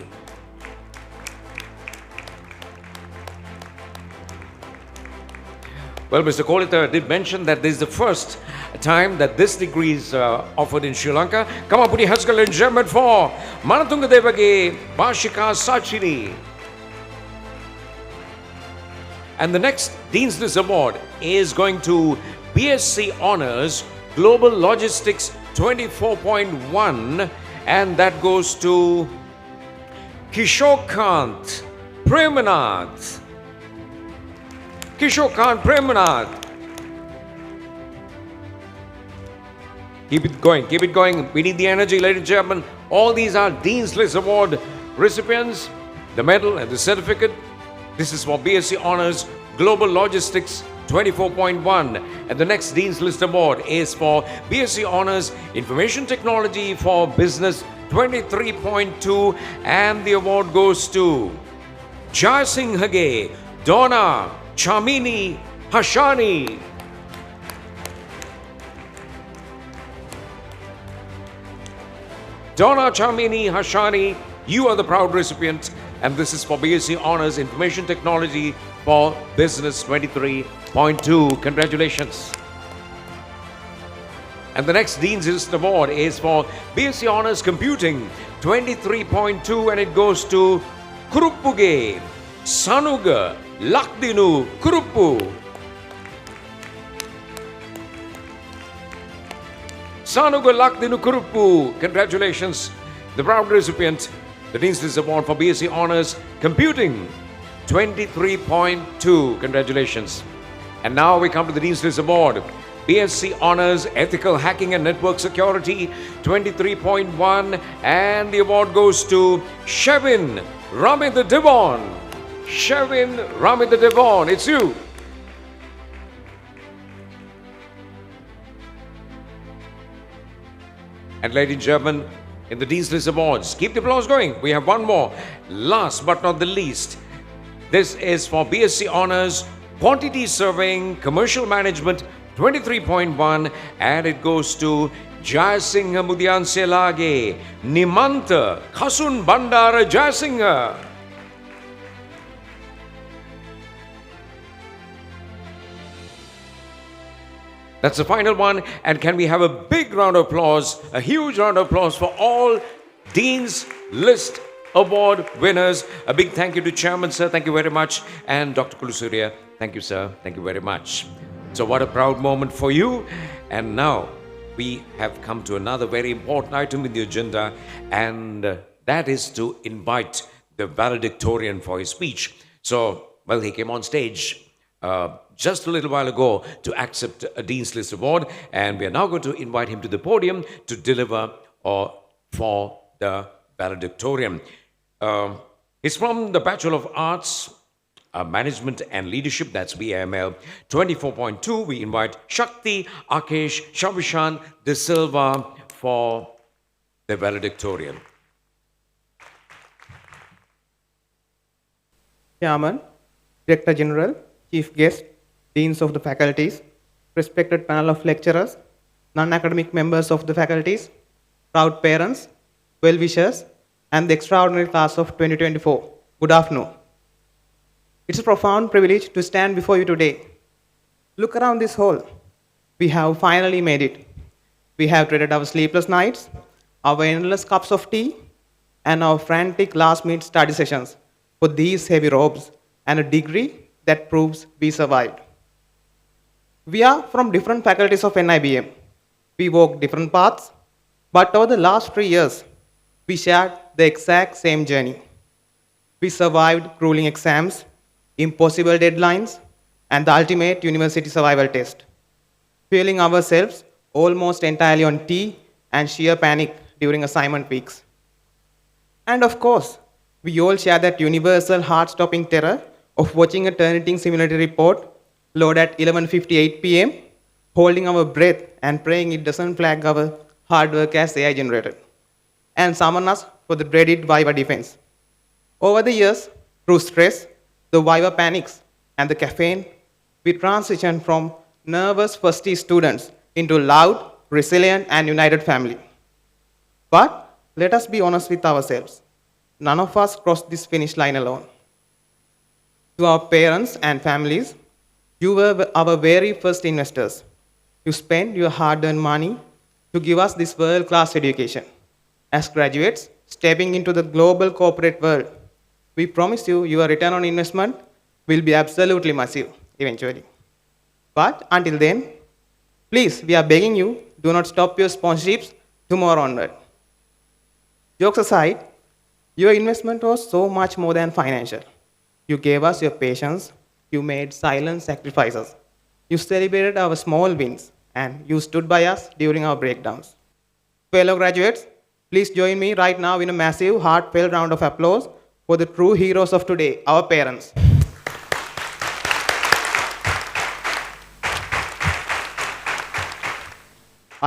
Well, Mr. Kolita did mention that this is the first time that this degree is offered in Sri Lanka. Come on, put your hands together, ladies and gentlemen, for Manatunga Devage Bhashika Sachini. And the next Dean's List Award is going to BSc Honours Global Logistics 24.1, and that goes to Kishokant Premanath. Kishokant Premanath. Keep it going, keep it going. We need the energy, ladies and gentlemen. All these are Dean's List Award recipients, the medal and the certificate. This is for BSc Honours Global Logistics 24.1. And the next Dean's List Award is for BSc Honours Information Technology for Business 23.2. And the award goes to Jai Singh Hage, Donna Chamini Hashani. Donna Chamini Hashani, you are the proud recipient, and this is for BSc Honours Information Technology for Business 23.2. Congratulations. And the next Dean's List Award is for BSc Honours Computing 23.2, and it goes to Kuruppuge Sanuga Lakdinu Kuruppu. Sanuga Lakdinu Kuruppu. Congratulations. The proud recipient, the Dean's List Award for BSc Honours Computing 23.2. Congratulations. And now we come to the Dean's List Award. BSc Honours Ethical Hacking and Network Security 23.1, and the award goes to Shevin Ramit Devon. Shevin Ramit Devon, it's you. And ladies and gentlemen, in the Dean's List Awards, keep the applause going. We have one more. Last but not the least, this is for BSc Honours Quantity Surveying Commercial Management 23.1, and it goes to Jayasingha Mudian Selage, Nimanta Khasun Bandara Jayasingha. That's the final one, and can we have a big round of applause, a huge round of applause for all Dean's List Award winners. A big thank you to Chairman, sir, thank you very much, and Dr. Kulusurya, thank you, sir, thank you very much. So what a proud moment for you. And now we have come to another very important item in the agenda, and that is to invite the valedictorian for his speech. So, well, he came on stage just a little while ago to accept a Dean's List Award, and we are now going to invite him to the podium to deliver for the valedictorian. He's from the Bachelor of Arts, Management and Leadership, that's BAML 24.2. We invite Shakti Akesh Shavishan De Silva for the valedictorian. Chairman, Director General, Chief Guest, Deans of the Faculties, respected panel of lecturers, non-academic members of the faculties, proud parents, well-wishers, and the extraordinary class of 2024. Good afternoon. It's a profound privilege to stand before you today. Look around this hall. We have finally made it. We have traded our sleepless nights, our endless cups of tea, and our frantic last-minute study sessions for these heavy robes and a degree that proves we survived. We are from different faculties of NIBM. We walk different paths, but over the last 3 years, we shared the exact same journey. We survived grueling exams, impossible deadlines, and the ultimate university survival test, fueling ourselves almost entirely on tea and sheer panic during assignment weeks. And of course, we all share that universal heart-stopping terror of watching a Turnitin simulator report load at 11:58 p.m., holding our breath and praying it doesn't flag our hard work as AI generated, and summon us for the dreaded Viva defense. Over the years, through stress, the Viva panics, and the caffeine, we transitioned from nervous first-year students into loud, resilient, and united family. But let us be honest with ourselves. None of us crossed this finish line alone. To our parents and families, you were our very first investors. You spent your hard-earned money to give us this world-class education. As graduates, stepping into the global corporate world, we promise you your return on investment will be absolutely massive eventually. But until then, please, we are begging you, do not stop your sponsorships tomorrow onward. Jokes aside, your investment was so much more than financial. You gave us your patience, you made silent sacrifices, you celebrated our small wins, and you stood by us during our breakdowns. Fellow graduates, please join me right now in a massive, heartfelt round of applause for the true heroes of today, our parents.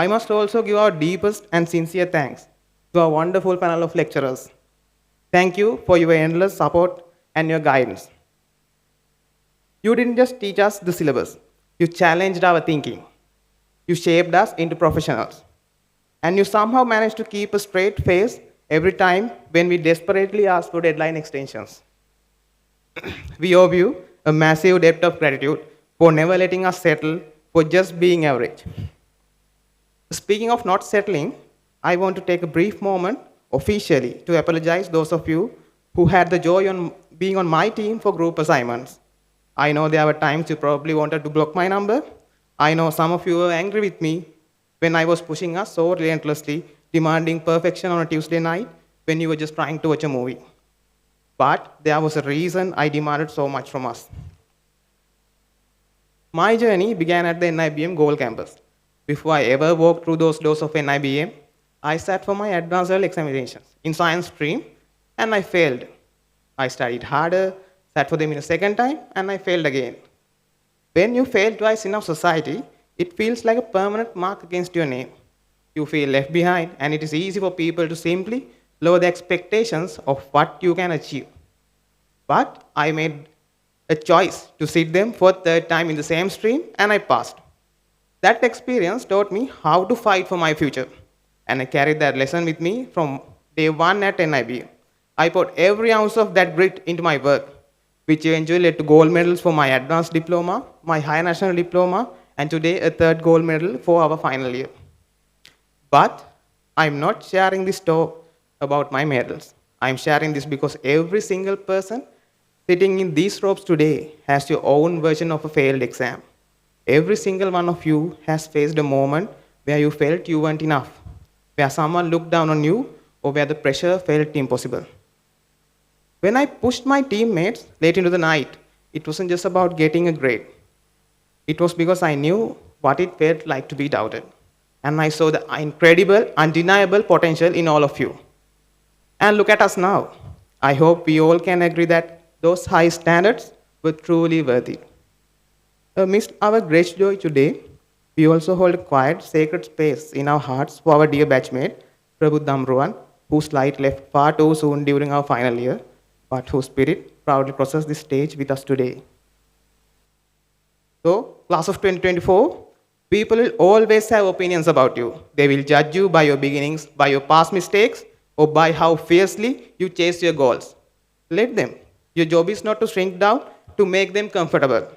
I must also give our deepest and sincere thanks to our wonderful panel of lecturers. Thank you for your endless support and your guidance. You didn't just teach us the syllabus, you challenged our thinking. You shaped us into professionals. And you somehow managed to keep a straight face every time when we desperately asked for deadline extensions. We owe you a massive debt of gratitude for never letting us settle for just being average. Speaking of not settling, I want to take a brief moment officially to apologize those of you who had the joy on being on my team for group assignments. I know there were times you probably wanted to block my number. I know some of you were angry with me when I was pushing us so relentlessly, demanding perfection on a Tuesday night when you were just trying to watch a movie. But there was a reason I demanded so much from us. My journey began at the NIBM Gold Campus. Before I ever walked through those doors of NIBM, I sat for my advanced level examinations in science stream and I failed. I studied harder, sat for them in a second time, and I failed again. When you fail twice in our society, it feels like a permanent mark against your name. You feel left behind, and it is easy for people to simply lower the expectations of what you can achieve. But I made a choice to sit them for a third time in the same stream, and I passed. That experience taught me how to fight for my future, and I carried that lesson with me from day one at NIBM. I put every ounce of that grit into my work, which eventually led to gold medals for my advanced diploma, my higher national diploma, and today a third gold medal for our final year. But I'm not sharing this talk about my medals. I'm sharing this because every single person sitting in these robes today has your own version of a failed exam. Every single one of you has faced a moment where you felt you weren't enough, where someone looked down on you, or where the pressure felt impossible. When I pushed my teammates late into the night, it wasn't just about getting a grade. It was because I knew what it felt like to be doubted. And I saw the incredible, undeniable potential in all of you. And look at us now. I hope we all can agree that those high standards were truly worth it. Amidst our great joy today, we also hold a quiet, sacred space in our hearts for our dear batchmate, Prabhu Damruan, whose flight left far too soon during our final year, but whose spirit proudly crosses this stage with us today. So, class of 2024, people will always have opinions about you. They will judge you by your beginnings, by your past mistakes, or by how fiercely you chase your goals. Let them. Your job is not to shrink down to make them comfortable.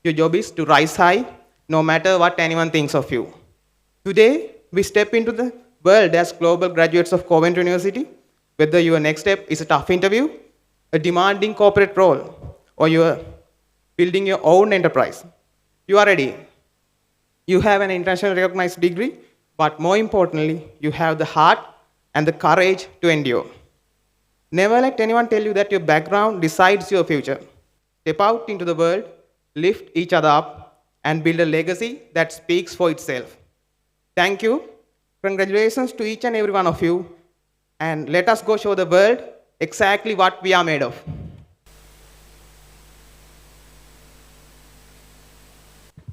Your job is to rise high, no matter what anyone thinks of you. Today, we step into the world as global graduates of Coventry University, whether your next step is a tough interview, a demanding corporate role, or you are building your own enterprise. You are ready. You have an internationally recognized degree, but more importantly, you have the heart and the courage to endure. Never let anyone tell you that your background decides your future. Step out into the world, lift each other up, and build a legacy that speaks for itself. Thank you. Congratulations to each and every one of you. And let us go show the world exactly what we are made of.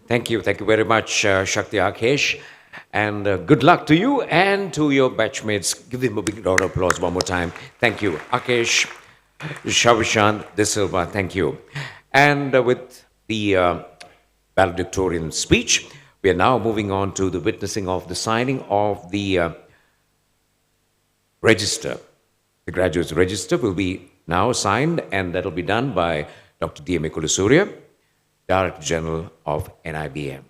Thank you very much, Shakti Akesh. And good luck to you and to your batchmates. Give them a big round of applause one more time. Thank you, Akesh, Shavishant De Silva, thank you. And with the valedictorian speech, we are now moving on to the witnessing of the signing of the register. The graduates' register will be now signed, and that will be done by Dr. D.M.A. Kulusurya, Director General of NIBM.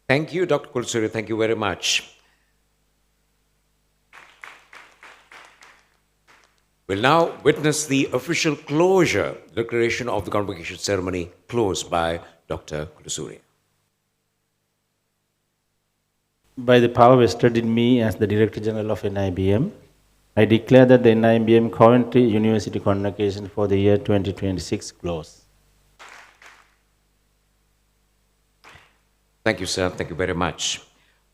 Thank you, Dr. Kulusurya. Thank you very much. We'll now witness the official closure, declaration of the convocation ceremony closed by Dr. Kulusurya. By the power vested in me as the Director General of NIBM, I declare that the NIBM Coventry University Convocation for the year 2026 closed. Thank you, sir. Thank you very much.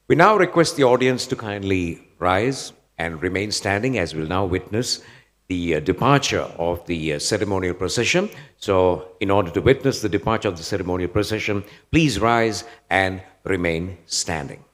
We now request the audience to kindly rise and remain standing as we'll now witness the departure of the ceremonial procession. So, in order to witness the departure of the ceremonial procession, please rise and remain standing.